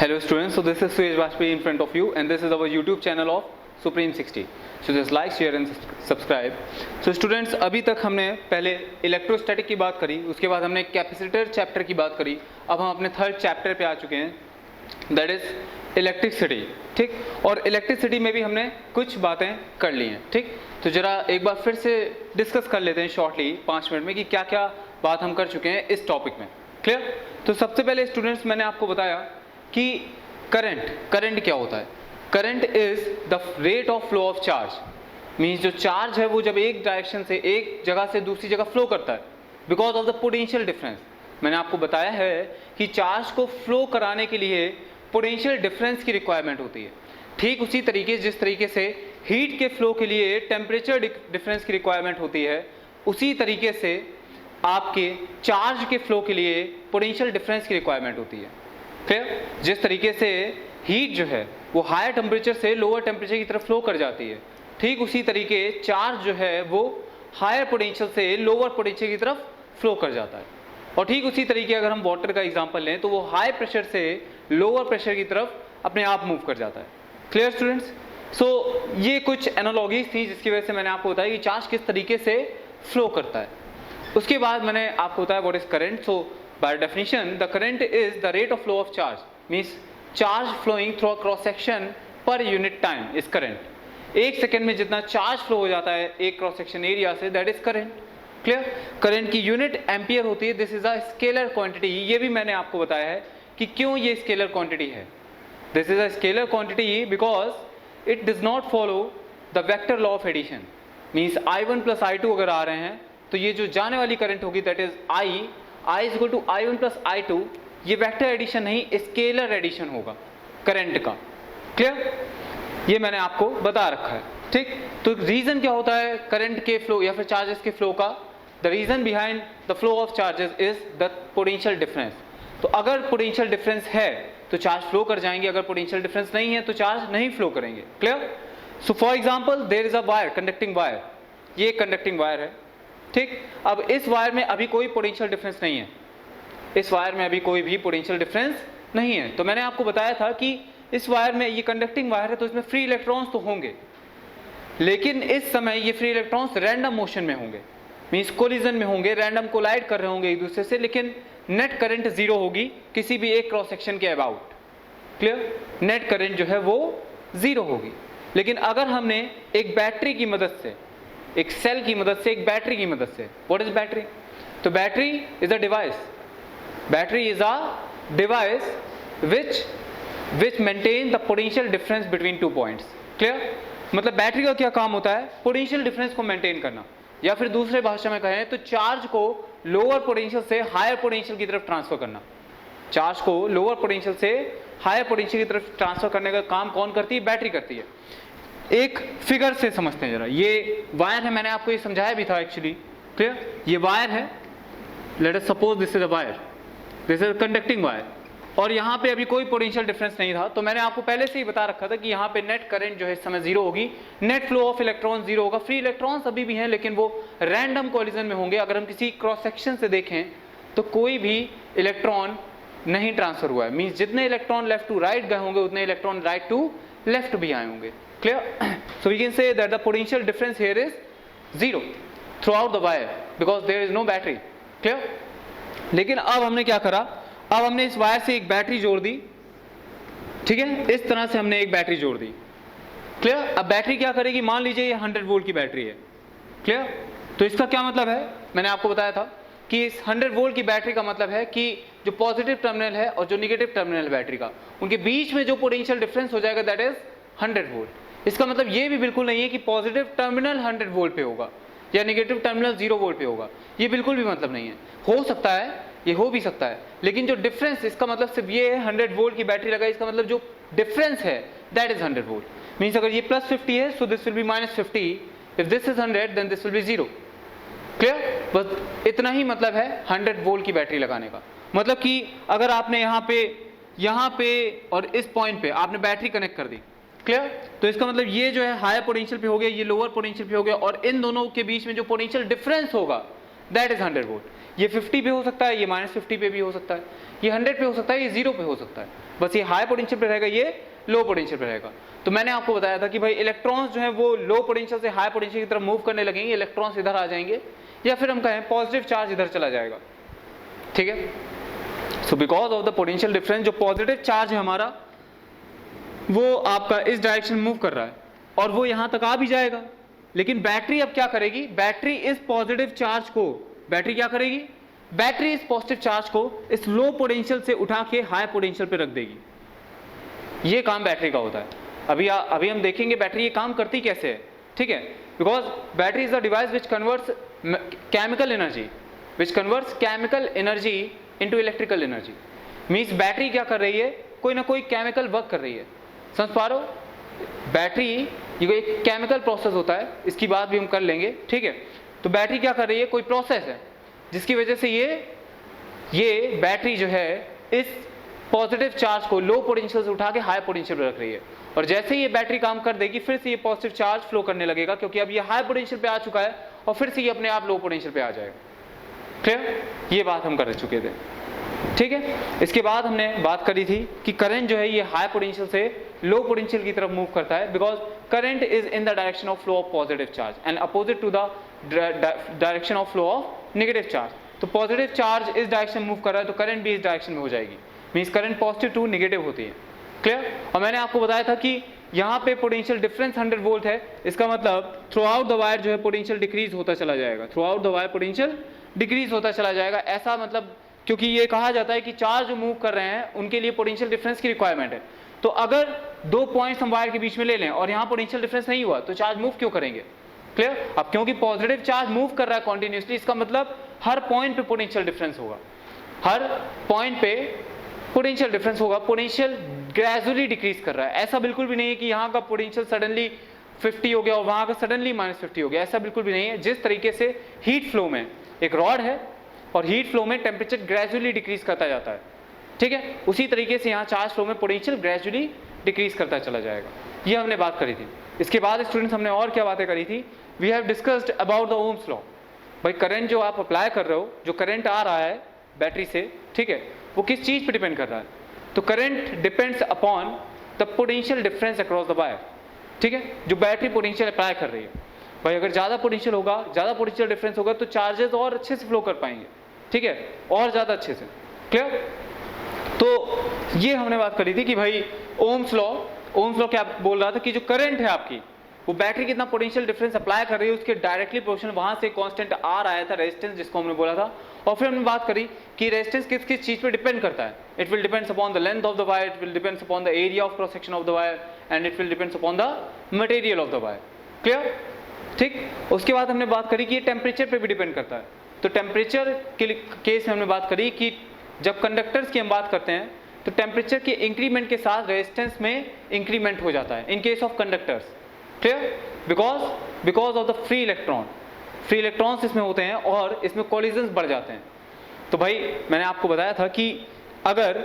Hello students, so this is Suyash Bajpayee in front of you and this is our YouTube channel of Supreme 60. So just like, share and subscribe. So students, अभी तक हमने पहले electrostatic की बात करी, उसके बाद हमने कैपेसिटर चैप्टर की बात करी, अब हम अपने थर्ड चैप्टर पे आ चुके हैं, दैट इज इलेक्ट्रिसिटी. ठीक, और इलेक्ट्रिसिटी में भी हमने कुछ बातें कर ली हैं. ठीक, तो जरा एक बार फिर से डिस्कस कर लेते हैं शॉर्टली 5 मिनट में कि क्या क्या बात हम कर चुके हैं इस टॉपिक में. क्लियर? तो सबसे पहले स्टूडेंट्स मैंने आपको बताया कि करंट क्या होता है. Current is the rate of flow of charge. Means जो चार्ज है वो जब एक डायरेक्शन से एक जगह से दूसरी जगह फ्लो करता है because of the potential difference. मैंने आपको बताया है कि चार्ज को फ्लो कराने के लिए पोटेंशियल डिफरेंस की रिक्वायरमेंट होती है. ठीक उसी तरीके जिस तरीके से हीट के फ्लो के लिए टेम्परेचर डिफरेंस की रिक्वायरमेंट होती है, उसी तरीके से आपके चार्ज के फ्लो के लिए पोटेंशियल डिफरेंस की रिक्वायरमेंट होती है. फिर जिस तरीके से हीट जो है वो हायर टेम्परेचर से लोअर टेम्परेचर की तरफ फ्लो कर जाती है, ठीक उसी तरीके चार्ज जो है वो हायर पोटेंशियल से लोअर पोटेंशियल की तरफ फ्लो कर जाता है. और ठीक उसी तरीके अगर हम वाटर का एग्जांपल लें तो वो हाई प्रेशर से लोअर प्रेशर की तरफ अपने आप मूव कर जाता है. Clear students? सो ये कुछ एनालॉजीज थी जिसकी वजह से मैंने आपको बताया कि चार्ज किस तरीके से फ्लो करता है. उसके बाद मैंने आपको बताया what is current. So by definition the current is the rate of flow of charge, means charge flowing through a cross section per unit time is current. एक सेकेंड में जितना चार्ज फ्लो हो जाता है एक क्रॉस सेक्शन एरिया से, that is current. Clear? Current की unit ampere होती है. This is a scalar quantity. ये भी मैंने आपको बताया है कि क्यों ये स्केलर क्वांटिटी है. This is a scalar quantity because it does not follow the vector law of addition. Means I1 plus I2 अगर आ रहे हैं तो ये जो जाने वाली करंट होगी that is I is equal to I1 plus I2. ये वेक्टर एडिशन नहीं, स्केलर एडिशन होगा करंट का. क्लियर? ये मैंने आपको बता रखा है. ठीक, तो रीजन क्या होता है करंट के फ्लो या फिर चार्जेस के फ्लो का? The reason behind the flow of charges is the potential difference. तो अगर पोटेंशियल डिफरेंस है तो चार्ज फ्लो कर जाएंगे, अगर पोटेंशियल डिफरेंस नहीं है तो चार्ज नहीं फ्लो करेंगे. Clear? So for example there is a wire, conducting wire. ये कंडक्टिंग वायर है. ठीक, अब इस वायर में अभी कोई पोटेंशियल डिफरेंस नहीं है. इस वायर में अभी कोई भी पोटेंशियल डिफरेंस नहीं है. तो मैंने आपको बताया था कि इस वायर में, ये कंडक्टिंग वायर है तो इसमें फ्री इलेक्ट्रॉन्स तो होंगे, लेकिन इस समय ये फ्री इलेक्ट्रॉन्स रैंडम मोशन में होंगे, मींस कोलिजन में होंगे, रैंडम कोलाइड कर रहे होंगे एक दूसरे से, लेकिन नेट करंट जीरो होगी किसी भी एक क्रॉस सेक्शन के अबाउट. क्लियर? नेट करंट जो है वो जीरो होगी. लेकिन अगर हमने एक बैटरी की मदद से, एक सेल की मदद से, एक बैटरी की मदद से, व्हाट इज बैटरी? तो battery is a device. Battery is a device which maintain the potential difference between two points. Clear? मतलब बैटरी का क्या काम होता है? पोटेंशियल डिफरेंस को मेंटेन करना, या फिर दूसरे भाषा में कहें तो चार्ज को लोअर पोटेंशियल से हायर पोटेंशियल की तरफ ट्रांसफर करना. चार्ज को लोअर पोटेंशियल से हायर पोटेंशियल की तरफ ट्रांसफर करने का काम कौन करती है? बैटरी करती है. एक फिगर से समझते हैं जरा. ये वायर है, मैंने आपको ये समझाया भी था एक्चुअली. क्लियर? ये वायर है. Let us suppose this is a wire, this is conducting wire, और यहाँ पे अभी कोई पोटेंशियल डिफरेंस नहीं था. तो मैंने आपको पहले से ही बता रखा था कि यहाँ पे नेट करंट जो है इस समय जीरो होगी, net flow of electron zero होगा. फ्री इलेक्ट्रॉन्स अभी भी हैं लेकिन वो रैंडम कोलिजन में होंगे. अगर हम किसी क्रॉस सेक्शन से देखें तो कोई भी इलेक्ट्रॉन नहीं ट्रांसफर हुआ है. मीन्स जितने इलेक्ट्रॉन लेफ्ट टू राइट गए होंगे उतने इलेक्ट्रॉन राइट टू लेफ्ट भी आए होंगे. Clear? So we can say that the potential difference here is zero throughout the wire because there is no battery. Clear? लेकिन अब हमने क्या करा? अब हमने इस वायर से एक बैटरी जोड़ दी. ठीक है, इस तरह से हमने एक बैटरी जोड़ दी. क्लियर? अब बैटरी क्या करेगी? मान लीजिए ये 100 वोल्ट की बैटरी है. क्लियर? तो इसका क्या मतलब है? मैंने आपको बताया था कि इस 100 वोल्ट की बैटरी का मतलब है कि जो पॉजिटिव टर्मिनल है और जो निगेटिव टर्मिनल है बैटरी का, उनके बीच में जो पोटेंशियल डिफरेंस हो जाएगा दैट इज 100 वोल्ट. इसका मतलब ये भी बिल्कुल नहीं है कि पॉजिटिव टर्मिनल 100 वोल्ट पे होगा या नेगेटिव टर्मिनल 0 वोल्ट पे होगा. ये बिल्कुल भी मतलब नहीं है. हो सकता है, ये हो भी सकता है, लेकिन जो डिफरेंस, इसका मतलब सिर्फ ये है 100 वोल्ट की बैटरी लगाई, इसका मतलब जो डिफरेंस है दैट इज 100 वोल्ट. मीन्स अगर ये प्लस 50 है so this will be minus 50. If this is 100 then this will be 0. Clear? बस इतना ही मतलब है 100 वोल्ट की बैटरी लगाने का. मतलब कि अगर आपने यहाँ पे और इस पॉइंट पे आपने बैटरी कनेक्ट कर दी. क्लियर? तो इसका मतलब ये जो है हायर पोटेंशियल पे हो गया, ये लोअर पोटेंशियल पे हो गया, और इन दोनों के बीच में जो पोटेंशियल डिफरेंस होगा दैट इज 100 वोल्ट। ये 50 पे हो सकता है, ये -50 पे भी हो सकता है, ये 100 पे हो सकता है, ये 0 पे हो सकता है। बस ये हाई पोटेंशियल पे रहेगा, ये लो पोटेंशियल पे रहेगा। तो मैंने आपको बताया था कि भाई इलेक्ट्रॉन्स जो है वो लो पोटेंशियल से हाई पोटेंशियल की तरफ मूव करने लगेंगे, इलेक्ट्रॉन्स इधर आ जाएंगे, या फिर हम कहें पॉजिटिव चार्ज इधर चला जाएगा, ठीक है। So because of the potential difference, जो पॉजिटिव चार्ज है हमारा वो आपका इस डायरेक्शन मूव कर रहा है और वो यहां तक आ भी जाएगा। लेकिन बैटरी अब क्या करेगी, बैटरी इस पॉजिटिव चार्ज को, बैटरी क्या करेगी, बैटरी इस पॉजिटिव चार्ज को इस लो पोटेंशियल से उठा के हाई पोटेंशियल पे रख देगी। ये काम बैटरी का होता है। अभी हम देखेंगे बैटरी ये काम करती कैसे है, ठीक है। Because battery is a device which converts chemical energy into electrical energy. Means battery क्या कर रही है, कोई ना कोई केमिकल वर्क कर रही है, समझ पा रहे हो। बैटरी ये एक केमिकल प्रोसेस होता है, इसकी बात भी हम कर लेंगे, ठीक है। तो बैटरी क्या कर रही है, कोई प्रोसेस है जिसकी वजह से ये बैटरी जो है इस पॉजिटिव चार्ज को लो पोटेंशियल से उठा के हाई पोटेंशियल पे रख रही है। और जैसे ही ये बैटरी काम कर देगी फिर से ये पॉजिटिव चार्ज फ्लो करने लगेगा, क्योंकि अब ये हाई पोटेंशियल पे आ चुका है और फिर से ये अपने आप लो पोटेंशियल पे आ जाएगा। क्लियर, ये बात हम कर चुके थे, ठीक है। इसके बाद हमने बात करी थी कि करंट जो है ये हाई पोटेंशियल से लो पोटेंशियल की तरफ मूव करता है, because current is in the direction of flow of positive charge and opposite to the direction of flow of negative charge. तो पॉजिटिव चार्ज इस डायरेक्शन मूव कर रहा है तो करंट भी इस डायरेक्शन में हो जाएगी, means current positive to negative होती है। क्लियर। और मैंने आपको बताया था कि यहाँ पे पोटेंशियल डिफरेंस 100 वोल्ट है, इसका मतलब थ्रू आउट द वायर जो है पोटेंशियल डिक्रीज होता चला जाएगा, through out the wire potential decrease होता चला जाएगा। ऐसा मतलब क्योंकि ये कहा जाता है कि चार्ज जो मूव कर रहे हैं उनके लिए पोटेंशियल डिफरेंस की रिक्वायरमेंट है। तो अगर 2 पॉइंट्स हम वायर के बीच में ले लें और यहाँ पोटेंशियल डिफरेंस नहीं हुआ तो चार्ज मूव क्यों करेंगे। क्लियर। अब क्योंकि पॉजिटिव चार्ज मूव कर रहा है कॉन्टिन्यूसली, इसका मतलब हर पॉइंट पे पोटेंशियल डिफरेंस होगा, हर पॉइंट पे पोटेंशियल डिफरेंस होगा। पोटेंशियल ग्रेजुअली डिक्रीज कर रहा है, ऐसा बिल्कुल भी नहीं है कि यहाँ का पोटेंशियल सडनली 50 हो गया और वहाँ का सडनली -50 हो गया, ऐसा बिल्कुल भी नहीं है। जिस तरीके से हीट फ्लो में एक रॉड है और हीट फ्लो में टेम्परेचर ग्रेजुअली डिक्रीज करता जाता है, ठीक है, उसी तरीके से यहाँ चार्ज फ्लो में पोटेंशियल ग्रेजुअली डिक्रीज करता चला जाएगा। ये हमने बात करी थी। इसके बाद स्टूडेंट्स हमने और क्या बातें करी थी, we have discussed about the Ohm's law. भाई करंट जो आप अप्लाई कर रहे हो, जो करंट आ रहा है बैटरी से, ठीक है, वो किस चीज पे डिपेंड कर रहा है, तो current depends upon the potential difference across the wire, ठीक है, जो बैटरी पोटेंशियल अप्लाई कर रही है। भाई अगर ज़्यादा पोटेंशियल होगा, ज़्यादा पोटेंशियल डिफरेंस होगा तो चार्जेस और अच्छे से फ्लो कर पाएंगे, ठीक है, और ज़्यादा अच्छे से। क्लियर। तो ये हमने बात करी थी कि भाई ओम्स लॉ क्या बोल रहा था कि जो करंट है आपकी, वो बैटरी कितना पोटेंशियल डिफरेंस अप्लाई कर रही है उसके डायरेक्टली प्रोपोर्शनल वहां से कांस्टेंट आर आया था, रेजिस्टेंस जिसको हमने बोला था। और फिर हमने बात करी कि रेजिस्टेंस किस किस चीज पे डिपेंड करता है। It will depends upon the length of the wire, it will depends upon the area of cross section of the wire and it will depends upon the material of the wire. Clear, ठीक। उसके बाद हमने बात करी कि ये temperature पे भी डिपेंड करता है। तो टेम्परेचर के केस में हमने बात करी कि जब कंडक्टर्स की हम बात करते हैं तो टेम्परेचर के इंक्रीमेंट के साथ रेजिस्टेंस में इंक्रीमेंट हो जाता है इन case of conductors. Clear, because of the free electrons इसमें होते हैं और इसमें कोलिजन्स बढ़ जाते हैं। तो भाई मैंने आपको बताया था कि अगर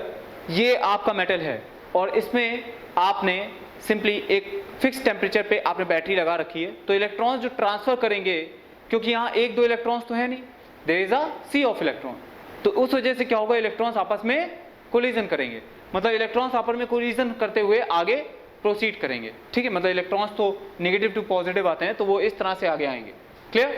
ये आपका मेटल है और इसमें आपने सिंपली एक फिक्स टेम्परेचर पे आपने बैटरी लगा रखी है, तो इलेक्ट्रॉन्स जो ट्रांसफर करेंगे, क्योंकि यहाँ 1-2 इलेक्ट्रॉन्स तो है नहीं, there is a sea of electron, तो उस वजह से क्या होगा, इलेक्ट्रॉन्स आपस में कोलिजन करेंगे, मतलब इलेक्ट्रॉन्स आपस में कोलिजन करते हुए आगे प्रोसीड करेंगे, ठीक है, मतलब इलेक्ट्रॉन्स तो नेगेटिव टू पॉजिटिव आते हैं तो वो इस तरह से आगे आएंगे। क्लियर।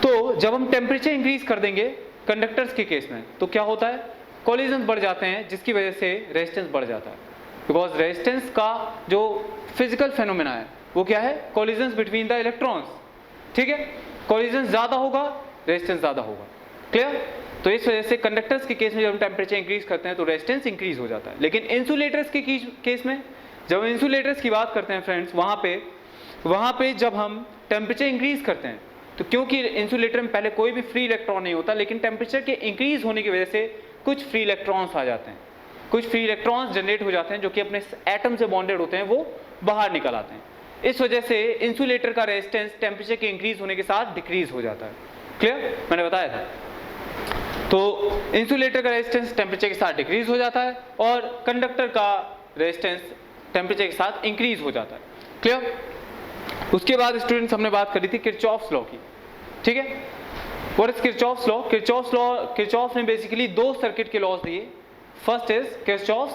तो जब हम टेम्परेचर इंक्रीज कर देंगे कंडक्टर्स के केस में तो क्या होता है, कोलिजन बढ़ जाते हैं जिसकी वजह से रेजिस्टेंस बढ़ जाता है। बिकॉज रेजिस्टेंस का जो फिजिकल फेनोमेना है वो क्या है, कोलिजन बिटवीन द इलेक्ट्रॉन्स, ठीक है, कोलिजन ज्यादा होगा रेजिस्टेंस ज्यादा होगा। क्लियर। तो इस वजह से कंडक्टर्स के केस में जब हम टेम्परेचर इंक्रीज करते हैं तो रेजिस्टेंस इंक्रीज हो जाता है। लेकिन इंसुलेटर्स के केस में, जब इंसुलेटर्स की बात करते हैं फ्रेंड्स, वहाँ पे जब हम टेम्परेचर इंक्रीज करते हैं तो क्योंकि इंसुलेटर में पहले कोई भी फ्री इलेक्ट्रॉन नहीं होता, लेकिन टेम्परेचर के इंक्रीज होने की वजह से कुछ फ्री इलेक्ट्रॉन्स आ जाते हैं, कुछ फ्री इलेक्ट्रॉन्स जनरेट हो जाते हैं जो कि अपने एटम से बॉन्डेड होते हैं, वो बाहर निकल आते हैं। इस वजह से इंसुलेटर का रेजिस्टेंस टेम्परेचर के इंक्रीज होने के साथ डिक्रीज हो जाता है। क्लियर, मैंने बताया था। तो इंसुलेटर का रेजिस्टेंस टेम्परेचर के साथ डिक्रीज हो जाता है और कंडक्टर का रेजिस्टेंस टेम्परेचर के साथ इंक्रीज हो जाता है। क्लियर। उसके बाद स्टूडेंट्स हमने बात करी थी किरचॉफ्स लॉ की, ठीक है। What is Kirchhoff's law? Kirchhoff ने बेसिकली दो सर्किट के लॉज दिए. First is Kirchhoff's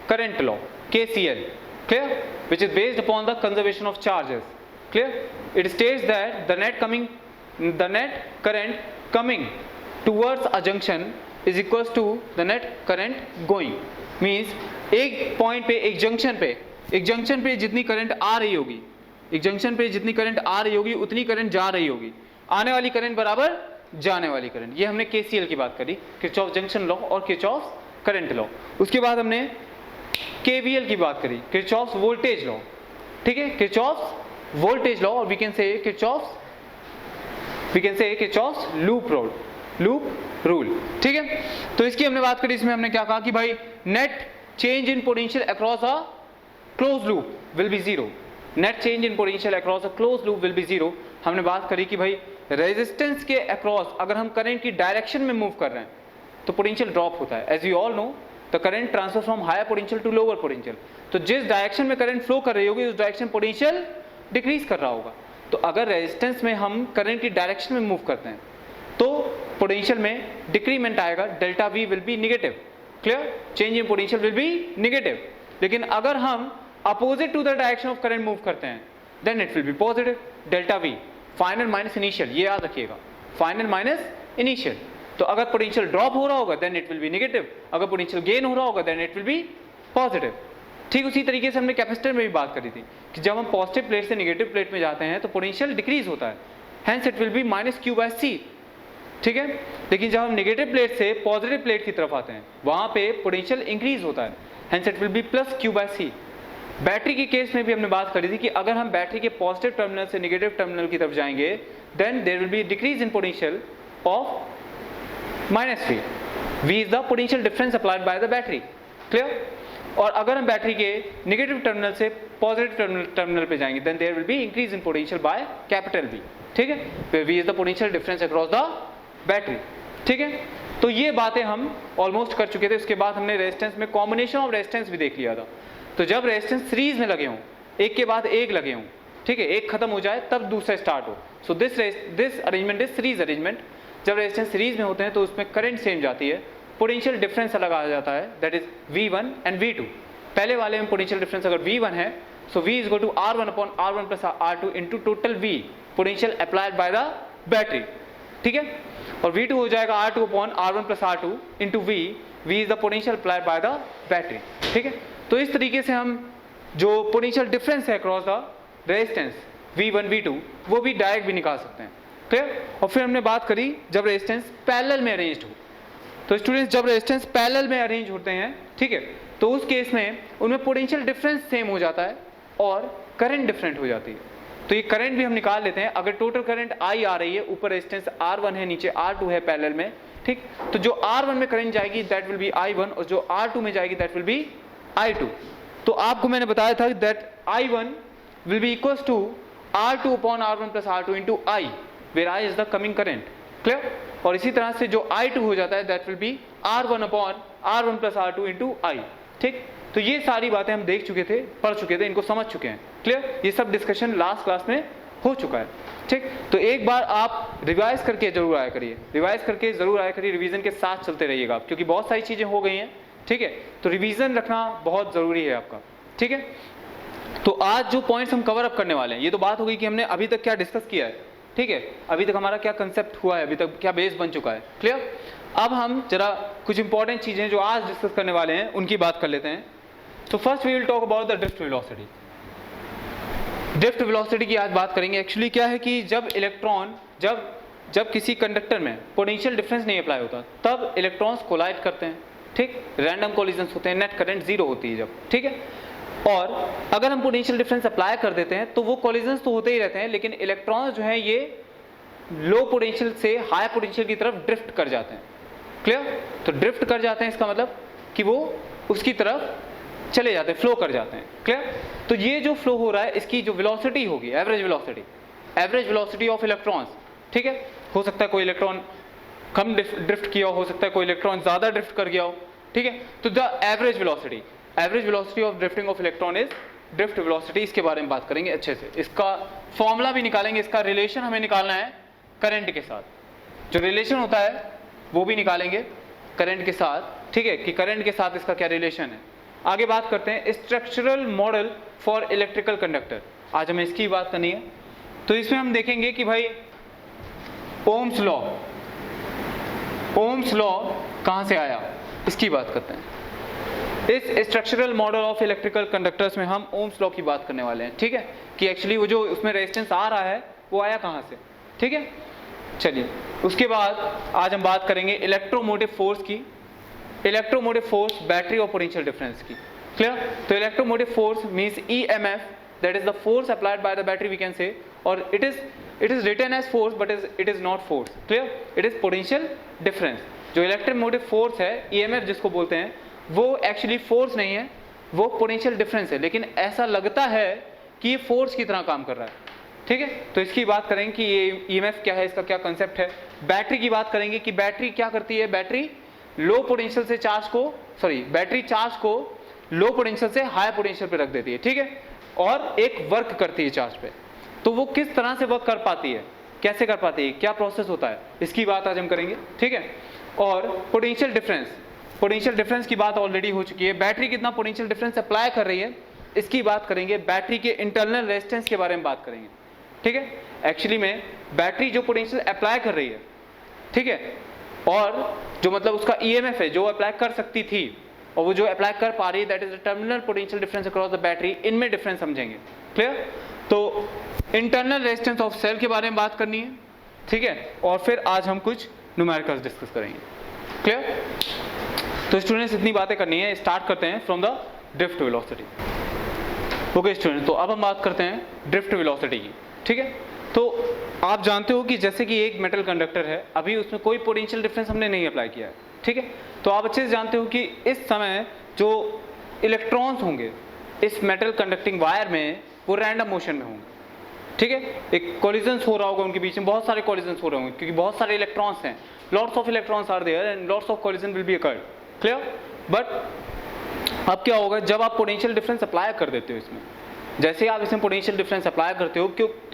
current law, KCL, clear, which is based upon the conservation of charges. Clear? It states that the net current coming towards a junction is equals to the net current going. Means एक point पे, एक junction पे जितनी current आ रही होगी, उतनी current जा रही होगी. आने वाली करंट बराबर जाने वाली करंट. ये हमने KCL की बात करी, किरचॉफ जंक्शन लॉ और किरचॉफ करंट लॉ. उसके बाद हमने KVL की बात करी, किरचॉफ्स वोल्टेज लॉ. ठीक है, किरचॉफ्स वोल्टेज लॉ, और we can say Kirchhoff's loop rule. ठीक है, तो इसकी हमने बात करी. इसमें हमने क्या कहा कि भाई net change in potential across a close loop will be zero. Net change in potential across a close loop will be zero. हमने बात करी कि भाई रेजिस्टेंस के अक्रॉस अगर हम करंट की डायरेक्शन में मूव कर रहे हैं तो पोटेंशियल ड्रॉप होता है. As you all know, the current transfer from higher potential to lower potential. तो जिस डायरेक्शन में करंट फ्लो कर रही होगी उस डायरेक्शन पोटेंशियल डिक्रीज कर रहा होगा. तो अगर रेजिस्टेंस में हम करंट की डायरेक्शन में मूव करते हैं तो पोटेंशियल में डिक्रीमेंट आएगा, delta V will be negative. Clear? Change in potential will be negative. लेकिन अगर हम opposite to the direction of current move करते हैं then it will be positive, delta V final minus initial. ये याद रखिएगा, फाइनल माइनस इनिशियल. तो अगर पोटेंशियल ड्रॉप हो रहा होगा then it will be negative, अगर पोटेंशियल गेन हो रहा होगा then it will be positive. ठीक उसी तरीके से हमने कैपेसिटर में भी बात करी थी कि जब हम पॉजिटिव प्लेट से नेगेटिव प्लेट में जाते हैं तो पोटेंशियल डिक्रीज होता है, hence it will be minus Q/C. ठीक है, लेकिन जब हम नेगेटिव प्लेट से पॉजिटिव प्लेट की तरफ आते हैं वहां पे पोटेंशियल इंक्रीज होता है, hence it will B plus Q/C. Battery के केस में भी हमने बात करी थी कि अगर हम बैटरी के पॉजिटिव टर्मिनल से नेगेटिव टर्मिनल की तरफ जाएंगे then there will be decrease in potential of -V. V is the potential difference applied by the battery. Clear? और अगर हम बैटरी के नेगेटिव टर्मिनल से पॉजिटिव टर्मिनल पे जाएंगे then there will be increase in potential by capital V. ठीक है, where V is the potential difference across the battery. ठीक है, तो ये बातें हम ऑलमोस्ट कर चुके थे. उसके बाद हमने रेजिस्टेंस में कॉम्बिनेशन ऑफ रेजिस्टेंस भी देख लिया था. तो जब रेजिस्टेंस सीरीज में लगे हों, एक के बाद एक लगे हों, ठीक है, एक खत्म हो जाए तब दूसरा स्टार्ट हो. So this arrangement is series arrangement. जब रेजिस्टेंस सीरीज में होते हैं तो उसमें करंट सेम जाती है, पोटेंशियल डिफरेंस अलग आ जाता है, that is V1 and V2. पहले वाले में पोटेंशियल डिफरेंस अगर V1 है so V is equal to R1 upon R1 plus R2 into total V potential applied by the battery. ठीक है, और V2 हो जाएगा R2 upon R1 plus R2 into V is the potential applied by the battery. ठीक है, तो इस तरीके से हम जो पोटेंशियल डिफरेंस है across the resistance V1 V2 वो भी डायरेक्ट भी निकाल सकते हैं. क्लियर? और फिर हमने बात करी जब रेजिस्टेंस पैरेलल में अरेंज्ड हो. तो स्टूडेंट्स जब रेजिस्टेंस पैरेलल में अरेंज होते हैं, ठीक है, तो उस केस में उनमें पोटेंशियल डिफरेंस सेम हो जाता है और करंट डिफरेंट हो जाती है. तो ये करंट भी हम निकाल लेते हैं. अगर टोटल करंट I आ रही है, ऊपर रेजिस्टेंस R1 है, नीचे R2 है पैरेलल में, ठीक, तो जो R1 में करंट जाएगी दैट विल बी I1 और जो R2 में जाएगी दैट विल बी I2. तो आपको मैंने बताया था that I1 will be equals to R2 upon R1 plus R2 into I, where I is the coming current. Clear? और इसी तरह से जो I2 हो जाता है that will be R1 upon R1 plus R2 into I. ठीक, तो ये सारी बातें हम देख चुके थे, पढ़ चुके थे, इनको समझ चुके हैं. क्लियर? ये सब डिस्कशन लास्ट क्लास में हो चुका है. ठीक, तो एक बार आप रिवाइज करके जरूर आया करिए, रिवीजन के साथ चलते रहिएगा क्योंकि बहुत सारी चीजें हो गई हैं. ठीक है, तो रिवीजन रखना बहुत जरूरी है आपका. ठीक है, तो आज जो पॉइंट्स हम कवर अप करने वाले हैं, ये तो बात हो गई कि हमने अभी तक क्या डिस्कस किया है. ठीक है, अभी तक हमारा क्या कंसेप्ट हुआ है, अभी तक क्या बेस बन चुका है. क्लियर? अब हम जरा कुछ इंपॉर्टेंट चीजें जो आज डिस्कस करने वाले हैं उनकी बात कर लेते हैं. तो first we will talk about the drift velocity. Drift velocity की आज बात करेंगे. एक्चुअली क्या है कि जब इलेक्ट्रॉन जब किसी कंडक्टर में पोटेंशियल डिफरेंस नहीं अप्लाई होता तब इलेक्ट्रॉन्स कोलाइड करते हैं. ठीक, रैंडम कोलिजन्स होते हैं, नेट करंट जीरो होती है जब. ठीक है, और अगर हम पोटेंशियल डिफरेंस अप्लाई कर देते हैं तो वो कोलिजन्स तो होते ही रहते हैं लेकिन इलेक्ट्रॉन्स जो हैं ये लो पोटेंशियल से हाई पोटेंशियल की तरफ ड्रिफ्ट कर जाते हैं. क्लियर? तो ड्रिफ्ट कर जाते हैं इसका मतलब कि वो उसकी तरफ चले जाते हैं, फ्लो कर जाते हैं. क्लियर? तो ये जो फ्लो हो रहा है इसकी जो वेलोसिटी होगी, एवरेज वेलोसिटी ऑफ इलेक्ट्रॉन्स. ठीक है, हो सकता है कोई इलेक्ट्रॉन कम ड्रिफ्ट किया हो सकता है कोई इलेक्ट्रॉन ज्यादा ड्रिफ्ट कर गया हो. ठीक है, तो the average velocity of drifting of electron is drift velocity. इसके बारे में बात करेंगे अच्छे से, इसका फॉर्मूला भी निकालेंगे, इसका रिलेशन हमें निकालना है करंट के साथ. जो रिलेशन होता है वो भी निकालेंगे करंट के साथ, ठीक है, कि करंट के साथ इसका क्या रिलेशन है। आगे बात करते हैं structural model for electrical conductor. आज हमें इसकी बात करनी है। तो इसमें हम देखेंगे कि भाई ओम्स लॉ कहाँ से आया, इसकी बात करते हैं। इस structural model of electrical conductors में हम ओम्स लॉ की बात करने वाले हैं, ठीक है, कि एक्चुअली वो जो उसमें रेजिस्टेंस आ रहा है वो आया कहाँ से, ठीक है। चलिए, उसके बाद आज हम बात करेंगे इलेक्ट्रोमोटिव फोर्स की। इलेक्ट्रोमोटिव फोर्स बैटरी और पोटेंशियल डिफरेंस की। क्लियर? तो electromotive force means EMF, that is the force applied by the battery we can say, or it is written as force but it is not force. Clear? It is potential difference. जो electromotive force है, EMF जिसको बोलते हैं, वो actually force नहीं है, वो potential difference है, लेकिन ऐसा लगता है कि ये फोर्स की तरह काम कर रहा है, ठीक है। तो इसकी बात करेंगे कि ये EMF क्या है, इसका क्या कंसेप्ट है। बैटरी की बात करेंगे कि बैटरी क्या करती है, बैटरी लो पोटेंशियल से बैटरी चार्ज को लो पोटेंशियल से हाई पोटेंशियल पे रख देती है, ठीक है, और एक वर्क करती है चार्ज पे। तो वो किस तरह से वर्क कर पाती है, कैसे कर पाती है, क्या प्रोसेस होता है, इसकी बात आज हम करेंगे, ठीक है। और पोटेंशियल डिफरेंस की बात ऑलरेडी हो चुकी है। बैटरी कितना पोटेंशियल डिफरेंस अप्लाई कर रही है, इसकी बात करेंगे। बैटरी के इंटरनल रेजिस्टेंस के बारे में बात करेंगे, ठीक है। एक्चुअली में बैटरी जो पोटेंशियल अप्लाई कर रही है, ठीक है, और जो मतलब उसका EMF है जो अप्लाई कर सकती थी और वो जो अप्लाई कर पा रही है, that is the terminal potential difference across the battery. इनमें डिफरेंस समझेंगे। क्लियर? तो इंटरनल रेजिस्टेंस ऑफ सेल के बारे में बात करनी है, ठीक है, और फिर आज हम कुछ न्यूमेरिकल्स डिस्कस करेंगे। क्लियर? तो स्टूडेंट्स इतनी बातें करनी है। स्टार्ट करते हैं from the drift velocity. Okay student, तो अब हम बात करते हैं ड्रिफ्ट वेलोसिटी की, ठीक है। तो आप जानते हो कि जैसे कि एक मेटल कंडक्टर है, अभी उसमें कोई पोटेंशियल डिफरेंस हमने नहीं अप्लाई किया है, ठीक है। तो आप अच्छे से जानते हो कि इस समय जो इलेक्ट्रॉन्स होंगे इस मेटल कंडक्टिंग वायर में, वो रैंडम मोशन में होंगे, ठीक है। एक कोलिजन्स हो रहा होगा उनके बीच में, बहुत सारे कोलिजन्स हो रहे होंगे क्योंकि बहुत सारे इलेक्ट्रॉन्स हैं। Lots of electrons are there and lots of collision will be occurred. Clear? But अब क्या होगा जब आप पोटेंशियल डिफरेंस अप्लाई कर देते हो इसमें, जैसे आप इसमें पोटेंशियल डिफरेंस अप्लाई करते हो,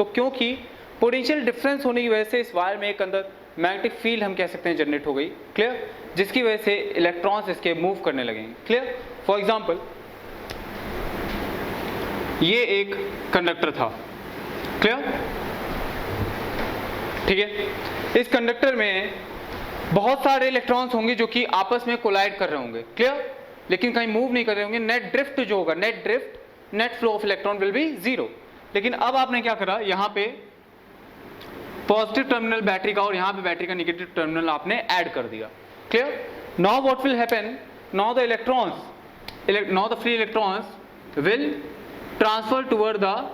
क्योंकि पोटेंशियल डिफरेंस होने की वजह से इस वायर में एक अंदर मैग्नेटिक फील्ड हम कह सकते हैं जनरेट हो गई। क्लियर? जिसकी वजह से इलेक्ट्रॉन्स इसके मूव करने लगेंगे। क्लियर? फॉर एग्जांपल, ये एक कंडक्टर था। क्लियर? ठीक है, इस कंडक्टर में बहुत सारे इलेक्ट्रॉन्स होंगे जो कि आपस में कोलाइड कर रहे होंगे। क्लियर? लेकिन कहीं मूव नहीं कर रहे होंगे। नेट ड्रिफ्ट जो होगा, net flow of electron will be zero. लेकिन अब आपने क्या करा, यहाँ पे पॉजिटिव टर्मिनल बैटरी का और यहाँ पे बैटरी का नेगेटिव टर्मिनल आपने ऐड कर दिया। Clear? Now what will happen, now the free electrons will transfer toward the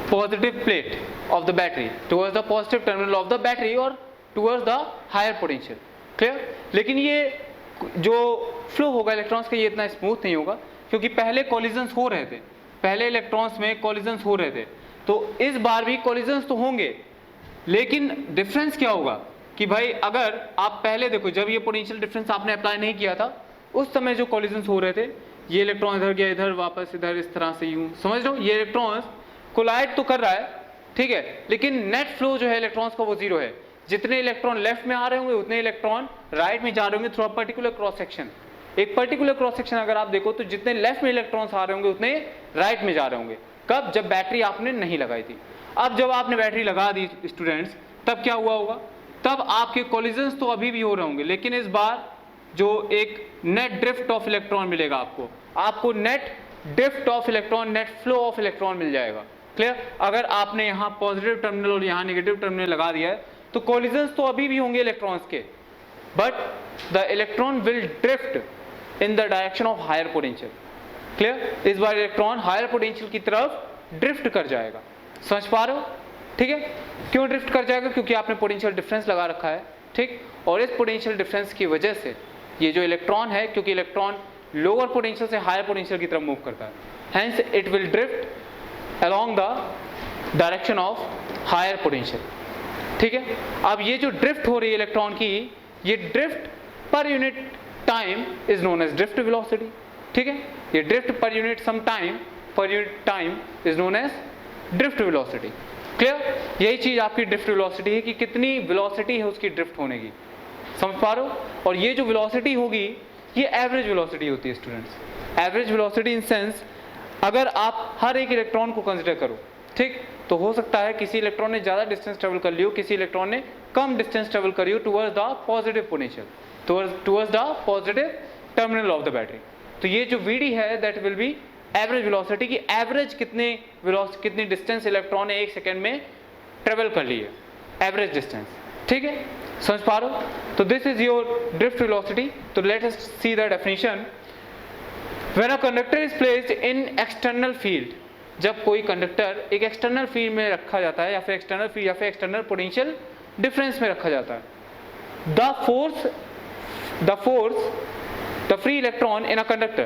positive plate of the battery, towards the positive terminal of the battery or towards the higher potential. Clear? लेकिन ये जो flow होगा electrons का, ये इतना smooth नहीं होगा क्योंकि पहले कॉलिजन्स हो रहे थे, पहले इलेक्ट्रॉन्स में कॉलिजन्स हो रहे थे। तो इस बार भी कॉलिजन्स तो होंगे, लेकिन डिफरेंस क्या होगा कि भाई अगर आप पहले देखो, जब ये पोटेंशियल डिफरेंस आपने अप्लाई नहीं किया था, उस समय जो कॉलिजन्स हो रहे थे, ये इलेक्ट्रॉन इधर गया, इधर वापस, इधर, इस तरह से यूं समझ लो, ये इलेक्ट्रॉन्स कोलाइड तो कर रहा है, ठीक है, लेकिन नेट फ्लो जो है इलेक्ट्रॉन्स का वो जीरो है। जितने इलेक्ट्रॉन लेफ्ट में आ रहे होंगे उतने इलेक्ट्रॉन राइट में जा रहे होंगे through a particular cross section. एक पर्टिकुलर क्रॉस सेक्शन अगर आप देखो तो जितने लेफ्ट में इलेक्ट्रॉन्स आ रहे होंगे उतने राइट में जा रहे होंगे। कब? जब बैटरी आपने नहीं लगाई थी। अब जब आपने बैटरी लगा दी स्टूडेंट्स, तब क्या हुआ होगा, तब आपके कॉलिजन्स तो अभी भी हो रहे होंगे, लेकिन इस बार जो एक नेट ड्रिफ्ट ऑफ इलेक्ट्रॉन मिलेगा आपको net drift of electron, net flow of electron मिल जाएगा। क्लियर? अगर आपने यहाँ पॉजिटिव टर्मिनल और यहाँ नेगेटिव टर्मिनल लगा दिया है तो कॉलिजन्स तो अभी भी होंगे इलेक्ट्रॉन्स के, but the electron will drift in the direction of higher potential. Clear? इस बार इलेक्ट्रॉन हायर पोटेंशियल की तरफ ड्रिफ्ट कर जाएगा। समझ पा रहे हो? ठीक है, क्यों ड्रिफ्ट कर जाएगा? क्योंकि आपने पोटेंशियल डिफरेंस लगा रखा है, ठीक, और इस पोटेंशियल डिफरेंस की वजह से ये जो इलेक्ट्रॉन है, क्योंकि इलेक्ट्रॉन लोअर पोटेंशियल से हायर पोटेंशियल की तरफ मूव करता है, hence it will drift along the direction of higher potential। ठीक है, अब ये जो ड्रिफ्ट हो रही है इलेक्ट्रॉन की, ये drift per unit time is known as drift velocity. ठीक है, ये drift per unit time is known as drift velocity. Clear? यही चीज आपकी ड्रिफ्ट वेलोसिटी है कि कितनी वेलोसिटी है उसकी ड्रिफ्ट होने की, समझ पा रहे हो? और ये जो वेलोसिटी होगी ये एवरेज वेलोसिटी होती है students. Average velocity in sense अगर आप हर एक इलेक्ट्रॉन को कंसिडर करो, ठीक, तो हो सकता है किसी इलेक्ट्रॉन ने ज़्यादा डिस्टेंस ट्रेवल कर लियो, किसी इलेक्ट्रॉन ने कम डिस्टेंस ट्रेवल करी हो towards the positive potential, towards the positive terminal of the battery. तो ये जो वीडी है that will B average velocity की एवरेज कितनी डिस्टेंस इलेक्ट्रॉन ने 1 सेकेंड में ट्रेवल कर ली है, एवरेज डिस्टेंस, ठीक है, समझ पा रहे हो? तो this is your drift velocity. तो let us see the definition. When a conductor is placed in external field, जब कोई कंडक्टर एक एक्सटर्नल फील्ड में रखा जाता है या फिर एक्सटर्नल फील्ड या फिर एक्सटर्नल पोटेंशियल डिफरेंस में रखा जाता है, the free electron in a conductor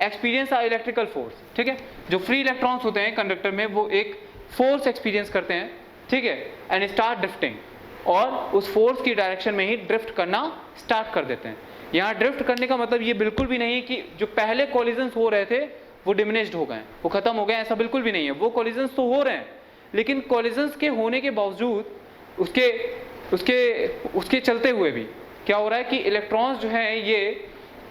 experience a electrical force, ठीक है, जो फ्री इलेक्ट्रॉन्स होते हैं कंडक्टर में वो एक फोर्स एक्सपीरियंस करते हैं, ठीक है, एंड स्टार्ट ड्रिफ्टिंग, और उस फोर्स की डायरेक्शन में ही ड्रिफ्ट करना स्टार्ट कर देते हैं। यहाँ ड्रिफ्ट करने का मतलब ये बिल्कुल भी नहीं कि जो पहले कॉलिजन्स हो रहे थे वो डिमिनिश्ड हो गए, वो खत्म हो गए, ऐसा बिल्कुल भी नहीं है। वो कॉलिजन्स तो हो रहे हैं, लेकिन कॉलिजन्स के होने के बावजूद उसके चलते हुए भी क्या हो रहा है कि इलेक्ट्रॉन्स जो हैं ये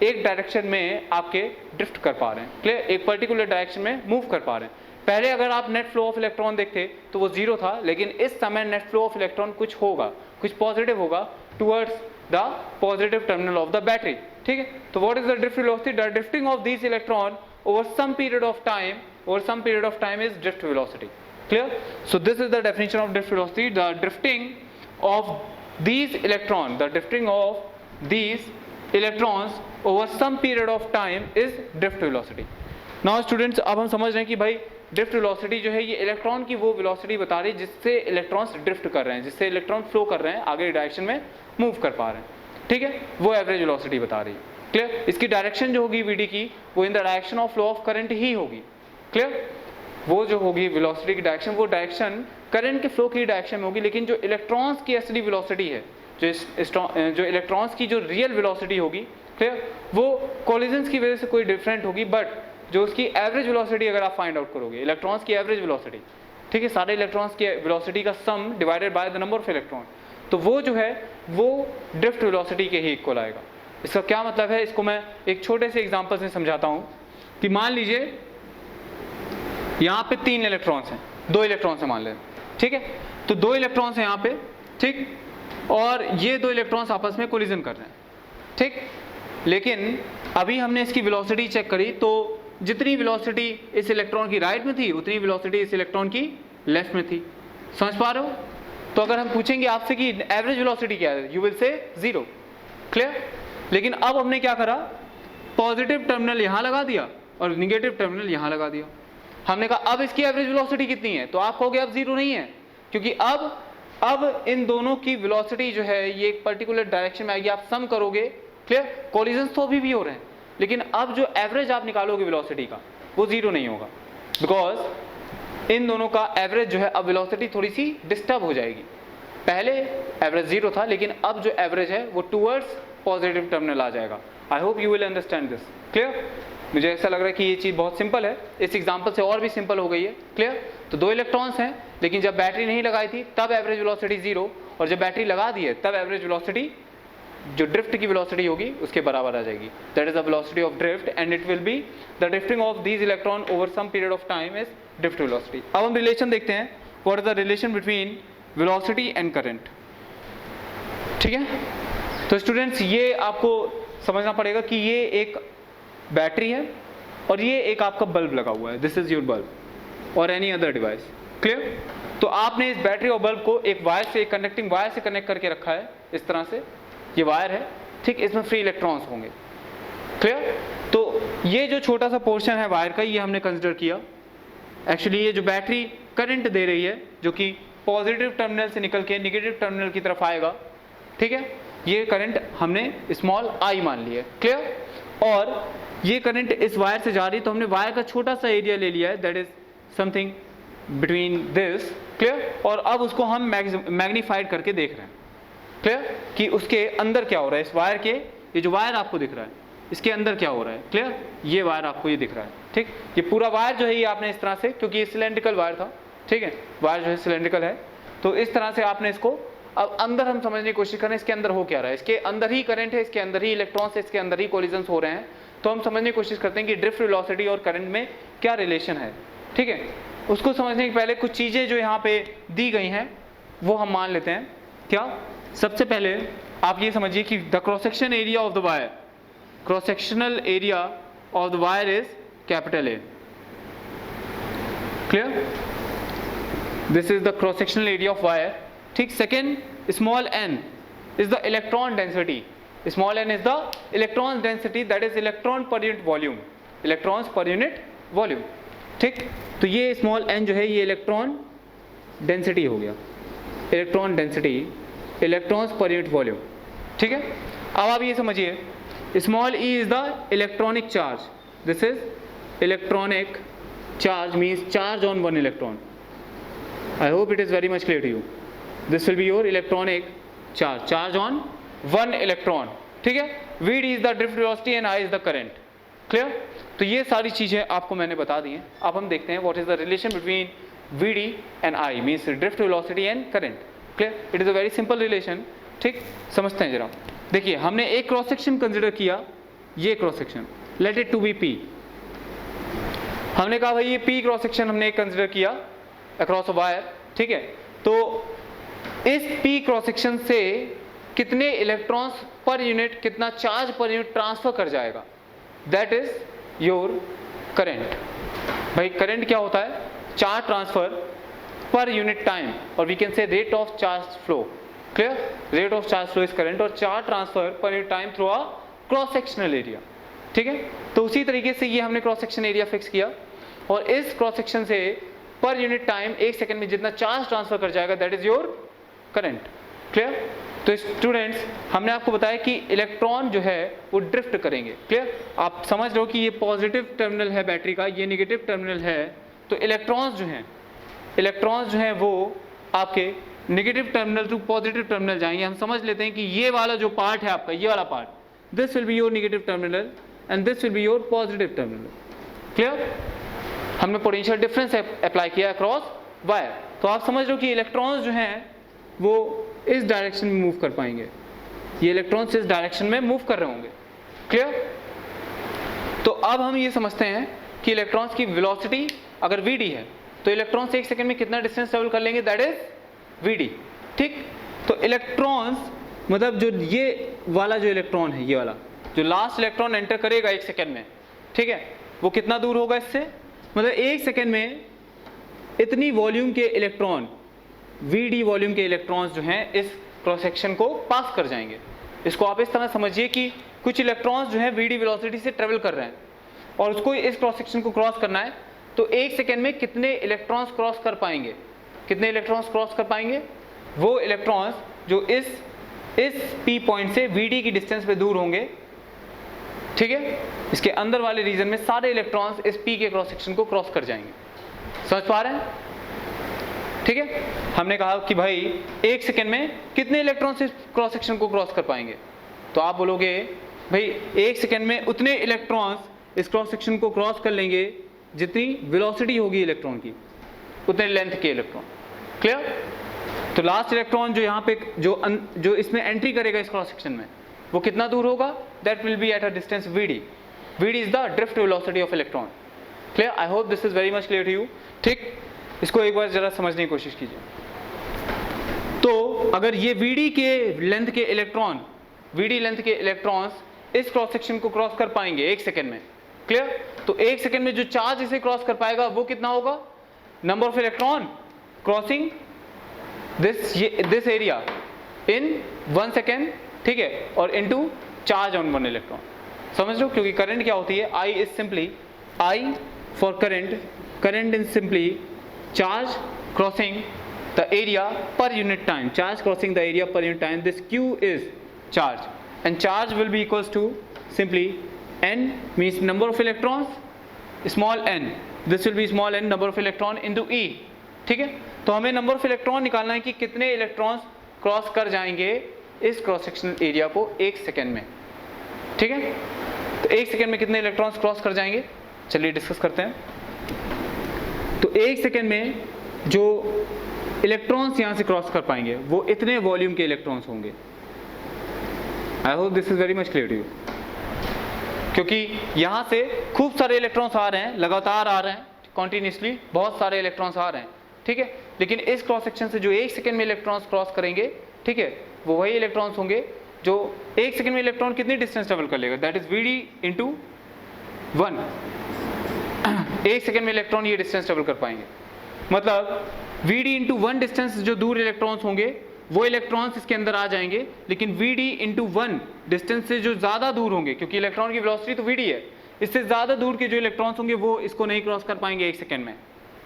एक डायरेक्शन में आपके ड्रिफ्ट कर पा रहे हैं, क्लियर, एक पर्टिकुलर डायरेक्शन में मूव कर पा रहे हैं। पहले अगर आप नेट फ्लो ऑफ इलेक्ट्रॉन देखते तो वो जीरो था, लेकिन इस समय नेट फ्लो ऑफ इलेक्ट्रॉन कुछ होगा, कुछ पॉजिटिव होगा towards the positive terminal of the battery, ठीक है। तो what is the drift velocity? The drifting of this electron over some period of time is drift velocity, clear? So this is the definition of drift velocity. The drifting of these electrons over some period of time is drift velocity. Now students, अब हम समझ रहे हैं कि भाई drift velocity जो है ये इलेक्ट्रॉन की वो वेलोसिटी बता रही है जिससे इलेक्ट्रॉन्स ड्रिफ्ट कर रहे हैं, जिससे इलेक्ट्रॉन फ्लो कर रहे हैं, आगे डायरेक्शन में मूव कर पा रहे हैं, ठीक है, वो एवरेज वेलोसिटी बता रही है, क्लियर। इसकी डायरेक्शन जो होगी वीडी की वो in the direction of flow of current ही होगी, क्लियर। वो जो होगी वेलोसिटी की डायरेक्शन, वो डायरेक्शन करंट के फ्लो की डायरेक्शन में होगी, लेकिन जो इलेक्ट्रॉन्स की असली वेलोसिटी है, जो इलेक्ट्रॉन्स की जो रियल वेलोसिटी होगी, क्लियर, वो कोलिजन्स की वजह से कोई डिफरेंट होगी, बट जो उसकी एवरेज वेलोसिटी अगर आप फाइंड आउट करोगे, इलेक्ट्रॉन्स की एवरेज वेलोसिटी, ठीक है, सारे इलेक्ट्रॉन्स की वेलोसिटी का सम divided by the number of electron, तो वो जो है वो ड्रिफ्ट वेलोसिटी के ही इक्वल आएगा। इसका क्या मतलब है, इसको मैं एक छोटे से एग्जांपल से समझाता हूं कि मान लीजिए यहां पे 3 इलेक्ट्रॉन्स हैं, 2 इलेक्ट्रॉन्स हैं मान लें, ठीक है, तो 2 इलेक्ट्रॉन्स हैं यहां पे, ठीक, और ये 2 इलेक्ट्रॉन्स आपस में कोलिजन कर रहे हैं, ठीक, लेकिन अभी हमने इसकी वेलोसिटी चेक करी तो जितनी वेलोसिटी इस इलेक्ट्रॉन की राइट में थी उतनी वेलोसिटी इस इलेक्ट्रॉन की लेफ्ट में थी, समझ पा रहे हो? तो अगर हम पूछेंगे आपसे कि एवरेज वेलोसिटी क्या है, यू विल से 0, क्लियर। लेकिन अब हमने क्या करा, पॉजिटिव टर्मिनल यहां लगा दिया और निगेटिव टर्मिनल यहां लगा दिया। हमने कहा अब इसकी एवरेज वेलोसिटी कितनी है, तो आप कहोगे अब 0 नहीं है, क्योंकि अब इन दोनों की वेलोसिटी जो है ये एक पर्टिकुलर डायरेक्शन में आएगी, आप सम करोगे, क्लियर, कोलिजन्स तो अभी भी हो रहे हैं, लेकिन अब जो एवरेज आप निकालोगे वेलोसिटी का वो 0 नहीं होगा, बिकॉज इन दोनों का एवरेज जो है अब वेलोसिटी थोड़ी सी डिस्टर्ब हो जाएगी। पहले एवरेज 0 था, लेकिन अब जो एवरेज है वो टूवर्ड्स पॉजिटिव टर्मिनल आ जाएगा। I hope you will understand this, clear. मुझे ऐसा लग रहा है कि ये चीज़ बहुत सिंपल है, इस एग्जांपल से और भी सिंपल हो गई है, क्लियर। तो 2 इलेक्ट्रॉन्स हैं, लेकिन जब बैटरी नहीं लगाई थी तब एवरेज वेलोसिटी 0, और जब बैटरी लगा दी है तब एवरेज वेलोसिटी जो ड्रिफ्ट की वेलोसिटी होगी उसके बराबर आ जाएगी, that is the velocity of drift, and it will be the drifting of these electron over some period of time is drift velocity. अब हम रिलेशन देखते हैं, what is the relation between velocity and current, ठीक है। तो students ये आपको समझना पड़ेगा कि ये एक बैटरी है और ये एक आपका बल्ब लगा हुआ है, दिस इज योर बल्ब और एनी अदर डिवाइस, क्लियर। तो आपने इस बैटरी और बल्ब को एक वायर से, एक कनेक्टिंग वायर से कनेक्ट करके रखा है, इस तरह से ये वायर है, ठीक, इसमें फ्री इलेक्ट्रॉन्स होंगे, क्लियर। तो ये जो छोटा सा पोर्शन है वायर का ये हमने कंसिडर किया। एक्चुअली ये जो बैटरी करंट दे रही है जो कि पॉजिटिव टर्मिनल से निकल के नेगेटिव टर्मिनल की तरफ आएगा, ठीक है, ये करंट हमने स्मॉल आई मान लिया है, क्लियर। और ये करंट इस वायर से जा रही है, तो हमने वायर का छोटा सा एरिया ले लिया है, that is something between this, clear. और अब उसको हम मैग्नीफाइड करके देख रहे हैं, क्लियर, कि उसके अंदर क्या हो रहा है, इस वायर के, ये जो वायर आपको दिख रहा है इसके अंदर क्या हो रहा है, क्लियर, ये वायर आपको ये दिख रहा है, ठीक। ये पूरा वायर जो है ये आपने इस तरह से, क्योंकि ये सिलेंड्रिकल वायर था, ठीक है, वायर जो है सिलेंड्रिकल है। तो इस तरह से आपने इसको, अब अंदर हम समझने की कोशिश करें इसके अंदर हो क्या रहा है, इसके अंदर ही करंट है, इसके अंदर ही इलेक्ट्रॉन्स है, इसके अंदर ही कोलिजन्स हो रहे हैं। तो हम समझने की कोशिश करते हैं कि ड्रिफ्ट वेलोसिटी और करंट में क्या रिलेशन है, ठीक है। उसको समझने के पहले कुछ चीज़ें जो यहाँ पे दी गई हैं वो हम मान लेते हैं। क्या? सबसे पहले आप ये समझिए कि the cross section area of the wire, cross sectional area of the wire is capital A. Clear? This is the cross sectional area of wire, ठीक। Second, small n is the electron density. Small n is the electron density, that is electron per unit volume, electrons per unit volume, ठीक। तो ये small n जो है ये electron density हो गया, electron density, electrons per unit volume, ठीक है। अब आप ये समझिए, small e is the electronic charge, this is electronic charge means charge on one electron. I hope it is very much clear to you. This will be your electronic charge, charge on one electron, ठीक है। Vd is the drift velocity and I is the current. Clear? तो ये सारी चीजें आपको मैंने बता दी हैं। अब हम देखते हैं what is the relation between Vd and I means drift velocity and current. Clear? It is a very simple relation, ठीक। समझते हैं जरा। देखिए, हमने एक क्रॉस सेक्शन कंसिडर किया, ये cross section, let it to be P। हमने कहा भाई ये P क्रॉस सेक्शन हमने कंसिडर किया अक्रॉस अ वायर, ठीक है। तो इस P क्रॉस सेक्शन से कितने इलेक्ट्रॉन्स पर यूनिट, कितना चार्ज पर यूनिट ट्रांसफर कर जाएगा, दैट इज योर करंट। भाई करंट क्या होता है? Charge transfer per unit time, और we can say rate of charge flow. Clear? Rate of charge flow is current, और charge transfer per unit time through a cross sectional area, ठीक है। तो उसी तरीके से ये हमने क्रॉस सेक्शन एरिया फिक्स किया, और इस क्रॉस सेक्शन से पर यूनिट टाइम एक सेकंड में जितना चार्ज ट्रांसफर कर जाएगा that is your current. Clear? तो स्टूडेंट्स, हमने आपको बताया कि इलेक्ट्रॉन जो है वो ड्रिफ्ट करेंगे। क्लियर? आप समझ रहे हो कि ये पॉजिटिव टर्मिनल है बैटरी का, ये नेगेटिव टर्मिनल है। तो इलेक्ट्रॉन्स जो हैं वो आपके negative terminal to positive terminal जाएंगे। हम समझ लेते हैं कि ये वाला जो पार्ट है आपका, ये वाला part, this will be your negative terminal and this will be your positive terminal. Clear? हमने पोटेंशियल डिफरेंस अप्लाई किया अक्रॉस वायर। तो आप समझ रहे हो कि इलेक्ट्रॉन्स जो हैं वो इस डायरेक्शन में मूव कर पाएंगे, ये इलेक्ट्रॉन्स इस डायरेक्शन में मूव कर रहे होंगे। क्लियर? तो अब हम ये समझते हैं कि इलेक्ट्रॉन्स की वेलोसिटी अगर Vd है तो इलेक्ट्रॉन्स एक सेकंड में कितना डिस्टेंस ट्रेवल कर लेंगे, दैट इज Vd, ठीक। तो इलेक्ट्रॉन्स मतलब जो ये वाला जो इलेक्ट्रॉन है, ये वाला जो लास्ट इलेक्ट्रॉन एंटर करेगा एक सेकंड में, ठीक है, वो कितना दूर होगा इससे, मतलब एक सेकंड में इतनी वॉल्यूम के इलेक्ट्रॉन, Vd वॉल्यूम के इलेक्ट्रॉन्स जो हैं इस क्रॉस सेक्शन को पास कर जाएंगे। इसको आप इस तरह समझिए कि कुछ इलेक्ट्रॉन्स जो हैं Vd वेलोसिटी से ट्रेवल कर रहे हैं और उसको इस क्रॉस सेक्शन को क्रॉस करना है, तो एक सेकंड में कितने इलेक्ट्रॉन्स क्रॉस कर पाएंगे, कितने इलेक्ट्रॉन्स क्रॉस कर पाएंगे, वो इलेक्ट्रॉन्स जो इस P पॉइंट से Vd की डिस्टेंस पे दूर होंगे, ठीक है। इसके अंदर वाले रीजन में सारे इलेक्ट्रॉन्स इस P के क्रॉस सेक्शन को क्रॉस कर जाएंगे। समझ पा रहे हैं? ठीक है। हमने कहा कि भाई एक सेकंड में कितने इलेक्ट्रॉन्स इस क्रॉस सेक्शन को क्रॉस कर पाएंगे, तो आप बोलोगे भाई एक सेकंड में उतने इलेक्ट्रॉन्स इस क्रॉस सेक्शन को क्रॉस कर लेंगे जितनी वेलोसिटी होगी इलेक्ट्रॉन की, उतने लेंथ के इलेक्ट्रॉन। क्लियर? तो लास्ट इलेक्ट्रॉन जो यहाँ पे जो इसमें एंट्री करेगा इस क्रॉस सेक्शन में, वो कितना दूर होगा, that will be at a distance Vd। Vd is the drift velocity of electron. Clear? I hope this is very much clear to you, ठीक। इसको एक बार जरा समझने की कोशिश कीजिए। तो अगर ये Vd के लेंथ के इलेक्ट्रॉन, Vd लेंथ के इलेक्ट्रॉन्स इस क्रॉस सेक्शन को क्रॉस कर पाएंगे एक सेकंड में, क्लियर, तो एक सेकंड में जो चार्ज इसे क्रॉस कर पाएगा वो कितना होगा, number of electron crossing this area in 1 second, ठीक है, और इनटू चार्ज ऑन 1 इलेक्ट्रॉन। समझ लो, क्योंकि करंट क्या होती है, I is simply I for current is simply charge crossing the area per unit time, charge crossing the area per unit time. This Q is charge, and charge will be equals to simply n means number of electrons, small n, this will be small n number of electron into E, ठीक है। तो हमें number of electron निकालना है कि कितने electrons cross कर जाएंगे इस क्रॉस सेक्शनल एरिया को एक सेकेंड में, ठीक है। तो एक सेकेंड में कितने इलेक्ट्रॉन्स क्रॉस कर जाएंगे, चलिए डिस्कस करते हैं। तो एक सेकेंड में जो इलेक्ट्रॉन्स यहाँ से क्रॉस कर पाएंगे वो इतने वॉल्यूम के इलेक्ट्रॉन्स होंगे। I hope this is very much clear to you, क्योंकि यहाँ से खूब सारे इलेक्ट्रॉन्स आ रहे हैं, लगातार आ रहे हैं, कॉन्टिन्यूसली बहुत सारे इलेक्ट्रॉन्स आ रहे हैं, ठीक है। लेकिन इस क्रॉस सेक्शन से जो 1 सेकेंड में इलेक्ट्रॉन्स क्रॉस करेंगे, ठीक है, वो वही इलेक्ट्रॉन्स होंगे जो 1 सेकेंड में इलेक्ट्रॉन कितनी डिस्टेंस ट्रेवल कर लेगा, that is Vd into 1। 1 second में इलेक्ट्रॉन ये डिस्टेंस ट्रेवल कर पाएंगे, मतलब Vd इंटू 1 डिस्टेंस जो दूर इलेक्ट्रॉन्स होंगे वो इलेक्ट्रॉन्स इसके अंदर आ जाएंगे, लेकिन Vd इंटू 1 डिस्टेंस से जो ज़्यादा दूर होंगे, क्योंकि इलेक्ट्रॉन की वेलोसिटी तो Vd है, इससे ज़्यादा दूर के जो इलेक्ट्रॉन्स होंगे वो इसको नहीं क्रॉस कर पाएंगे 1 सेकेंड में।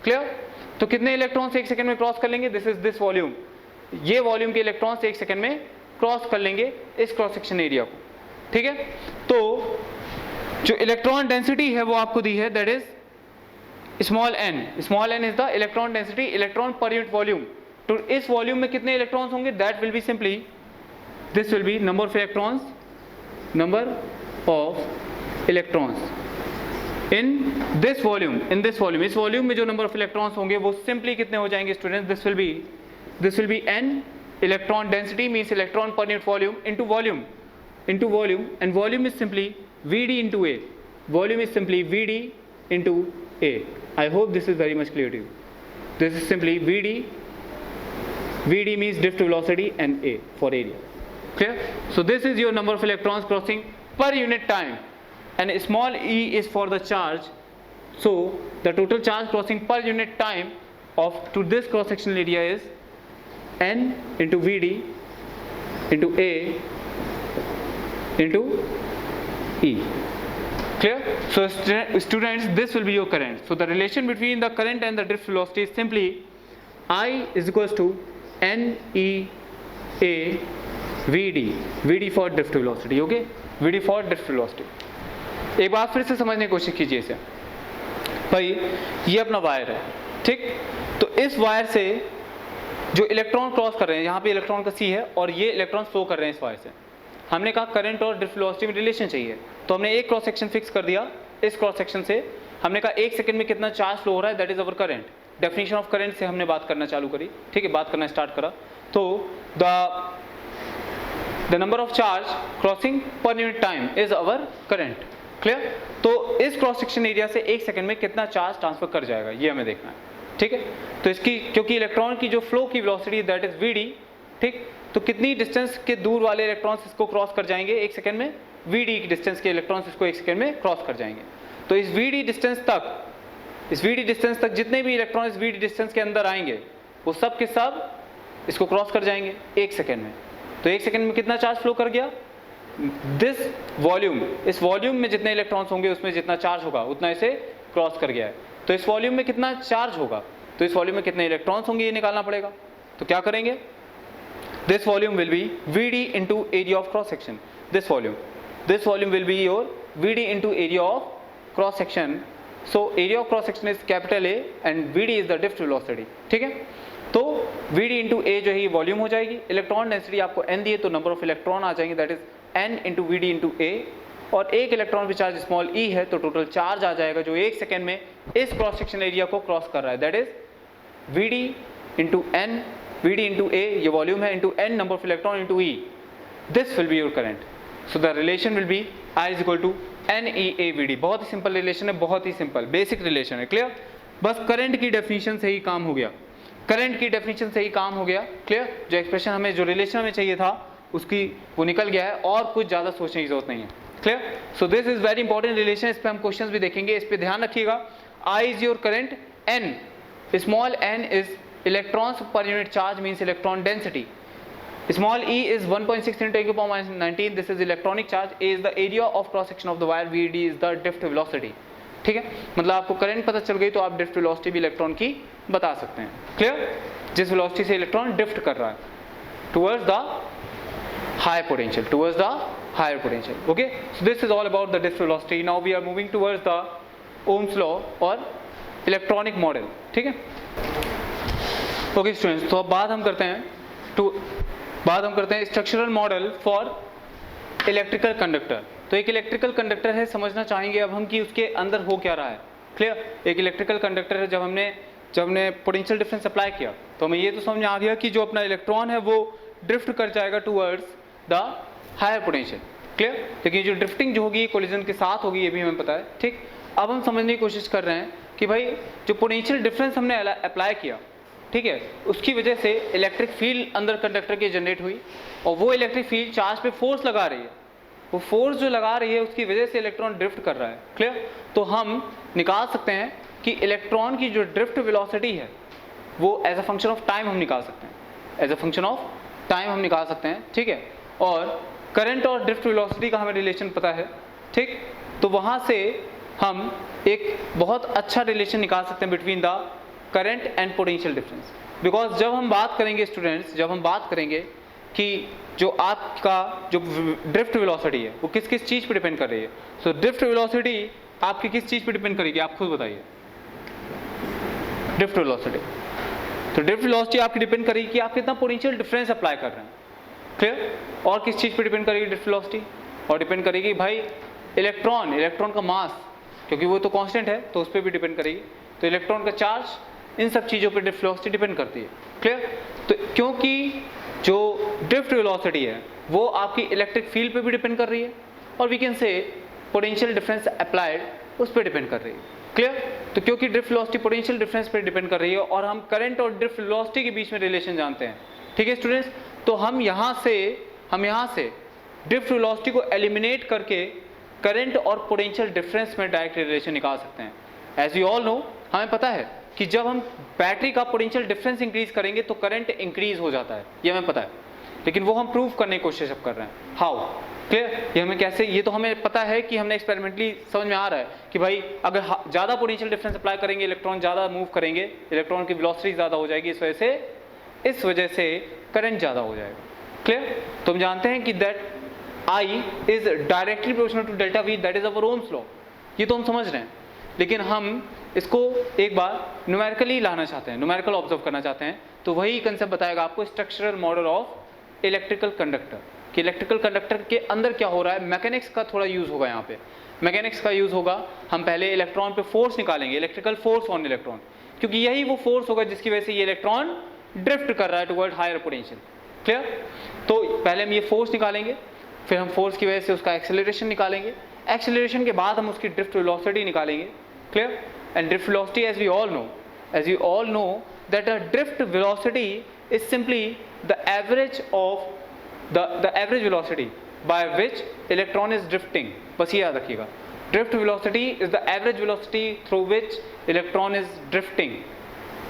क्लियर? तो कितने इलेक्ट्रॉन्स 1 सेकेंड में क्रॉस कर लेंगे, दिस इज दिस वॉल्यूम, ये वॉल्यूम के इलेक्ट्रॉन्स 1 सेकेंड में क्रॉस कर लेंगे इस क्रॉस सेक्शन एरिया को, ठीक है। तो जो इलेक्ट्रॉन डेंसिटी है वो आपको दी है, that is small n is the electron density, electron पर यूनिट वॉल्यूम। तो इस वॉल्यूम में कितने इलेक्ट्रॉन्स होंगे, that will be simply, this will B number of electrons, number of electrons in this volume, इस वॉल्यूम में जो नंबर ऑफ इलेक्ट्रॉन्स होंगे वो सिंपली कितने हो जाएंगे students, this will B n electron density means electron per unit volume into volume, and volume is simply Vd into A, volume is simply Vd into A. I hope this is very much clear to you. This is simply Vd means drift velocity and A for area. Clear? So this is your number of electrons crossing per unit time, and small e is for the charge. So the total charge crossing per unit time of to this cross sectional area is n into Vd into A into E. Clear? So students, this will be your current. So the relation between the current and the drift velocity is simply I is equals to n E A Vd for drift velocity. Okay, Vd for drift velocity. एक बार फिर से समझने की कोशिश कीजिए इसे। भाई ये अपना वायर है, ठीक, तो इस वायर से जो इलेक्ट्रॉन क्रॉस कर रहे हैं, यहाँ पे इलेक्ट्रॉन का सी है और ये इलेक्ट्रॉन फ्लो कर रहे हैं इस वायर से। हमने कहा करंट और ड्रिफ्ट वेलोसिटी में रिलेशन चाहिए, तो हमने एक क्रॉस सेक्शन फिक्स कर दिया। इस क्रॉस सेक्शन से हमने कहा 1 सेकंड में कितना चार्ज फ्लो हो रहा है, that is our current. Definition of current से हमने बात करना चालू करी, ठीक है, बात करना स्टार्ट करा। तो the number of charge crossing पर unit time is our current. Clear? तो इस क्रॉस सेक्शन एरिया से 1 सेकंड में कितना चार्ज ट्रांसफर कर जाएगा ये हमें देखना है, ठीक है। तो इसकी, क्योंकि इलेक्ट्रॉन की जो फ्लो की वेलोसिटी दैट इज Vd, ठीक, तो कितनी डिस्टेंस के दूर वाले इलेक्ट्रॉन्स इसको क्रॉस कर जाएंगे 1 सेकंड में, Vd की डिस्टेंस के इलेक्ट्रॉन्स इसको 1 सेकंड में क्रॉस कर जाएंगे। तो इस Vd डिस्टेंस तक जितने भी इलेक्ट्रॉन इस Vd डिस्टेंस के अंदर आएंगे वो सब के सब इसको क्रॉस कर जाएंगे 1 सेकंड में। तो 1 सेकंड में कितना चार्ज फ्लो कर गया, दिस वॉल्यूम, इस वॉल्यूम में जितने इलेक्ट्रॉन्स होंगे उसमें जितना चार्ज होगा उतना इसे क्रॉस कर गया है। तो इस वॉल्यूम में कितना चार्ज होगा, तो इस वॉल्यूम में कितने इलेक्ट्रॉन्स होंगे ये निकालना पड़ेगा। तो क्या करेंगे, this volume will be Vd into area of cross section, this volume will be your Vd into area of cross section. So area of cross section is capital A and Vd is the drift velocity, ठीक है। तो Vd into A जो है ये volume हो जाएगी, electron density आपको n दी है तो नंबर ऑफ इलेक्ट्रॉन आ जाएंगे, that is n into Vd into A, और एक इलेक्ट्रॉन पे चार्ज स्मॉल e है तो टोटल चार्ज आ जाएगा जो 1 सेकंड में इस क्रॉस सेक्शन एरिया को क्रॉस कर रहा है, that is Vd into n, Vd into A ये वॉल्यूम है, into n number of electron into E, this will be your current. So the relation will be I is equal to NEA Vd। बहुत ही simple relation है, बहुत ही सिंपल basic relation है। Clear? बस करंट की डेफिनेशन से ही काम हो गया, करंट की डेफिनेशन से ही काम हो गया। क्लियर? जो एक्सप्रेशन हमें, जो रिलेशन हमें चाहिए था उसकी वो निकल गया है और कुछ ज़्यादा सोचने की जरूरत नहीं है। Clear? So this is very important relation, इस पर हम क्वेश्चंस भी देखेंगे, इस पर ध्यान रखिएगा। I is your current, n small n is electrons per unit charge means electron density, small e is 1.6 into 10⁻19, this is electronic charge, A is the area of cross section of the wire, Vd is the drift velocity। ठीक है, मतलब आपको current पता चल गई तो आप drift velocity भी इलेक्ट्रॉन की बता सकते हैं। क्लियर? जिस वेलोसिटी से इलेक्ट्रॉन ड्रिफ्ट कर रहा है towards the higher potential, okay. So this is all about the drift velocity. Now we are moving towards the Ohm's law और इलेक्ट्रॉनिक मॉडल, ठीक है। ओके स्टूडेंट्स, तो अब बात हम करते हैं structural model for electrical conductor. तो एक इलेक्ट्रिकल कंडक्टर है, समझना चाहेंगे अब हम कि उसके अंदर हो क्या रहा है। क्लियर? एक इलेक्ट्रिकल कंडक्टर है, जब हमने जब हमने पोटेंशियल डिफरेंस अप्लाई किया तो हमें ये तो समझ में आ गया कि जो अपना इलेक्ट्रॉन है वो ड्रिफ्ट कर जाएगा towards the higher potential, clear. लेकिन जो ड्रिफ्टिंग जो होगी कोलिजन के साथ होगी, ये भी हमें पता है, ठीक। अब हम समझने की कोशिश कर रहे हैं कि भाई जो पोटेंशियल डिफरेंस हमने अप्लाई किया, ठीक है, उसकी वजह से इलेक्ट्रिक फील्ड अंदर कंडक्टर के जनरेट हुई और वो इलेक्ट्रिक फील्ड चार्ज पे फोर्स लगा रही है। वो फोर्स जो लगा रही है उसकी वजह से इलेक्ट्रॉन ड्रिफ्ट कर रहा है, क्लियर। तो हम निकाल सकते हैं कि इलेक्ट्रॉन की जो ड्रिफ्ट वेलोसिटी है वो as a function of time हम निकाल सकते हैं, as a function of time हम निकाल सकते हैं, ठीक है। और करंट और ड्रिफ्ट वेलोसिटी का हमें रिलेशन पता है, ठीक। तो वहाँ से हम एक बहुत अच्छा रिलेशन निकाल सकते हैं between the current and potential difference. Because जब हम बात करेंगे स्टूडेंट्स, जब हम बात करेंगे कि जो आपका जो ड्रिफ्ट वेलोसिटी है वो किस किस चीज़ पे डिपेंड कर रही है, सो ड्रिफ्ट वेलोसिटी आपकी किस चीज़ पे डिपेंड करेगी, आप खुद बताइए। ड्रिफ्ट वेलोसिटी, तो ड्रिफ्ट वेलोसिटी आपकी डिपेंड करेगी कि आप कितना पोटेंशियल डिफरेंस अप्लाई कर रहे हैं, क्लियर। और किस चीज़ पे डिपेंड करेगी ड्रिफ्ट वेलोसिटी, और डिपेंड करेगी भाई इलेक्ट्रॉन का मास, क्योंकि वो तो कांस्टेंट है तो उस पर भी डिपेंड करेगी। तो इलेक्ट्रॉन का चार्ज, इन सब चीज़ों पे ड्रिफ्ट वेलोसिटी डिपेंड करती है, क्लियर। तो क्योंकि जो ड्रिफ्ट वेलोसिटी है वो आपकी इलेक्ट्रिक फील्ड पे भी डिपेंड कर रही है और we can say potential difference applied उस पर डिपेंड कर रही है, क्लियर। तो क्योंकि ड्रिफ्ट वेलोसिटी पोटेंशियल डिफरेंस पे डिपेंड कर रही है और हम करंट और ड्रिफ्ट वेलोसिटी के बीच में रिलेशन जानते हैं, ठीक है स्टूडेंट्स। तो हम यहाँ से ड्रिफ्ट वेलोसिटी को एलिमिनेट करके करंट और पोटेंशियल डिफरेंस में डायरेक्ट रिलेशन निकाल सकते हैं। एज यू ऑल नो, हमें पता है कि जब हम बैटरी का पोटेंशियल डिफरेंस इंक्रीज करेंगे तो करंट इंक्रीज हो जाता है, ये हमें पता है। लेकिन वो हम प्रूव करने की कोशिश अब कर रहे हैं, हाउ, क्लियर। ये हमें कैसे, ये तो हमें पता है कि हमने एक्सपेरिमेंटली समझ में आ रहा है कि भाई अगर ज़्यादा पोटेंशियल डिफरेंस अप्लाई करेंगे इलेक्ट्रॉन ज़्यादा मूव करेंगे, इलेक्ट्रॉन की वेलोसिटी ज़्यादा हो जाएगी, इस वजह से करंट ज़्यादा हो जाएगा, क्लियर। तो हम जानते हैं कि that I is directly proportional to delta V, that is our Ohm's law। ये तो हम समझ रहे हैं, लेकिन हम इसको एक बार न्यूमेरिकली लाना चाहते हैं, न्यूमेरिकल ऑब्जर्व करना चाहते हैं। तो वही कंसेप्ट बताएगा आपको structural model of electrical conductor, कि इलेक्ट्रिकल कंडक्टर के अंदर क्या हो रहा है। मैकेनिक्स का थोड़ा यूज होगा यहाँ पे, मैकेनिक्स का यूज होगा। हम पहले इलेक्ट्रॉन पे फोर्स निकालेंगे, इलेक्ट्रिकल फोर्स ऑन इलेक्ट्रॉन, क्योंकि यही वो फोर्स होगा जिसकी वजह से ये इलेक्ट्रॉन ड्रिफ्ट कर रहा है टुवर्ड हायर पोटेंशियल, क्लियर। तो पहले हम ये फोर्स निकालेंगे, फिर हम फोर्स की वजह से उसका एक्सेलरेशन निकालेंगे, एक्सेलरेशन के बाद हम उसकी ड्रिफ्ट वेलोसिटी निकालेंगे, clear. And drift velocity as you all know that a drift velocity is simply the average of the average velocity by which electron is drifting. बस ये याद रखिएगा, drift velocity is the average velocity through which electron is drifting,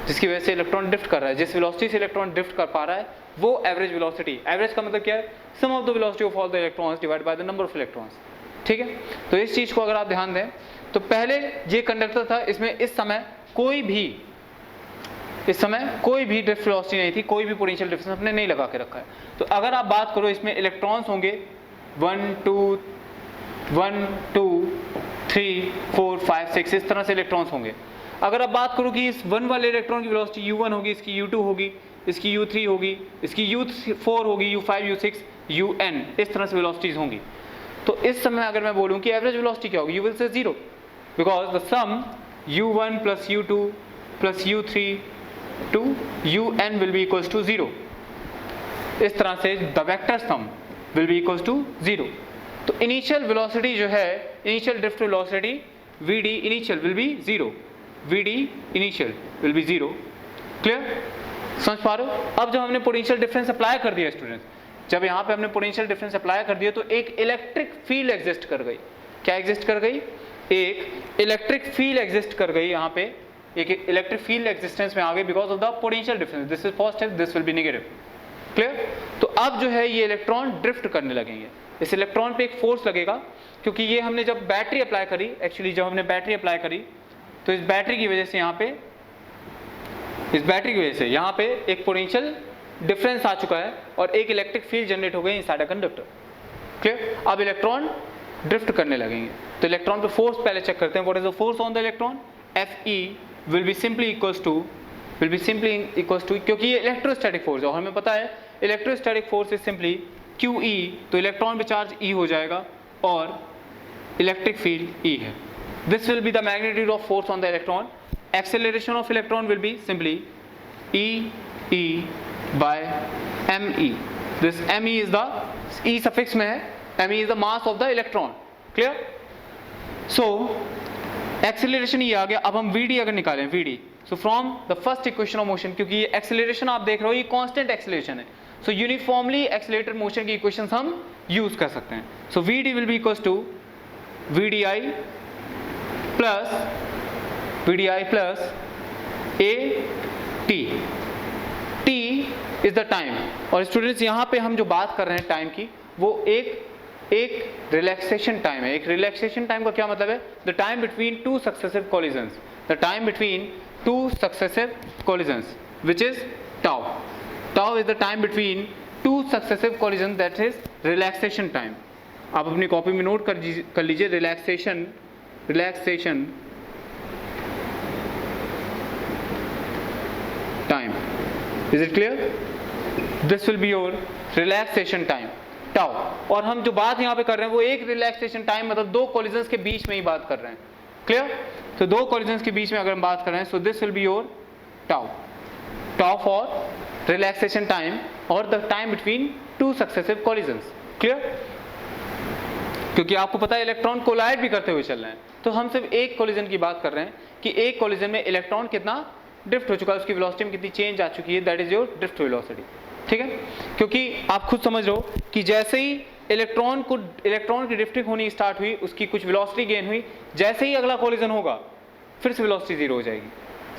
जिसकी वजह से electron drift कर रहा है, जिस वेलोसिटी से इलेक्ट्रॉन ड्रिफ्ट कर पा रहा है वो एवरेज वेलोसिटी। एवरेज का मतलब क्या है, sum of the velocity of all the electrons divide by the number of electrons, ठीक है। तो इस चीज को अगर आप ध्यान दें तो पहले ये कंडक्टर था, इसमें इस समय कोई भी ड्रिफ्ट वेलोसिटी नहीं थी, कोई भी पोटेंशियल डिफरेंस हमने नहीं लगा के रखा है। तो अगर आप बात करो इसमें इलेक्ट्रॉन्स होंगे 1 2 3 4 5 6, इस तरह से इलेक्ट्रॉन्स होंगे। अगर आप बात करो कि इस 1 वाले इलेक्ट्रॉन की वेलोसिटी u1 होगी, इसकी u2 होगी, इसकी u3 होगी, इसकी u4 होगी, u5 u6 un, इस तरह से वेलोसिटीज होंगी। तो इस समय अगर मैं बोलूं कि एवरेज वेलोसिटी क्या होगी, you will say 0, because the sum u1 plus u2 plus u3 to un will be equals to 0। इस तरह से the vector sum will be equals to 0। तो इनिशियल वेलोसिटी जो है, initial drift velocity vd initial will be 0, vd initial will be 0, clear, समझ पा रहे हो। अब जब हमने पोटेंशियल डिफरेंस अप्लाई कर दिया स्टूडेंट्स, जब यहाँ पे हमने पोटेंशियल डिफरेंस अप्लाई कर दिया तो एक इलेक्ट्रिक फील्ड एग्जिस्ट कर गई। क्या एग्जिस्ट कर गई, एक इलेक्ट्रिक फील्ड एग्जिस्ट कर गई। यहाँ पे एक इलेक्ट्रिक फील्ड एग्जिस्टेंस में आ गई because of the potential difference. This is positive, this will be negative, clear. तो अब जो है ये इलेक्ट्रॉन ड्रिफ्ट करने लगेंगे, इस इलेक्ट्रॉन पे एक फोर्स लगेगा, क्योंकि ये हमने जब बैटरी अप्लाई करी, एक्चुअली जब हमने बैटरी अप्लाई करी तो इस बैटरी की वजह से यहाँ पे एक पोटेंशियल डिफरेंस आ चुका है और एक इलेक्ट्रिक फील्ड जनरेट हो गई इनसाइड अ कंडक्टर, क्लियर। अब इलेक्ट्रॉन ड्रिफ्ट करने लगेंगे। तो इलेक्ट्रॉन पे फोर्स पहले चेक करते हैं, what is the force on the electron. Fe will be simply equals to क्योंकि ये इलेक्ट्रोस्टैटिक फोर्स है और हमें पता है electrostatic force is simply QE, तो इलेक्ट्रॉन पे चार्ज E हो जाएगा और इलेक्ट्रिक फील्ड E है। This will be the magnitude of force on the electron acceleration of electron will be simply E by me. This me is the E suffix में है, me is the mass of the electron. Clear? So acceleration ये आ गया. अब हम vd अगर निकालें vd, so from the first equation of motion, क्योंकि ये acceleration आप देख रहे हो ये constant acceleration है, so uniformly accelerated motion की equations हम use कर सकते हैं. So vd will be equals to vdi plus a t. t is the time. और स्टूडेंट्स यहाँ पे हम जो बात कर रहे हैं टाइम की, वो एक रिलैक्सेशन टाइम है. एक रिलैक्सेशन टाइम का क्या मतलब है? The time between two successive collisions. The time between two successive collisions which is tau. Tau is the time between two successive collision, that is relaxation time. आप अपनी copy में note कर लीजिए relaxation time. Is it clear? This will be your relaxation time tau. और हम जो बात यहाँ पे कर रहे हैं वो एक रिलैक्सेशन टाइम मतलब दो कॉलिजन्स के बीच में ही बात कर रहे हैं. क्लियर? तो दो कॉलिजन्स के बीच में अगर हम बात कर रहे हैं, so this will be your tau for relaxation time और the time between two successive collisions. Clear? क्योंकि आपको पता है इलेक्ट्रॉन कोलाइड भी करते हुए चल रहे हैं, तो हम सिर्फ एक कॉलिजन की बात कर रहे हैं कि एक कॉलिजन में इलेक्ट्रॉन कितना ड्रिफ्ट हो चुका है, उसकी वेलोसिटी में कितनी चेंज आ चुकी है, that is your drift velocity. ठीक है? क्योंकि आप खुद समझ लो कि जैसे ही इलेक्ट्रॉन की ड्रिफ्टिंग होनी स्टार्ट हुई, उसकी कुछ वेलोसिटी गेन हुई, जैसे ही अगला कॉलिजन होगा फिर से वेलोसिटी जीरो हो जाएगी.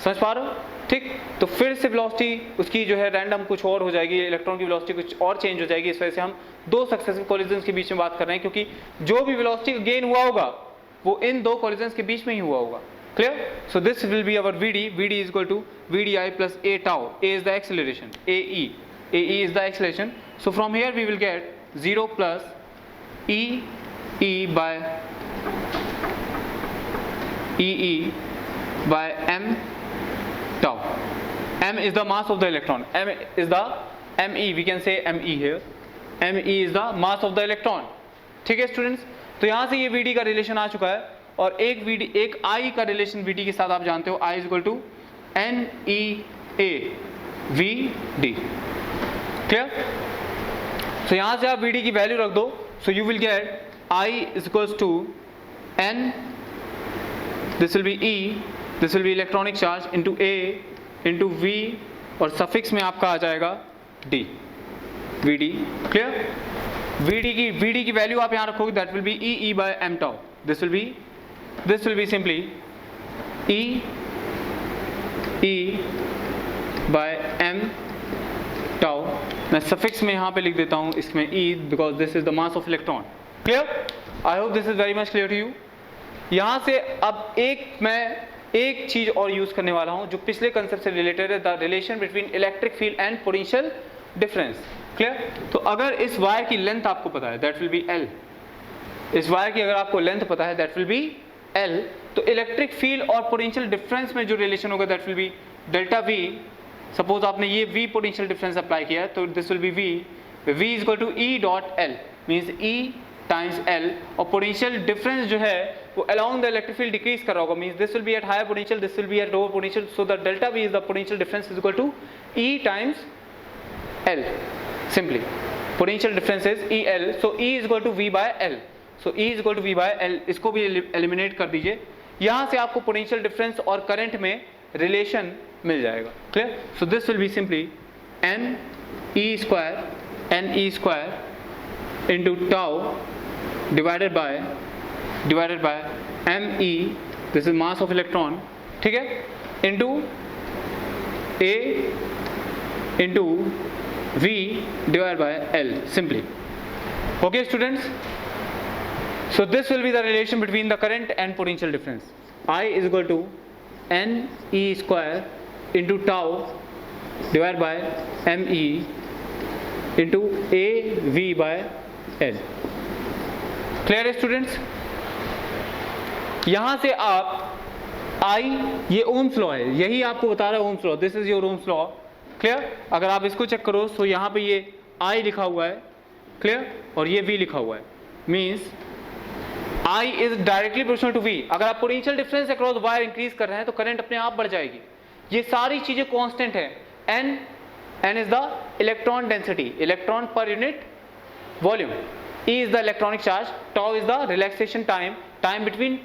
समझ पा रहे हो? ठीक, तो फिर से वेलोसिटी उसकी जो है रैंडम कुछ और हो जाएगी, इलेक्ट्रॉन की वेलोसिटी कुछ और चेंज हो जाएगी. इस वजह से हम दो सक्सेसिव कॉलिजन्स के बीच में बात कर रहे हैं, क्योंकि जो भी वेलोसिटी गेन हुआ होगा वो इन दो कॉलिजन्स के बीच में ही हुआ होगा. Clear? So this will be our Vd. Vd is equal to Vdi plus a tau. A is the acceleration. Ae is the acceleration. So from here we will get 0 plus E by m tau. M is the mass of the electron. M is the me. We can say me here. Me is the mass of the electron. ठीक है students? तो यहाँ से ये Vd का relation आ चुका है, और एक I का रिलेशन Vd के साथ आप जानते हो, I is equal to NEA VD. Clear? तो यहाँ से आप Vd की वैल्यू रख दो, so you will get I is equals to N, this will be E, this will be electronic charge into A into V, और suffix में आपका आ जाएगा D, Vd. क्लियर? Vd की वैल्यू आप यहाँ रखोगे, that will B E by m tau. This will be simply E by m tau. मैं suffix में यहाँ पे लिख देता हूँ इसमें E, because this is the mass of electron. Clear? I hope this is very much clear to you. यहाँ से अब मैं एक चीज और यूज करने वाला हूँ जो पिछले कंसेप्ट से रिलेटेड है, the relation between electric field and potential difference. Clear? तो अगर इस वायर की लेंथ आपको पता है, दैट विल बी L. इस वायर की अगर आपको लेंथ पता है, दैट विल बी L, तो इलेक्ट्रिक फील्ड और पोटेंशियल डिफरेंस में जो रिलेशन होगा, that will be delta V. Suppose आपने ये V पोटेंशियल डिफरेंस अप्लाई किया है, तो this will be V is equal to E dot L, means E times L. और पोटेंशियल डिफरेंस जो है वो along the electric field decrease कर रहा होगा, means this will be at higher potential, this will be at lower potential, so the delta V is the potential difference is equal to E times L. Simply potential difference is EL, so E is equal to V by L. So E is equal to V by L. इसको भी eliminate कर दीजिए. यहाँ से आपको potential difference और current में relation मिल जाएगा. Clear? So this will be simply NE square into tau divided by ME, this is mass of electron. ठीक है? Into A into V divided by L. Simply. Okay students? So this will be the relation between the current and potential difference. I is equal to NE square into tau divided by ME into AV by L. Clear है students? यहाँ से आप I, ये Ohm's law है, यही आपको बता रहा है Ohm's law. This is your Ohm's law. Clear? अगर आप इसको चेक करो तो यहाँ पे ये I लिखा हुआ है, क्लियर, और ये V लिखा हुआ है, means I is directly proportional to V। अगर आप potential difference across wire increase कर रहे हैं तो करंट अपने आप बढ़ जाएगी। ये सारी चीजें कांस्टेंट है। N is the electron density, electron पर unit volume. E is the electronic charge, tau is the relaxation time, time between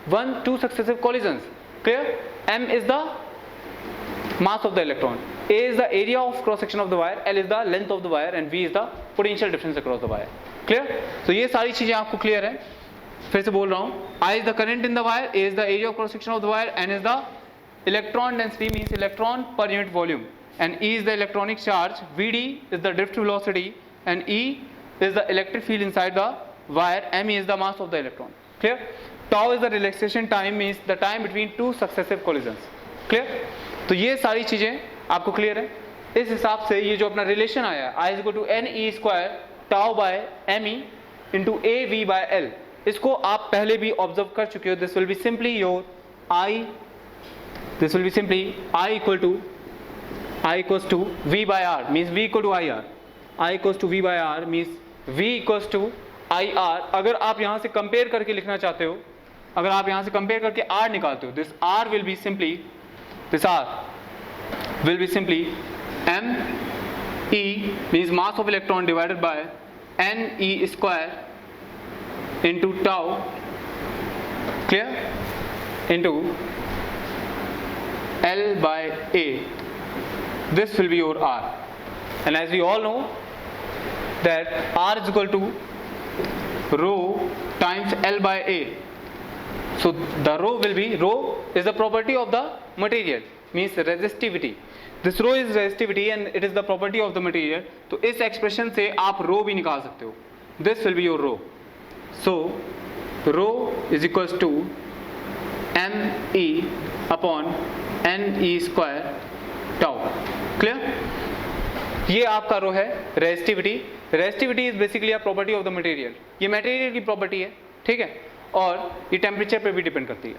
1-2 successive collisions. Clear? M is the mass of the electron, A is the area of cross section of the wire, L is the length of the wire and V is the potential difference across the wire. Clear? So ये सारी चीजें आपको clear है। फिर से बोल रहा हूँ, I is the current in the wire, A is the area of cross section of the wire, N is the electron density means electron per unit volume, and E is the electronic charge, VD is the drift velocity, and E is the electric field inside the wire, Me is the mass of the electron. Clear? Tau is the relaxation time means the time between two successive collisions. Clear? तो ये सारी चीजें आपको clear है। इस हिसाब से ये जो अपना रिलेशन आया है I is equal to NE square tau by ME into AV by L, इसको आप पहले भी ऑब्जर्व कर चुके हो। This will be simply your I, this will be simply I equals to V by R means V equal to IR, I equals to V by R means V equals to IR। अगर आप यहाँ से compare करके लिखना चाहते हो, अगर आप यहाँ से कंपेयर करके R निकालते हो, this R will be simply, this R will be simply ME means mass of electron divided by NE square into tau, clear, into L by A. This will be your R, and as we all know that R is equal to rho times L by A. So the rho will be, rho is the property of the material means resistivity. This rho is resistivity and it is the property of the material. तो इस expression से आप rho भी निकाल सकते हो। This will be your rho. So rho is equals to ME upon NE square tau. Clear? ये आपका रो है resistivity. Resistivity is basically a property of the material, ये मटेरियल की प्रॉपर्टी है, ठीक है, और ये टेम्परेचर पे भी डिपेंड करती है।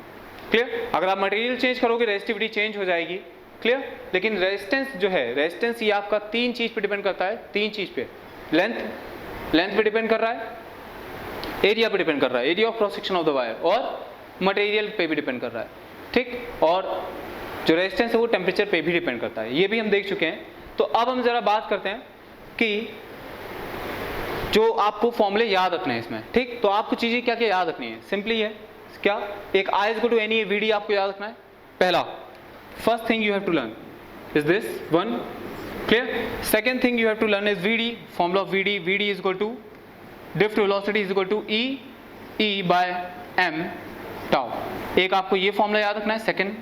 क्लियर? अगर आप मटेरियल चेंज करोगे रेजिस्टिविटी चेंज हो जाएगी। क्लियर? लेकिन रेजिस्टेंस जो है, रेजिस्टेंस ये आपका तीन चीज पे डिपेंड करता है, तीन चीज पे, लेंथ पे डिपेंड कर रहा है, एरिया पे डिपेंड कर रहा है, area of cross section of the wire, और मटेरियल पे भी डिपेंड कर रहा है, ठीक, और जो रेजिस्टेंस है वो टेम्परेचर पे भी डिपेंड करता है। ये भी हम देख चुके हैं। तो अब हम जरा बात करते हैं कि जो आपको फॉर्मूले याद रखने हैं इसमें, ठीक, तो आपको चीजें क्या क्या याद रखनी है, सिंपली है क्या, एक I is equal to NE VD आपको याद रखना है। पहला, first thing you have to learn is this one, clear. Second thing you have to learn is VD, formula of VD is equal to drift velocity is equal to E by M tau. एक आपको ये formula याद रखना है, second,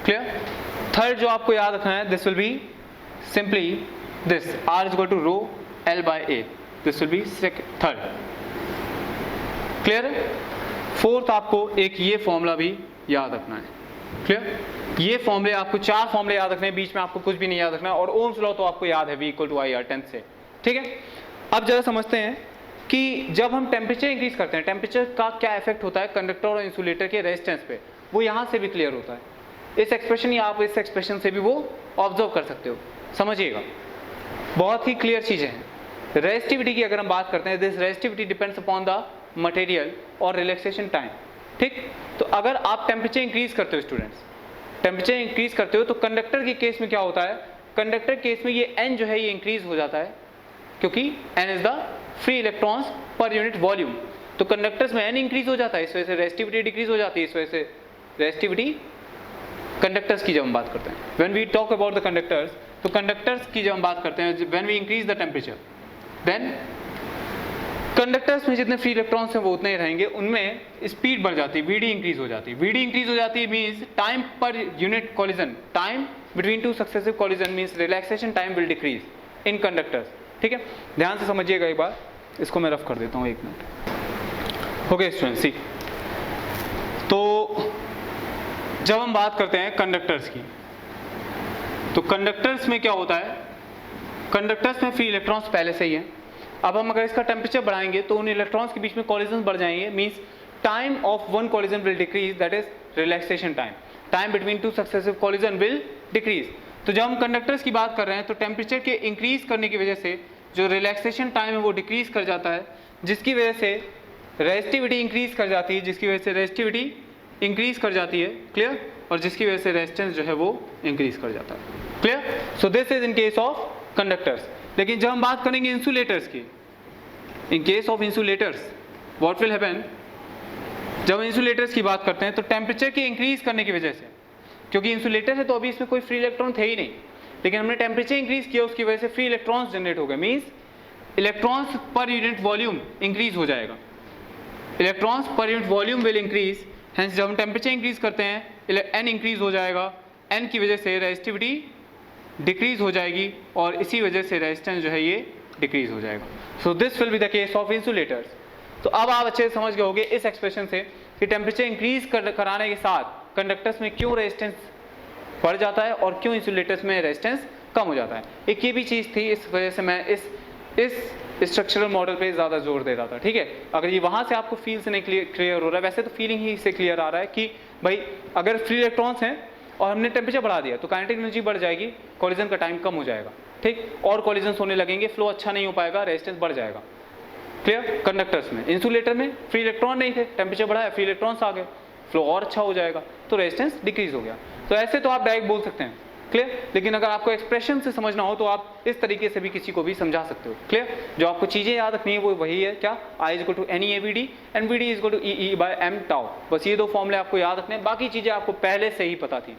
clear. Third जो आपको याद रखना है, this will B simply this R is equal to rho L by A, this will be third, clear है। फोर्थ आपको एक ये फॉर्मूला भी याद रखना है, क्लियर। ये फॉर्मूले आपको, चार फॉर्मूले याद रखने हैं, बीच में आपको कुछ भी नहीं याद रखना है, और ओम्स लॉ तो आपको याद है V equal to IR 10th से, ठीक है। अब जरा समझते हैं कि जब हम टेम्परेचर इंक्रीज करते हैं, टेम्परेचर का क्या इफेक्ट होता है कंडक्टर और इंसुलेटर के रेजिस्टेंस पे, वो यहाँ से भी क्लियर होता है। इस एक्सप्रेशन या आप इस एक्सप्रेशन से भी वो ऑब्जर्व कर सकते हो, समझिएगा, बहुत ही क्लियर चीजें हैं। रेजिस्टिविटी की अगर हम बात करते हैं, this resistivity depends upon the material और रिलैक्सेशन टाइम, ठीक। तो अगर आप टेम्परेचर इंक्रीज करते हो स्टूडेंट्स, टेम्परेचर इंक्रीज करते हो, तो कंडक्टर के केस में क्या होता है, कंडक्टर केस में ये N जो है ये इंक्रीज हो जाता है, क्योंकि N is the free electrons per unit volume. तो कंडक्टर्स में N इंक्रीज हो जाता है, इस वजह से रेजिस्टिविटी डिक्रीज हो जाती है, इस वजह से रेजिस्टिविटी कंडक्टर्स की जब हम बात करते हैं, when we talk about the conductors, तो कंडक्टर्स की जब हम बात करते हैं, when we increase the temperature, then conductors में जितने फ्री इलेक्ट्रॉन्स हैं वो उतने ही रहेंगे, उनमें स्पीड बढ़ जाती है, VD इंक्रीज हो जाती है। VD इंक्रीज हो जाती है means time per unit collision, time between two successive collision means relaxation time will decrease in conductors, ठीक है। ध्यान से समझिएगा एक बार, इसको मैं रफ कर देता हूँ, एक मिनट। ओके स्टूडेंट्स, सी, तो जब हम बात करते हैं कंडक्टर्स की, तो कंडक्टर्स में क्या होता है, कंडक्टर्स में फ्री इलेक्ट्रॉन्स पहले से ही हैं। अब हम अगर इसका टेम्परेचर बढ़ाएंगे तो उन इलेक्ट्रॉन्स के बीच में कॉलिजन बढ़ जाएंगे, means time of one collision will decrease, that is relaxation time, time between two successive collision will decrease. तो जब हम कंडक्टर्स की बात कर रहे हैं तो टेम्परेचर के इंक्रीज करने की वजह से जो रिलैक्सेशन टाइम है वो डिक्रीज कर जाता है, जिसकी वजह से रेजिस्टिविटी इंक्रीज कर जाती है, जिसकी वजह से रेजिस्टिविटी इंक्रीज कर जाती है, क्लियर, और जिसकी वजह से रेजिस्टेंस जो है वो इंक्रीज कर जाता है, clear. So this is in case of conductors. लेकिन जब हम बात करेंगे इंसुलेटर्स की, इन case of insulators what will happen, जब हम इंसुलेटर्स की बात करते हैं तो टेम्परेचर के इंक्रीज करने की वजह से, क्योंकि इंसुलेटर है तो अभी इसमें कोई फ्री इलेक्ट्रॉन थे ही नहीं, लेकिन हमने टेम्परेचर इंक्रीज किया, उसकी वजह से फ्री इलेक्ट्रॉन्स जनरेट हो गए, means electrons per unit volume increase हो जाएगा, electrons per unit volume will increase. Hence जब हम टेम्परेचर इंक्रीज करते हैं एन इंक्रीज हो जाएगा, एन की वजह से रेजिस्टिविटी डिक्रीज हो जाएगी और इसी वजह से रेजिस्टेंस जो है ये डिक्रीज हो जाएगा। सो this will be the case of insulators. तो अब आप अच्छे से समझ गए होंगे इस एक्सप्रेशन से कि टेम्परेचर इंक्रीज कराने के साथ कंडक्टर्स में क्यों रेजिस्टेंस बढ़ जाता है और क्यों इंसुलेटर्स में रेजिस्टेंस कम हो जाता है। एक ये भी चीज़ थी, इस वजह से मैं इस स्ट्रक्चरल मॉडल पे ज़्यादा जोर दे रहा था, ठीक है। अगर ये वहाँ से आपको फील से नहीं क्लियर हो रहा है, वैसे तो फीलिंग ही से क्लियर आ रहा है कि भाई अगर फ्री इलेक्ट्रॉन्स हैं और हमने टेम्परेचर बढ़ा दिया तो काइनेटिक एनर्जी बढ़ जाएगी, कोलिजन का टाइम कम हो जाएगा, ठीक, और कोलिजन होने लगेंगे, फ्लो अच्छा नहीं हो पाएगा, रेजिस्टेंस बढ़ जाएगा, क्लियर। कंडक्टर्स में, इंसुलेटर में फ्री इलेक्ट्रॉन नहीं थे, टेम्परेचर बढ़ाया, फ्री इलेक्ट्रॉन्स आ गए, फ्लो और अच्छा हो जाएगा, तो रेजिस्टेंस डिक्रीज हो गया। तो ऐसे तो आप डायरेक्ट बोल सकते हैं, क्लियर। लेकिन अगर आपको एक्सप्रेशन से समझना हो तो आप इस तरीके से भी किसी को भी समझा सकते हो, क्लियर। जो आपको चीजें याद रखनी है वो वही है, क्या, I is equal to N E A V D and V D is equal to E E by M tau, बस ये दो फॉर्मूले आपको याद रखने हैं, बाकी चीजें आपको पहले से ही पता थी,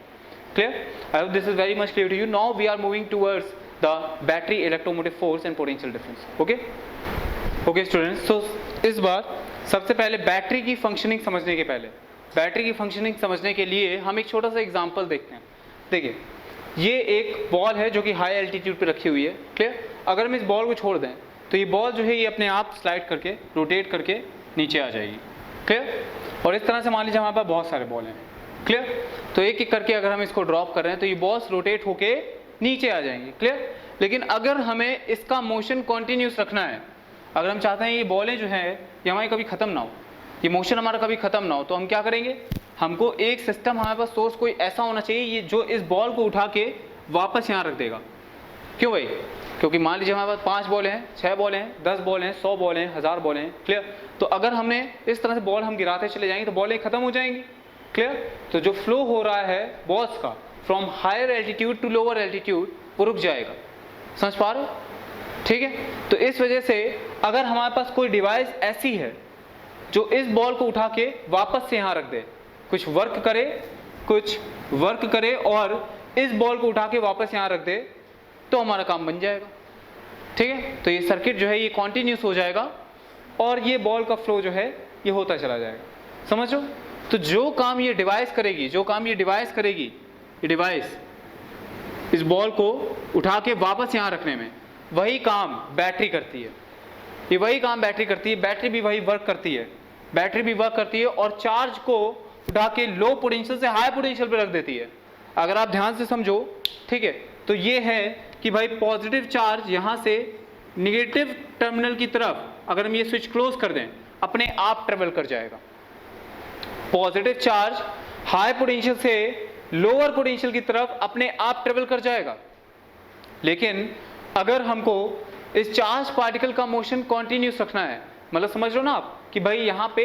clear. I hope this is very much clear to you. Now we are moving towards the battery electromotive force and potential difference. Okay students, so इस बार सबसे पहले बैटरी की फंक्शनिंग समझने के पहले, बैटरी की फंक्शनिंग समझने के लिए हम एक छोटा सा एग्जांपल देखते हैं। देखिए ये एक बॉल है जो कि हाई एल्टीट्यूड पे रखी हुई है, क्लियर। अगर हम इस बॉल को छोड़ दें तो ये बॉल जो है ये अपने आप स्लाइड करके रोटेट करके नीचे आ जाएगी, क्लियर। और इस तरह से मान लीजिए हमारे पास बहुत सारे बॉल हैं, क्लियर। तो एक एक करके अगर हम इसको ड्रॉप कर रहे हैं तो ये बॉल्स रोटेट होके नीचे आ जाएंगे, क्लियर। लेकिन अगर हमें इसका मोशन कॉन्टिन्यूस रखना है, अगर हम चाहते हैं ये बॉलें जो हैं ये हमारी कभी ख़त्म ना हो, ये मोशन हमारा कभी ख़त्म ना हो, तो हम क्या करेंगे, हमको एक सिस्टम, हमारे पास सोर्स कोई ऐसा होना चाहिए ये जो इस बॉल को उठा के वापस यहाँ रख देगा। क्यों भाई, क्योंकि मान लीजिए हमारे पास 5 बॉल हैं, 6 बॉल हैं, 10 बॉल हैं, 100 बॉल हैं, 1000 बॉल हैं, क्लियर। तो अगर हमने इस तरह से बॉल हम गिराते चले जाएंगे तो बॉलें ख़त्म हो जाएंगी, क्लियर। तो जो फ्लो हो रहा है बॉल्स का from higher altitude to lower altitude वो रुक जाएगा, समझ पा रहे हो, ठीक है। तो इस वजह से अगर हमारे पास कोई डिवाइस ऐसी है जो इस बॉल को उठा के वापस से यहाँ रख दे, कुछ वर्क करे और इस बॉल को उठा के वापस यहाँ रख दे, तो हमारा काम बन जाएगा, ठीक है। तो ये सर्किट जो है ये कॉन्टिन्यूस हो जाएगा और ये बॉल का फ्लो जो है ये होता चला जाएगा, समझ लो। तो जो काम ये डिवाइस करेगी, ये डिवाइस इस बॉल को उठा के वापस यहाँ रखने में, वही काम बैटरी करती है, ये वही काम बैटरी करती है। बैटरी भी वही वर्क करती है और चार्ज को उठा के लो पोटेंशियल से हाई पोटेंशियल पे रख देती है। अगर आप ध्यान से समझो, ठीक है, तो ये है कि भाई पॉजिटिव चार्ज यहाँ से निगेटिव टर्मिनल की तरफ अगर हम ये स्विच क्लोज कर दें अपने आप ट्रेवल कर जाएगा। पॉजिटिव चार्ज हाई पोटेंशियल से लोअर पोटेंशियल की तरफ अपने आप ट्रेवल कर जाएगा। लेकिन अगर हमको इस चार्ज पार्टिकल का मोशन कॉन्टिन्यूस रखना है, मतलब समझ रहे हो ना आप कि भाई यहाँ पे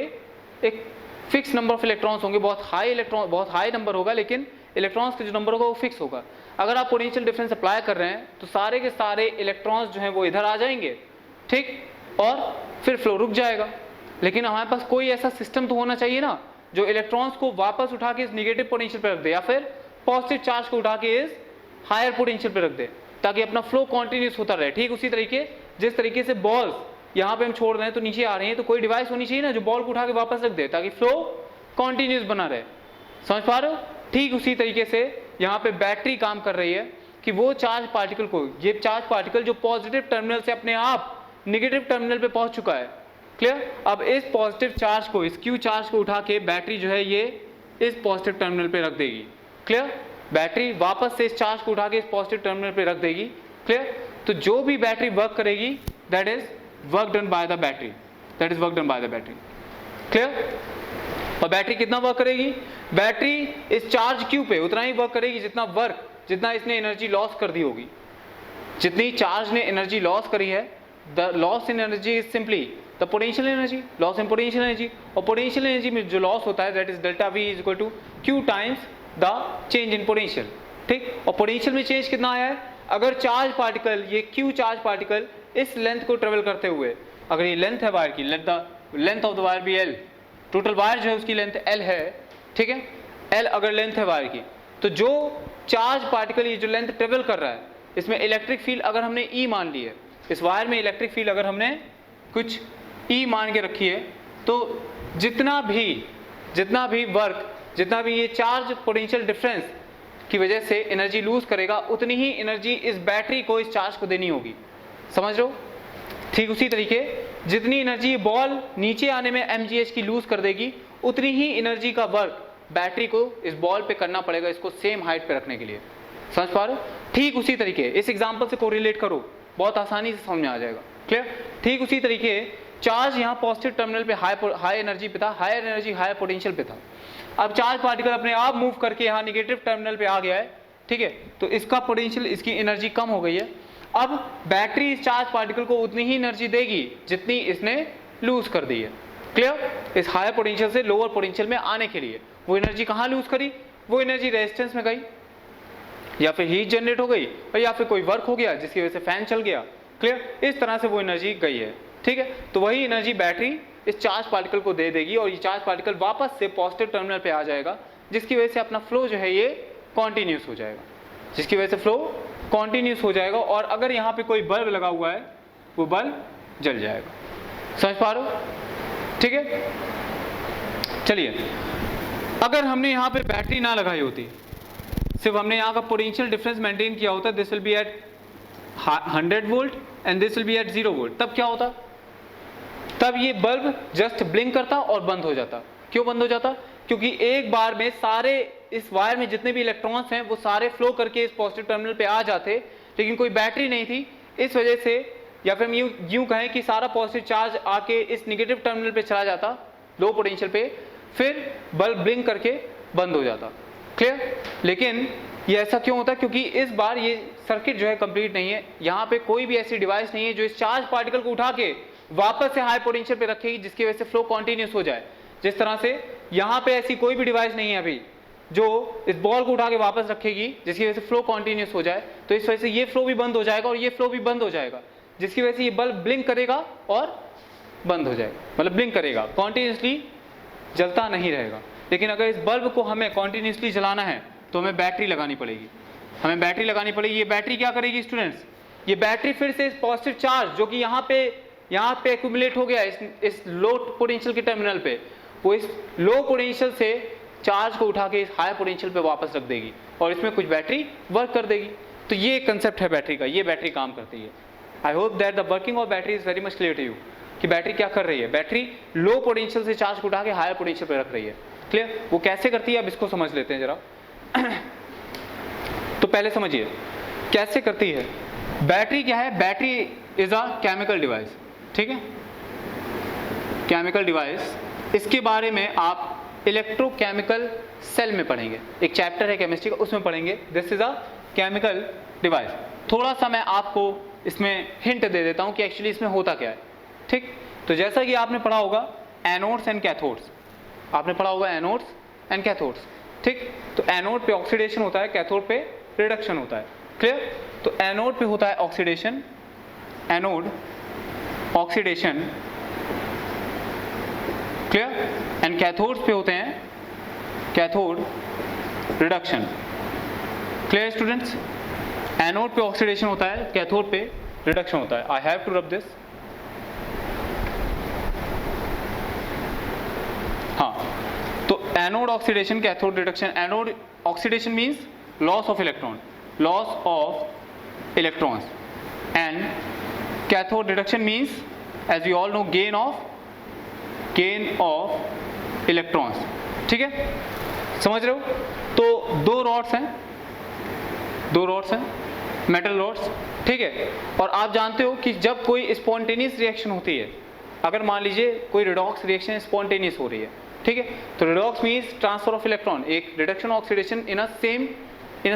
एक फिक्स नंबर ऑफ इलेक्ट्रॉन्स होंगे, बहुत हाई नंबर होगा, लेकिन इलेक्ट्रॉन्स का जो नंबर होगा वो फिक्स होगा। अगर आप पोटेंशियल डिफरेंस अप्लाई कर रहे हैं तो सारे के सारे इलेक्ट्रॉन्स जो हैं वो इधर आ जाएंगे, ठीक, और फिर फ्लो रुक जाएगा। लेकिन हमारे पास कोई ऐसा सिस्टम तो होना चाहिए ना जो इलेक्ट्रॉन्स को वापस उठा के इस निगेटिव पोटेंशियल पे रख दे या फिर पॉजिटिव चार्ज को उठा के इस हायर पोटेंशियल पे रख दे, ताकि अपना फ्लो कॉन्टिन्यूस होता रहे। ठीक उसी तरीके जिस तरीके से बॉल्स यहाँ पे हम छोड़ रहे हैं तो नीचे आ रही हैं, तो कोई डिवाइस होनी चाहिए ना जो बॉल को उठा के वापस रख दे ताकि फ्लो कॉन्टिन्यूस बना रहे। समझ पा रहे हो? ठीक उसी तरीके से यहाँ पे बैटरी काम कर रही है कि वो चार्ज पार्टिकल को, ये चार्ज पार्टिकल जो पॉजिटिव टर्मिनल से अपने आप निगेटिव टर्मिनल पे पहुंच चुका है, क्लियर। अब इस पॉजिटिव चार्ज को, इस क्यू चार्ज को उठा के बैटरी जो है ये इस पॉजिटिव टर्मिनल पे रख देगी, क्लियर। बैटरी वापस से इस चार्ज को उठा के इस पॉजिटिव टर्मिनल पे रख देगी, क्लियर। तो जो भी बैटरी वर्क करेगी that is work done by the battery, clear. और बैटरी कितना वर्क करेगी? बैटरी इस चार्ज क्यू पे उतना ही वर्क करेगी जितना इसने एनर्जी लॉस कर दी होगी। जितनी चार्ज ने एनर्जी लॉस करी है, the loss in energy is simply the potential energy, loss in potential energy. और पोटेंशियल एनर्जी में जो लॉस होता है that is delta V is equal to Q times the change in potential, ठीक। और potential में चेंज कितना आया है, अगर चार्ज पार्टिकल, ये क्यू चार्ज पार्टिकल इस लेंथ को ट्रेवल करते हुए, अगर ये लेंथ है वायर की, लेंथ ऑफ द वायर भी एल, टोटल वायर जो है उसकी लेंथ एल है, ठीक है, एल अगर लेंथ है वायर की, तो जो चार्ज पार्टिकल ये जो लेंथ ट्रेवल कर रहा है, इसमें इलेक्ट्रिक फील्ड अगर हमने ई मान ली है, इस वायर में इलेक्ट्रिक फील्ड अगर हमने कुछ ई मान के रखी है, तो जितना भी वर्क, जितना भी ये चार्ज पोटेंशियल डिफरेंस की वजह से एनर्जी लूज करेगा, उतनी ही एनर्जी इस बैटरी को, इस चार्ज को देनी होगी। समझ रहे हो? ठीक उसी तरीके जितनी एनर्जी बॉल नीचे आने में mgh की लूज कर देगी, उतनी ही एनर्जी का वर्क बैटरी को इस बॉल पे करना पड़ेगा, इसको सेम हाइट पे रखने के लिए। समझ पा रहे हो? ठीक उसी तरीके इस एग्जांपल से कोरिलेट करो, बहुत आसानी से समझ में आ जाएगा। क्लियर? ठीक उसी तरीके चार्ज यहाँ पॉजिटिव टर्मिनल पे हाई एनर्जी पे था, हायर एनर्जी हायर पोटेंशियल पे था। अब चार्ज पार्टिकल अपने आप मूव करके यहाँ निगेटिव टर्मिनल पे आ गया है, ठीक है, तो इसका पोटेंशियल, इसकी एनर्जी कम हो गई है। अब बैटरी इस चार्ज पार्टिकल को उतनी ही एनर्जी देगी जितनी इसने लूज कर दी है। क्लियर? इस हायर पोटेंशियल से लोअर पोटेंशियल में आने के लिए वो एनर्जी कहाँ लूज करी, वो एनर्जी रेजिस्टेंस में गई, या फिर हीट जनरेट हो गई, और या फिर कोई वर्क हो गया जिसकी वजह से फैन चल गया। क्लियर? इस तरह से वो एनर्जी गई है, ठीक है। तो वही एनर्जी बैटरी इस चार्ज पार्टिकल को दे देगी और ये चार्ज पार्टिकल वापस से पॉजिटिव टर्मिनल पे आ जाएगा, जिसकी वजह से अपना फ्लो जो है ये कॉन्टिन्यूस हो जाएगा, जिसकी वजह से फ्लो कॉन्टिन्यूस हो जाएगा। और अगर यहाँ पे कोई बल्ब लगा हुआ है, वो बल्ब जल जाएगा। समझ पा रहे हो? ठीक है, चलिए, अगर हमने यहाँ पे बैटरी ना लगाई होती, सिर्फ हमने यहाँ का पोटेंशियल डिफरेंस मेंटेन किया होता, this will be at 100 volt and this will be at 0 volt, तब क्या होता? तब ये बल्ब जस्ट ब्लिंक करता और बंद हो जाता। क्यों बंद हो जाता? क्योंकि एक बार में सारे इस वायर में जितने भी इलेक्ट्रॉन्स हैं वो सारे फ्लो करके इस पॉजिटिव टर्मिनल पे आ जाते, लेकिन कोई बैटरी नहीं थी, इस वजह से, या फिर हम यूं कहें कि सारा पॉजिटिव चार्ज आके इस नेगेटिव टर्मिनल पे चला जाता, लो पोटेंशियल पे, फिर बल्ब ब्लिंक करके बंद हो जाता। क्लियर? लेकिन ये ऐसा क्यों होता है? क्योंकि इस बार ये सर्किट जो है कंप्लीट नहीं है, यहाँ पे कोई भी ऐसी डिवाइस नहीं है जो इस चार्ज पार्टिकल को उठा के वापस से हाई पोटेंशियल पे रखेगी, जिसकी वजह से फ्लो कॉन्टिन्यूस हो जाए। जिस तरह से यहाँ पे ऐसी कोई भी डिवाइस नहीं है अभी जो इस बॉल को उठा के वापस रखेगी, जिसकी वजह से फ्लो कॉन्टिन्यूस हो जाए, तो इस वजह से ये फ्लो भी बंद हो जाएगा और ये फ्लो भी बंद हो जाएगा, जिसकी वजह से ये बल्ब ब्लिंक करेगा और बंद हो जाएगा, मतलब ब्लिंक करेगा, कॉन्टिन्यूसली जलता नहीं रहेगा। लेकिन अगर इस बल्ब को हमें कॉन्टिन्यूसली जलाना है तो हमें बैटरी लगानी पड़ेगी, हमें बैटरी लगानी पड़ेगी। ये बैटरी क्या करेगी स्टूडेंट्स? ये बैटरी फिर से इस पॉजिटिव चार्ज जो कि यहाँ पे एक्यूमुलेट हो गया इस लो पोटेंशियल के टर्मिनल पे, वो इस लो पोटेंशियल से चार्ज को उठा के इस हाई पोटेंशियल पे वापस रख देगी और इसमें कुछ बैटरी वर्क कर देगी। तो ये कंसेप्ट है बैटरी का, ये बैटरी काम करती है। I hope that the working of battery is very much clear to you, कि बैटरी क्या कर रही है। बैटरी लो पोटेंशियल से चार्ज को उठा के हायर पोटेंशियल पे रख रही है। क्लियर? वो कैसे करती है अब इसको समझ लेते हैं जरा। तो पहले समझिए कैसे करती है। बैटरी क्या है? Battery is a chemical device, ठीक है, केमिकल डिवाइस। इसके बारे में आप इलेक्ट्रोकेमिकल सेल में पढ़ेंगे, एक चैप्टर है केमिस्ट्री का, उसमें पढ़ेंगे। This is a chemical device. थोड़ा सा मैं आपको इसमें हिंट दे देता हूं कि एक्चुअली इसमें होता क्या है, ठीक। तो जैसा कि आपने पढ़ा होगा एनोड्स एंड कैथोड्स, आपने पढ़ा होगा एनोड्स एंड कैथोड्स, ठीक। तो एनोड पे ऑक्सीडेशन होता है, कैथोड पे रिडक्शन होता है। क्लियर? तो एनोड पे होता है oxidation, anode oxidation, clear, and cathodes पे होते हैं cathode reduction. Clear students? Anode पे ऑक्सीडेशन होता है, कैथोड पे रिडक्शन होता है। I have to rub this. हाँ, तो anode oxidation, cathode reduction. Anode oxidation means loss of electron, loss of electrons, and cathode reduction means as we all know gain of electrons. ठीक है, समझ रहे हो? तो दो रॉड्स हैं, मेटल रॉड्स, ठीक है। और आप जानते हो कि जब कोई स्पॉन्टेनियस रिएक्शन होती है, अगर मान लीजिए कोई रिडॉक्स रिएक्शन स्पॉन्टेनियस हो रही है, ठीक है, तो redox means transfer of electron, एक reduction oxidation in a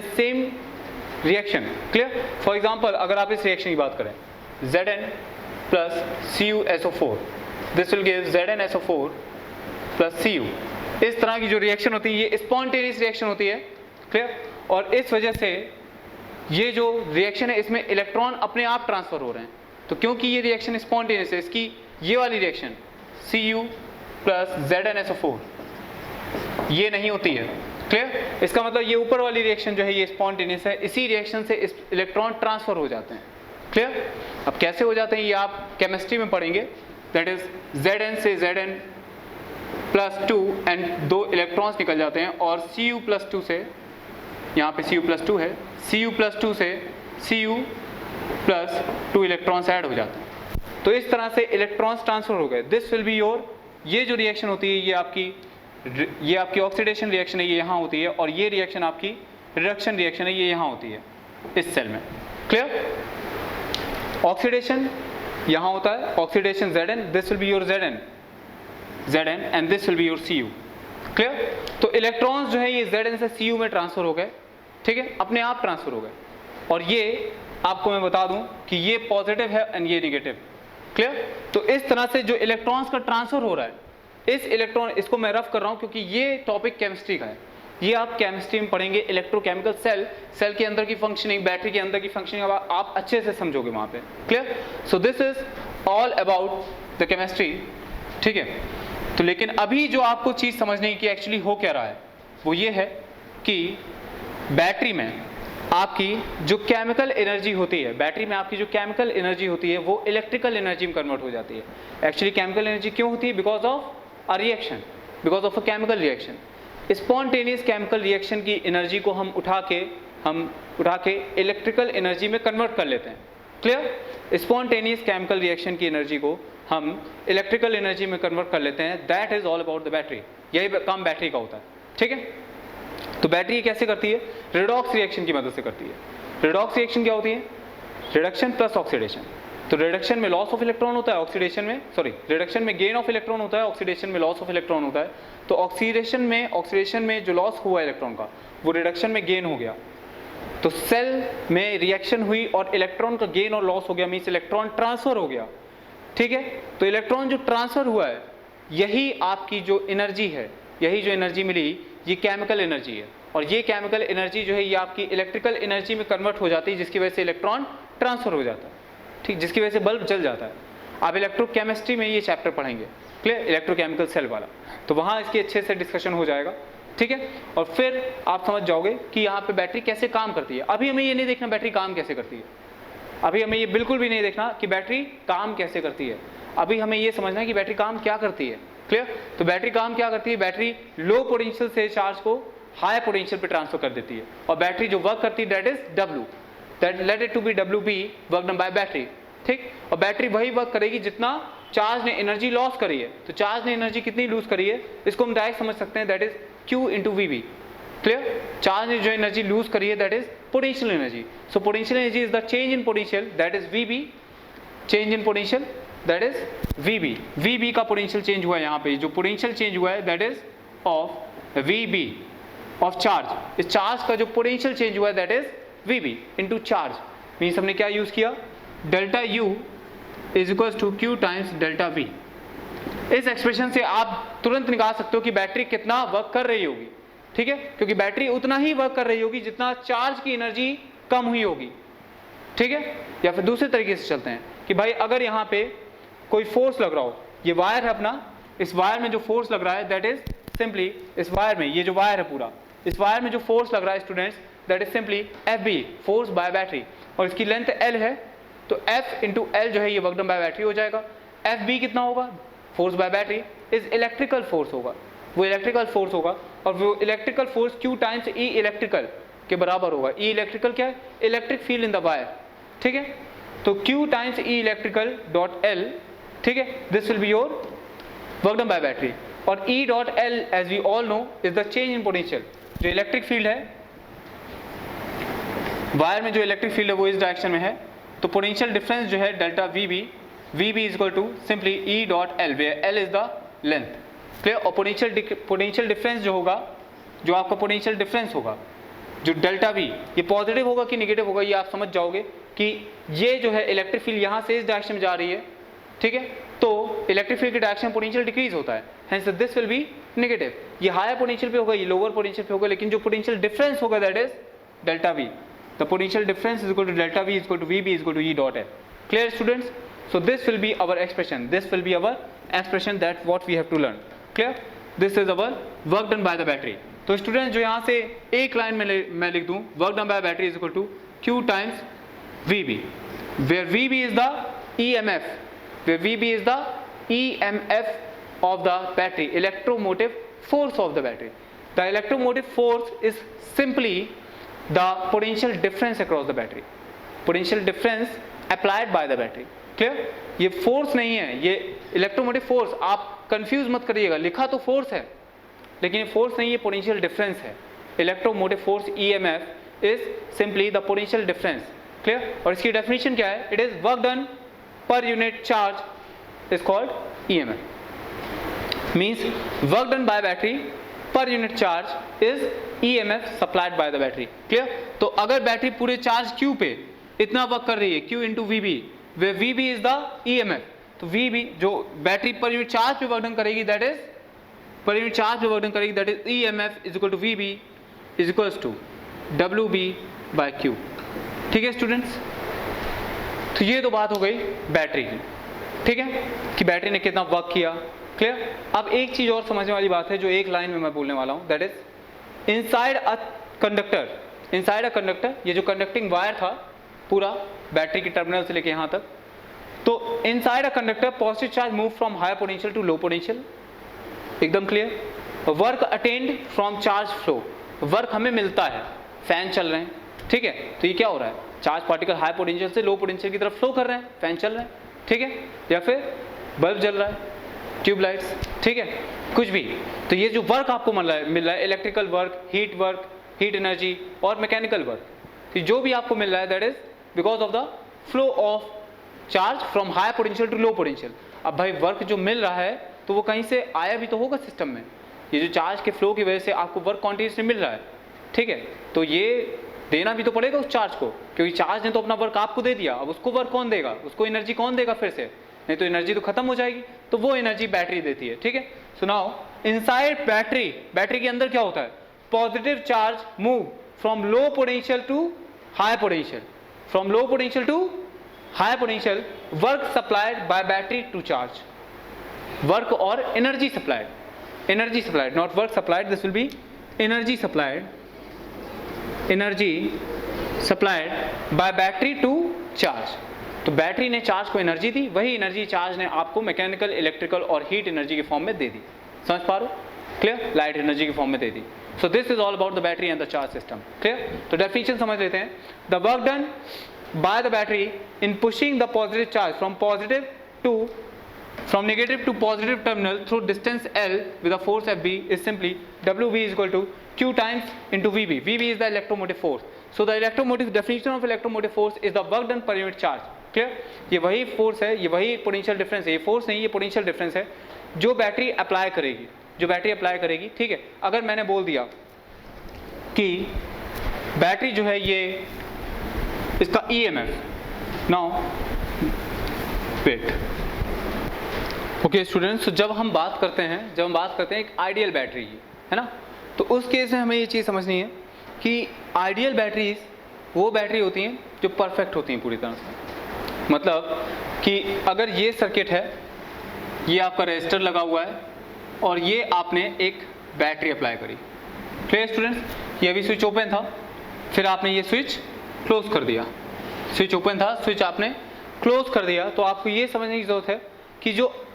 same reaction. Clear? For example अगर आप इस रिएक्शन की बात करें, Zn plus CuSO4, this will give ZnSO4 plus Cu। इस तरह की जो रिएक्शन होती है ये स्पॉन्टेनियस रिएक्शन होती है, क्लियर। और इस वजह से ये जो रिएक्शन है इसमें इलेक्ट्रॉन अपने आप ट्रांसफर हो रहे हैं। तो क्योंकि ये रिएक्शन स्पॉन्टेनियस है, इसकी ये वाली रिएक्शन Cu प्लस ZnSO4 ये नहीं होती है, क्लियर। इसका मतलब ये ऊपर वाली रिएक्शन जो है ये स्पॉन्टेनियस है, इसी रिएक्शन से इलेक्ट्रॉन ट्रांसफर हो जाते हैं, क्लियर। अब कैसे हो जाते हैं ये आप केमिस्ट्री में पढ़ेंगे, दैट इज Zn से Zn प्लस 2 एंड 2 इलेक्ट्रॉन्स निकल जाते हैं, और Cu प्लस 2 से, यहाँ पे Cu प्लस 2 है, Cu प्लस 2 से Cu प्लस 2 इलेक्ट्रॉन्स ऐड हो जाते हैं। तो इस तरह से इलेक्ट्रॉन्स ट्रांसफर हो गए। दिस विल बी योर, ये जो रिएक्शन होती है ये आपकी ऑक्सीडेशन रिएक्शन है, ये यहाँ होती है, और ये रिएक्शन आपकी रिडक्शन रिएक्शन है, ये यहाँ होती है इस सेल में, क्लियर। ऑक्सीडेशन यहाँ होता है, oxidation Zn, this will be your Zn and this will be your Cu, clear. तो इलेक्ट्रॉन्स जो है ये Zn से Cu में ट्रांसफर हो गए, ठीक है, अपने आप ट्रांसफर हो गए। और ये आपको मैं बता दूं कि ये पॉजिटिव है एंड ये नेगेटिव, क्लियर। तो इस तरह से जो इलेक्ट्रॉन्स का ट्रांसफर हो रहा है, इस इलेक्ट्रॉन, इसको मैं रफ कर रहा हूं क्योंकि ये टॉपिक केमिस्ट्री का है, ये आप केमिस्ट्री में पढ़ेंगे। इलेक्ट्रोकेमिकल सेल के अंदर की फंक्शनिंग, बैटरी के अंदर की फंक्शनिंग आप अच्छे से समझोगे वहां पे, clear. So this is all about the chemistry, ठीक है। तो लेकिन अभी जो आपको चीज समझने की एक्चुअली हो क्या रहा है वो ये है कि बैटरी में आपकी जो केमिकल एनर्जी होती है, बैटरी में आपकी जो केमिकल एनर्जी होती है वो इलेक्ट्रिकल एनर्जी में कन्वर्ट हो जाती है। एक्चुअली केमिकल एनर्जी क्यों होती है? Because of a reaction, because of a chemical reaction. Spontaneous chemical reaction की एनर्जी को हम उठा के इलेक्ट्रिकल एनर्जी में कन्वर्ट कर लेते हैं, क्लियर। स्पॉन्टेनियस केमिकल रिएक्शन की एनर्जी को हम इलेक्ट्रिकल एनर्जी में कन्वर्ट कर लेते हैं। That is all about the battery, यही काम बैटरी का होता है, ठीक है। तो बैटरी कैसे करती है? रिडॉक्स रिएक्शन की मदद से करती है। रिडॉक्स रिएक्शन क्या होती है? Reduction plus oxidation. तो रिडक्शन में लॉस ऑफ इलेक्ट्रॉन होता है, ऑक्सीडेशन में रिडक्शन में गेन ऑफ इलेक्ट्रॉन होता है, ऑक्सीडेशन में लॉस ऑफ इलेक्ट्रॉन होता है। तो ऑक्सीडेशन में जो लॉस हुआ इलेक्ट्रॉन का वो रिडक्शन में गेन हो गया। तो सेल में रिएक्शन हुई और इलेक्ट्रॉन का गेन और लॉस हो गया, मीन्स इलेक्ट्रॉन ट्रांसफर हो गया, ठीक है। तो इलेक्ट्रॉन जो ट्रांसफर हुआ है यही आपकी जो एनर्जी है, यही जो एनर्जी मिली ये केमिकल एनर्जी है। और ये केमिकल एनर्जी जो है ये आपकी इलेक्ट्रिकल एनर्जी में कन्वर्ट हो जाती है, जिसकी वजह से इलेक्ट्रॉन ट्रांसफर हो जाता है, ठीक, जिसकी वजह से बल्ब जल जाता है। आप इलेक्ट्रोकेमिस्ट्री में ये चैप्टर पढ़ेंगे, क्लियर, इलेक्ट्रोकेमिकल सेल वाला, तो वहाँ इसकी अच्छे से डिस्कशन हो जाएगा, ठीक है। और फिर आप समझ जाओगे कि यहाँ पे बैटरी कैसे काम करती है। अभी हमें ये नहीं देखना बैटरी काम कैसे करती है, अभी हमें ये बिल्कुल भी नहीं देखना कि बैटरी काम कैसे करती है। अभी हमें ये समझना है कि बैटरी काम क्या करती है, क्लियर। तो बैटरी काम क्या करती है? बैटरी लो पोटेंशियल से चार्ज को हाई पोटेंशियल पे ट्रांसफर कर देती है। और बैटरी जो वर्क करती है that is W, that let it to be WB work done by battery, ठीक। और बैटरी वही वर्क करेगी जितना चार्ज ने एनर्जी लॉस करी है। तो चार्ज ने एनर्जी कितनी लूज करी है इसको हम डायरेक्ट समझ सकते हैं, that is Q into VB, clear. Charge ने जो एनर्जी लूज करी है that is potential energy. So potential energy is the change in potential, that is VB, change in potential that is VB। VB का potential change हुआ है, यहाँ पे जो पोटेंशियल चेंज हुआ है that is of VB of charge. इस charge का जो पोटेंशियल चेंज हुआ है that is VB into charge. Means हमने क्या यूज किया? Delta U is equal to Q times delta V। इस एक्सप्रेशन से आप तुरंत निकाल सकते हो कि बैटरी कितना वर्क कर रही होगी, ठीक है, क्योंकि बैटरी उतना ही वर्क कर रही होगी जितना चार्ज की एनर्जी कम हुई होगी, ठीक है। या फिर दूसरे तरीके से चलते हैं कि भाई अगर यहाँ पे कोई फोर्स लग रहा हो, ये वायर है अपना, इस वायर में जो फोर्स लग रहा है दैट इज सिंपली, इस वायर में, ये जो वायर है पूरा, इस वायर में जो फोर्स लग रहा है students that is simply FB, force by battery, और इसकी लेंथ L है। तो F इंटू L जो है ये वर्क डन बाय बैटरी हो जाएगा। FB कितना होगा? Force by battery is electrical force होगा, वो इलेक्ट्रिकल फोर्स होगा, और वो electrical force Q times E electrical के बराबर होगा। E इलेक्ट्रिकल क्या है? Electric field in the wire, ठीक है। तो Q times E electrical dot L, ठीक है, this will be your work done by battery. और E dot L as we all know is the change in potential. जो electric field है wire में, जो इलेक्ट्रिक फील्ड है वो इस डायरेक्शन में है, तो पोटेंशियल डिफरेंस जो है delta VB is equal to simply E dot L, where L is the length, clear. और पोटेंशियल डिफरेंस जो होगा, जो आपका पोटेंशियल डिफरेंस होगा, जो डेल्टा V, ये पॉजिटिव होगा कि नेगेटिव होगा, ये आप समझ जाओगे कि ये जो है इलेक्ट्रिक फील्ड यहाँ से इस डायरेक्शन में जा रही है, ठीक है, तो इलेक्ट्रिक फील्ड की डायरेक्शन पोटेंशियल डिक्रीज होता है, hence this will be negative. ये हायर पोटेंशियल पे होगा, ये लोअर पोटेंशियल पे होगा, लेकिन जो पोटेंशियल डिफरेंस होगा that is delta V. The potential difference is equal to delta V is equal to V B is equal to E dot L. Clear students? So this will be our expression, this will be our expression that what we have to learn. Clear? This is our work done by the battery. तो students जो यहाँ से एक line में मैं लिख दूं, work done by battery is equal to Q times VB, where VB is the EMF, where VB is the EMF of the battery, electromotive force of the battery. The electromotive force is simply the potential difference across the battery, potential difference applied by the battery. Clear? ये force नहीं है, ये electromotive force, आप confuse मत करिएगा, लिखा तो force है लेकिन ये force नहीं, ये potential difference है। electromotive force EMF is simply the potential difference. Clear? और इसकी डेफिनेशन क्या है? इट इज वर्क डन पर unit charge is called EMF, means work done by battery पर unit charge is EMF supplied by the battery. Clear? तो अगर battery पूरे charge Q पे इतना वर्क कर रही है, Q into VB, where VB is the EMF, तो VB जो बैटरी पर यूनिट चार्ज पे वर्क डन करेगी दैट इज पर यूनिट चार्ज पे वर्क डन करेगी that is EMF is equal to VB is equal to WB by Q। ठीक है स्टूडेंट्स? तो ये तो बात हो गई बैटरी की, ठीक है, कि बैटरी ने कितना वर्क किया। क्लियर? अब एक चीज और समझने वाली बात है जो एक लाइन में मैं बोलने वाला हूं, that is inside a conductor, inside a conductor, ये जो कंडक्टिंग वायर था पूरा बैटरी के टर्मिनल से लेके यहां तक, तो inside a conductor positive charge move from higher potential to low potential, एकदम clear. Work attend from charge flow, work हमें मिलता है, फैन चल रहे हैं, ठीक है, तो ये क्या हो रहा है? चार्ज पार्टिकल हाई पोटेंशियल से लो पोटेंशियल की तरफ फ्लो कर रहे हैं, फैन चल रहे हैं, ठीक है, या फिर बल्ब जल रहा है, ट्यूबलाइट्स, ठीक है, कुछ भी। तो ये जो वर्क आपको मिल रहा है इलेक्ट्रिकल वर्क, हीट एनर्जी और मैकेनिकल वर्क, तो जो भी आपको मिल रहा है that is because of the flow of charge from high potential to low potential. अब भाई वर्क जो मिल रहा है तो वो कहीं से आया भी तो होगा सिस्टम में, ये जो चार्ज के फ्लो की वजह से आपको वर्क कॉन्टिन्यूसली मिल रहा है, ठीक है, तो ये देना भी तो पड़ेगा उस चार्ज को, क्योंकि चार्ज ने तो अपना वर्क आपको दे दिया, अब उसको वर्क कौन देगा, उसको एनर्जी कौन देगा फिर से, नहीं तो एनर्जी तो खत्म हो जाएगी, तो वो एनर्जी बैटरी देती है, ठीक है। So now inside battery, battery के अंदर क्या होता है? Positive charge move from low potential to high potential, from low potential to high potential, work supplied by battery to charge, work और energy supplied, energy supplied, not work supplied, this will be energy supplied, energy supplied by battery to charge. तो battery ने charge को energy दी, वही energy charge ने आपको mechanical, electrical और heat energy के फॉर्म में दे दी, समझ पा रहे हो? क्लियर? लाइट एनर्जी के फॉर्म में दे दी। So this is all about the battery and the charge system. Clear? तो डेफिनेशन समझ लेते हैं। The work done by the battery in pushing the positive charge from negative to positive terminal through distance L with a force Fb is simply Wb is equal to Q times into Vb. Vb is the electromotive force. So the electromotive definition of electromotive force is the work done per unit charge. Clear? ये वही force है, ये वही potential difference है, ये force नहीं, ये potential difference है जो बैटरी अप्लाई करेगी, जो बैटरी अप्लाई करेगी, ठीक है। अगर मैंने बोल दिया कि बैटरी जो है ये इसका EMF, now wait, okay students, तो जब हम बात करते हैं एक आइडियल बैटरी की, है ना, तो उस केस में हमें ये चीज़ समझनी है कि आइडियल बैटरीज वो बैटरी होती हैं जो परफेक्ट होती हैं पूरी तरह से। मतलब कि अगर ये सर्किट है, ये आपका रेजिस्टर लगा हुआ है और ये आपने एक बैटरी अप्लाई करी, क्लियर स्टूडेंट्स? ये अभी स्विच ओपन था, फिर आपने ये स्विच क्लोज कर दिया, स्विच ओपन था, स्विच आपने क्लोज कर दिया, तो आपको ये समझने की जरूरत है कि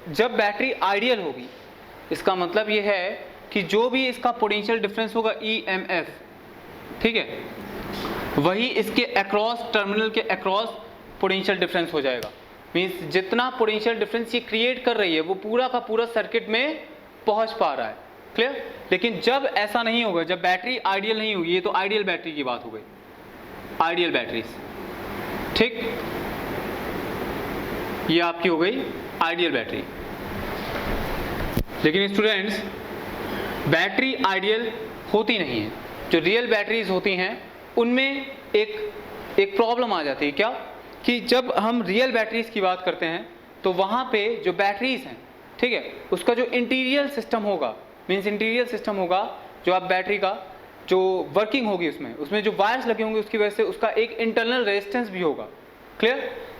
जब बैटरी आइडियल होगी, इसका मतलब ये है कि जो भी इसका पोटेंशियल डिफरेंस होगा EMF, ठीक है, वही इसके अक्रॉस, टर्मिनल के अक्रॉस पोटेंशियल डिफरेंस हो जाएगा। मींस जितना पोटेंशियल डिफरेंस ये क्रिएट कर रही है वो पूरा का पूरा सर्किट में पहुंच पा रहा है, क्लियर? लेकिन जब ऐसा नहीं होगा, जब बैटरी आइडियल नहीं होगी, ये तो आइडियल बैटरी की बात हो गई, आइडियल बैटरीज, ठीक, ये आपकी हो गई आइडियल बैटरी। लेकिन स्टूडेंट्स बैटरी आइडियल होती नहीं है, जो रियल बैटरीज होती हैं उनमें एक प्रॉब्लम आ जाती है, क्या कि जब हम रियल बैटरीज की बात करते हैं तो वहाँ पे जो बैटरीज हैं, ठीक है, उसका जो इंटीरियर सिस्टम होगा, मीन्स इंटीरियर सिस्टम होगा जो आप बैटरी का जो वर्किंग होगी उसमें जो वायर्स लगे होंगे उसकी वजह से उसका एक इंटरनल रेजिस्टेंस भी होगा। क्लियर?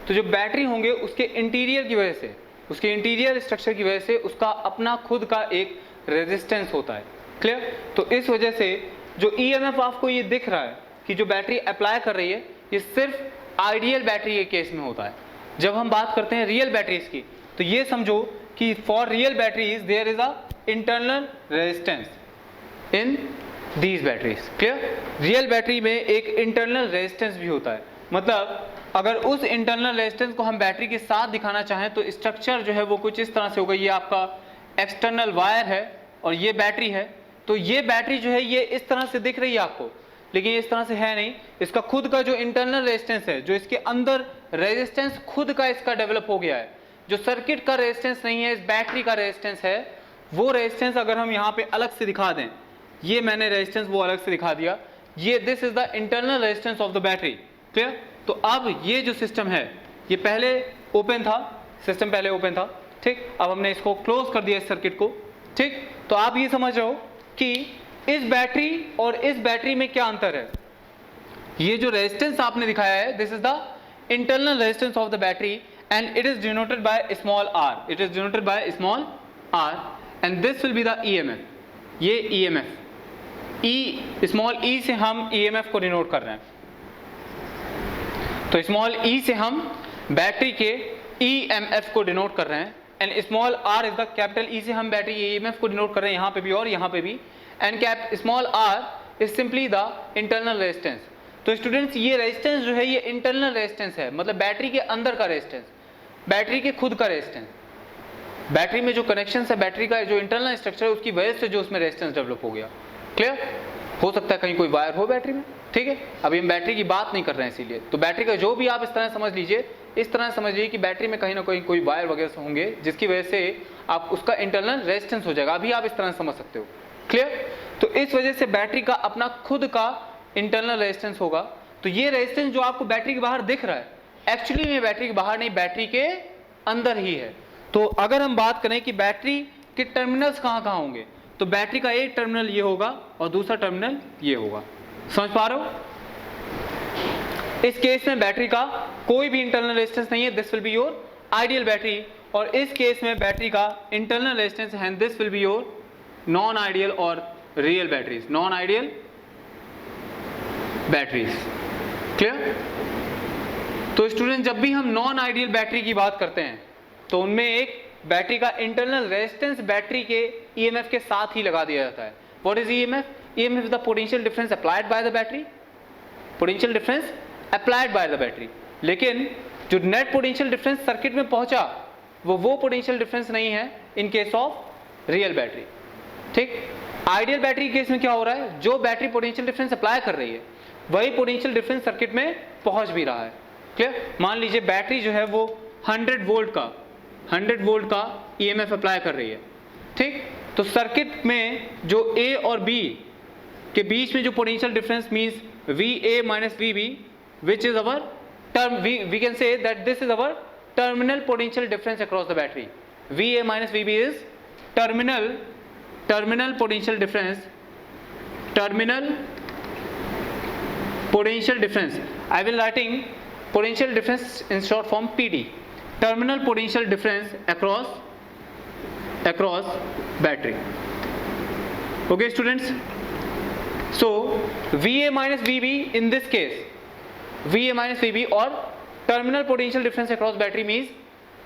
तो जो बैटरी होंगे उसके इंटीरियर की वजह से, उसके इंटीरियर स्ट्रक्चर की वजह से उसका अपना खुद का एक रेजिस्टेंस होता है। क्लियर? तो इस वजह से जो ईएमएफ आपको ये दिख रहा है कि जो बैटरी अप्लाई कर रही है, ये सिर्फ आइडियल बैटरी के केस में होता है। जब हम बात करते हैं रियल बैटरीज की, तो ये समझो कि for real batteries there is a internal resistance in these batteries. Clear? Real battery में एक इंटरनल रेजिस्टेंस भी होता है। मतलब अगर उस इंटरनल रेजिस्टेंस को हम बैटरी के साथ दिखाना चाहें तो स्ट्रक्चर जो है वो कुछ इस तरह से होगा। ये आपका एक्सटर्नल वायर है और ये बैटरी है। तो ये बैटरी जो है ये इस तरह से दिख रही है आपको, लेकिन इस तरह से है नहीं। इसका खुद का जो इंटरनल रेजिस्टेंस है, जो इसके अंदर रेजिस्टेंस खुद का इसका डेवलप हो गया है, जो सर्किट का रेजिस्टेंस नहीं है, इस बैटरी का रेजिस्टेंस है। वो रेजिस्टेंस अगर हम यहाँ पे अलग से दिखा दें, ये मैंने रेजिस्टेंस वो अलग से दिखा दिया, ये this is the internal resistance of the battery. Clear? तो अब ये जो सिस्टम है ये पहले ओपन था, सिस्टम पहले ओपन था, ठीक। अब हमने इसको क्लोज कर दिया इस सर्किट को, ठीक। तो आप ये समझ रहे हो कि इस बैटरी और इस बैटरी में क्या अंतर है। ये जो रेजिस्टेंस आपने दिखाया है, this is the internal resistance of the battery and it is denoted by small r, it is denoted by small r and this will be the EMF. ये ईएमएफ ई, स्मॉल ई से हम EMF को denote कर रहे हैं। तो small e से हम बैटरी के ईएमएफ को डिनोट कर रहे हैं and small r is the capital E से हम बैटरी ईएमएफ को डिनोट कर रहे हैं, यहाँ पे भी और यहाँ पे भी। And cap small r is simply the internal resistance. तो स्टूडेंट्स ये रेजिस्टेंस जो है ये इंटरनल रेजिस्टेंस है, मतलब बैटरी के अंदर का रेजिस्टेंस, बैटरी के खुद का रेजिस्टेंस। बैटरी में जो कनेक्शन है, बैटरी का जो इंटरनल स्ट्रक्चर है उसकी वजह से जो उसमें रेजिस्टेंस डेवलप हो गया। क्लियर? हो सकता है कहीं कोई वायर हो बैटरी में, ठीक है। अभी हम बैटरी की बात नहीं कर रहे हैं इसीलिए। तो बैटरी का जो भी आप इस तरह समझ लीजिए, इस तरह समझ लीजिए कि बैटरी में कहीं ना कहीं कोई वायर वगैरह होंगे जिसकी वजह से आप उसका इंटरनल रेजिस्टेंस हो जाएगा। अभी आप इस तरह समझ सकते हो। क्लियर? तो इस वजह से बैटरी का अपना खुद का इंटरनल रेजिस्टेंस होगा। तो ये रेजिस्टेंस जो आपको बैटरी के बाहर दिख रहा है, एक्चुअली में बैटरी के बाहर नहीं, बैटरी के अंदर ही है। तो अगर हम बात करें कि बैटरी के टर्मिनल्स कहाँ कहाँ होंगे, तो बैटरी का एक टर्मिनल ये होगा और दूसरा टर्मिनल ये होगा। समझ पा रहे हो? इस केस में बैटरी का कोई भी इंटरनल रेजिस्टेंस नहीं है, this will be your ideal battery. और इस केस में बैटरी का इंटरनल रेजिस्टेंस है, this will be your non ideal और real batteries, non ideal batteries. Clear? तो स्टूडेंट जब भी हम नॉन आइडियल बैटरी की बात करते हैं तो उनमें एक बैटरी का इंटरनल रेजिस्टेंस बैटरी के ईएमएफ के साथ ही लगा दिया जाता है। What is EMF? EMF is the potential difference applied by the battery, potential difference applied by the battery. लेकिन जो नेट पोटेंशियल डिफरेंस सर्किट में पहुंचा वो पोटेंशियल डिफरेंस नहीं है इन केस ऑफ रियल बैटरी, ठीक। आइडियल बैटरी केस में क्या हो रहा है, जो बैटरी पोटेंशियल डिफरेंस अप्लाई कर रही है वही पोटेंशियल डिफरेंस सर्किट में पहुंच भी रहा है। क्लियर? मान लीजिए बैटरी जो है वो 100 वोल्ट का ईएमएफ अप्लाई कर रही है, ठीक। तो सर्किट में जो ए और बी के बीच में जो potential difference means VA minus VB, which is our term, we can say that this is our terminal potential difference across the battery. VA minus VB is terminal potential difference, terminal potential difference. I will writing potential difference in short form PD, terminal potential difference across battery. Okay students, so VA minus VB in this case, VA minus VB or terminal potential difference across battery means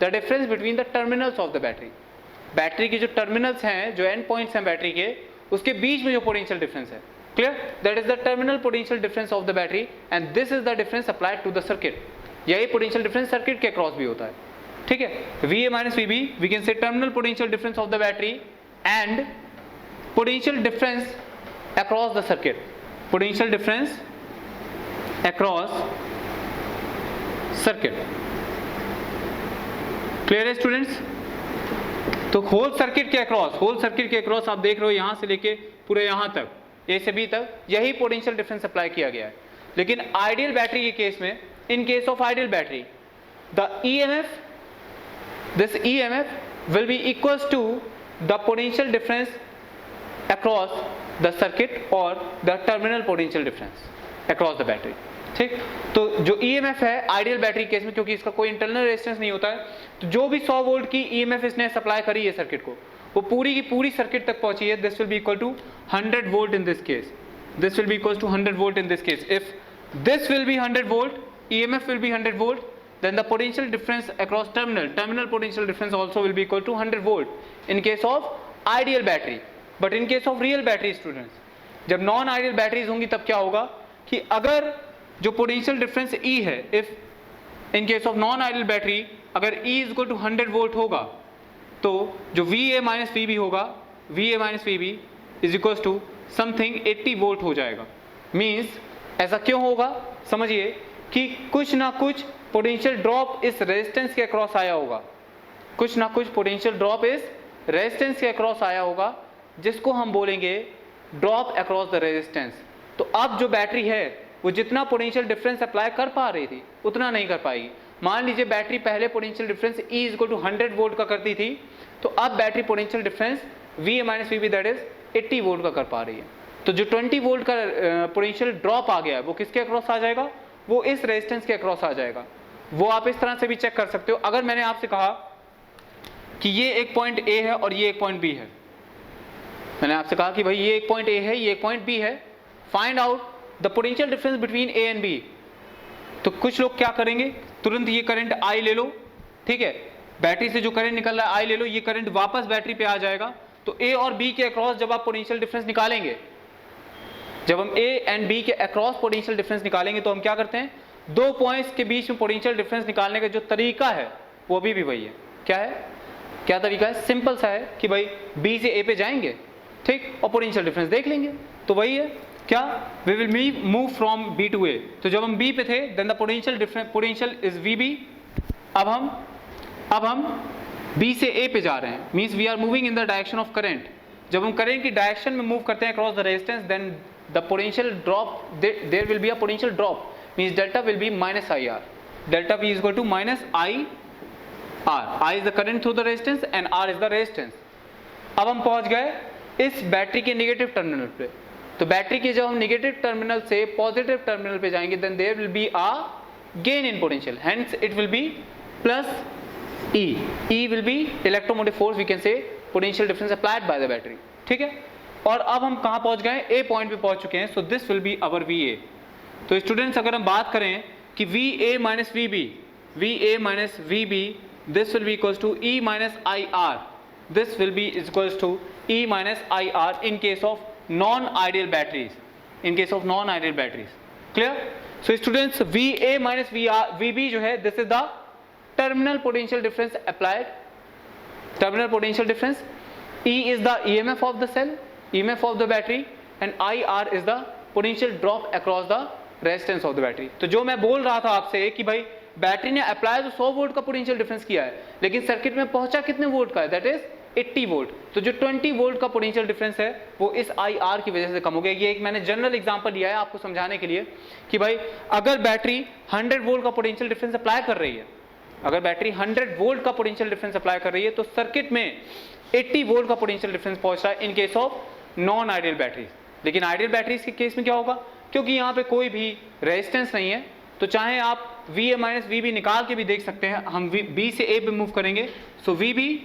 the difference between the terminals of the battery. Battery के जो terminals हैं, जो and points हैं battery के, उसके बीच में जो पोटेंशियल डिफरेंस है, clear, that is the terminal potential difference of the battery and this is the difference applied to the circuit. यही पोटेंशियल डिफरेंस सर्किट के अक्रॉस भी होता है, ठीक है। VA minus VB we can say terminal potential difference of the battery and potential difference across the circuit, potential difference across circuit। Clear है students? तो whole circuit के अक्रॉस आप देख रहे हो यहां से लेके पूरे यहां तक, ए से बी तक, यही पोटेंशियल डिफरेंस अप्लाई किया गया है। लेकिन आइडियल बैटरी के केस में, इन case of ideal battery, the EMF this EMF will be equals to the potential difference across the circuit or the terminal potential difference across the battery. ठीक, तो जो EMF है आइडियल बैटरी केस में, क्योंकि इसका कोई internal resistance नहीं होता है, तो जो भी 100 वोल्ट की EMF इसने सप्लाई करी है सर्किट को, वो पूरी की पूरी सर्किट तक पहुंची है. This will be equal to 100 volt in this case. This will be equal to 100 volt in this case. If this will be 100 volt, EMF will be 100 volt, then the potential difference across terminal potential difference also will be equal to 100 volt in case of ideal battery. But in case of real battery students, जब non ideal batteries होंगी तब क्या होगा कि अगर जो potential difference E है, if in case of non ideal battery अगर E is equal to 100 volt होगा, तो जो VA माइनस VB होगा, VA minus VB is equal to something 80 volt हो जाएगा. मीन्स ऐसा क्यों होगा, समझिए कि कुछ ना कुछ पोटेंशियल ड्रॉप इस रेजिस्टेंस के अक्रॉस आया होगा, कुछ ना कुछ पोटेंशियल ड्रॉप इस रेजिस्टेंस के अक्रॉस आया होगा, जिसको हम बोलेंगे ड्रॉप अक्रॉस द रेजिस्टेंस. तो अब जो बैटरी है वो जितना पोटेंशियल डिफरेंस अप्लाई कर पा रही थी उतना नहीं कर पाएगी. मान लीजिए बैटरी पहले potential difference E is equal to 100 volt का करती थी, तो अब battery potential difference VA minus VB that is 80 volt का कर पा रही है. तो जो 20 वोल्ट का पोटेंशियल ड्रॉप आ गया है वो किसके अक्रॉस आ जाएगा, वो इस रेजिस्टेंस के अक्रॉस आ जाएगा. वो आप इस तरह से भी चेक कर सकते हो. अगर मैंने आपसे कहा कि ये एक पॉइंट A है और ये एक पॉइंट B है, मैंने आपसे कहा कि भाई ये एक पॉइंट A है, ये एक पॉइंट B है, find out the potential difference between A and B. तो कुछ लोग क्या करेंगे, तुरंत ये करंट I ले लो, ठीक है, बैटरी से जो करंट निकल रहा है I ले लो, ये करंट वापस बैटरी पे आ जाएगा. तो A और B के अक्रॉस जब आप पोटेंशियल डिफरेंस निकालेंगे, जब हम A एंड B के अक्रॉस पोटेंशियल डिफरेंस निकालेंगे, तो हम क्या करते हैं, दो पॉइंट्स के बीच में पोटेंशियल डिफरेंस निकालने का जो तरीका है वो अभी भी वही है. क्या है, क्या तरीका है, सिंपल सा है कि भाई B से A पे जाएंगे, ठीक, और पोटेंशियल डिफरेंस देख लेंगे. तो वही है क्या, we will move from B to A. तो जब हम B पे थे then the potential is VB. अब हम B से A पे जा रहे हैं, means we are moving in the direction of current. जब हम करंट की डायरेक्शन में मूव करते हैं across the resistance, then the potential drop, there will be a potential drop, means delta will be minus IR. Delta V is equal to minus IR. I is the current through the resistance and R is the resistance. अब हम पहुंच गए इस battery के negative terminal पे. तो battery के जब हम नेगेटिव टर्मिनल से पॉजिटिव टर्मिनल पे जाएंगे, then there will be a gain in potential, hence it will be plus E. E will be electromotive force, we can say potential difference applied by the battery. ठीक है, और अब हम कहाँ पहुँच गए, A पॉइंट पे पहुँच चुके हैं. So this will be our VA. तो स्टूडेंट्स अगर हम बात करें कि VA minus VB, this will be equals to E minus IR. This will be equals to E minus IR in case of non ideal batteries. Clear. So students VA minus VB जो है, this is the terminal potential difference applied. Terminal potential difference, E is the EMF of the cell, EMF of the battery, and IR is the potential drop across the resistance of the battery. तो जो मैं बोल रहा था आपसे कि भाई battery ने अप्लाई तो 100 वोल्ट का पोटेंशियल डिफरेंस किया है, लेकिन सर्किट में पहुंचा कितने वोल्ट का है, दैट इज 80 वोल्ट. तो जो 20 वोल्ट का पोटेंशियल डिफरेंस है वो इस IR की वजह से कम हो गया. ये एक मैंने जनरल एग्जांपल लिया है आपको समझाने के लिए कि भाई अगर बैटरी 100 वोल्ट का पोटेंशियल डिफरेंस अप्लाई कर रही है, अगर बैटरी 100 वोल्ट का पोटेंशियल डिफरेंस अप्लाई कर रही है, तो सर्किट में 80 वोल्ट का पोटेंशियल डिफरेंस पहुंच रहा है इन case of non ideal batteries. लेकिन आइडियल बैटरीज के केस में क्या होगा, क्योंकि यहाँ पे कोई भी रेजिस्टेंस नहीं है, तो चाहे आप VA माइनस VB निकाल के भी देख सकते हैं. हम B से A पे मूव करेंगे, सो VB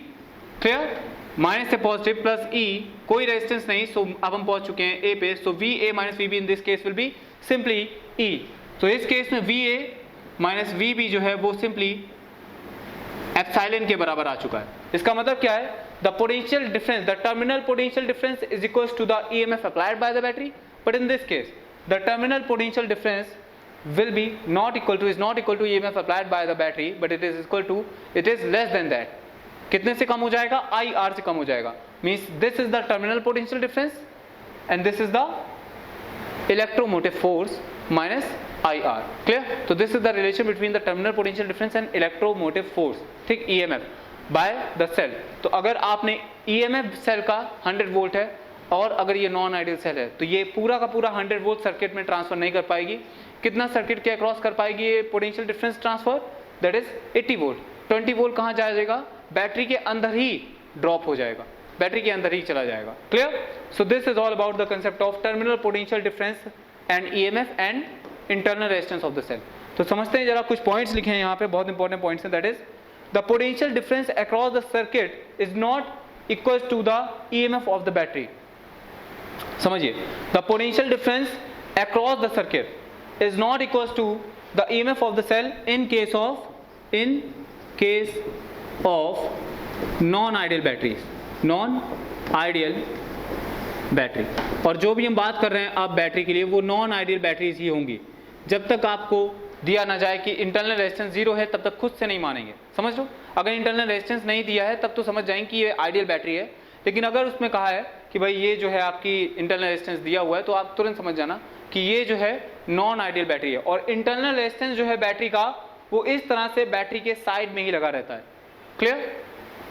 क्लियर, माइनस से पॉजिटिव प्लस E, कोई रेजिस्टेंस नहीं, सो अब हम पहुंच चुके हैं A पे. सो VA minus VB in this case will be simply E. तो इस केस में VA माइनस VB जो है वो सिंपली एप्सिलॉन के बराबर आ चुका है. इसका मतलब क्या है, the potential difference, the terminal potential difference is equals to the EMF applied by the battery. But in this case, the terminal potential difference will be not equal to EMF applied by the battery, but it is less than that. कितने से कम हो जाएगा, IR से कम हो जाएगा. Means this is the terminal potential difference and this is the electromotive force minus IR. Clear? So this is the relation between the terminal potential difference and electromotive force, ठीक, EMF by the cell. तो अगर आपने EMF cell का 100 volt है और अगर ये non ideal cell है, तो ये पूरा का पूरा 100 वोल्ट सर्किट में ट्रांसफर नहीं कर पाएगी. कितना सर्किट के अक्रॉस कर पाएगी ये potential difference transfer, that is 80 volt. 20 volt कहाँ जाएगा, बैटरी के अंदर ही ड्रॉप हो जाएगा, बैटरी के अंदर ही चला जाएगा। Clear? So this is all about the concept of terminal potential difference and EMF and internal resistance of the cell. तो समझते हैं जरा, कुछ पॉइंट्स लिखे हैं यहाँ पे, बहुत इंपॉर्टेंट पॉइंट्स हैं। That is the potential difference across the circuit is not equal to the EMF of the battery. समझिए, the potential difference across the circuit is not equal to the EMF of the cell in case of non ideal batteries, non ideal battery. और जो भी हम बात कर रहे हैं अब बैटरी के लिए, वो नॉन आइडियल बैटरीज ही होंगी। जब तक आपको दिया ना जाए कि इंटरनल रेजिस्टेंस 0 है, तब तक खुद से नहीं मानेंगे। समझ लो, अगर इंटरनल रेजिस्टेंस नहीं दिया है तब तो समझ जाएंगे कि ये आइडियल बैटरी है, लेकिन अगर उसमें कहा है कि भाई ये जो है आपकी इंटरनल रेजिस्टेंस दिया हुआ है, तो आप तुरंत समझ जाना कि ये जो है नॉन आइडियल बैटरी है। और इंटरनल रेजिस्टेंस जो है बैटरी का, वो इस तरह से बैटरी के साइड में ही लगा रहता है। क्लियर?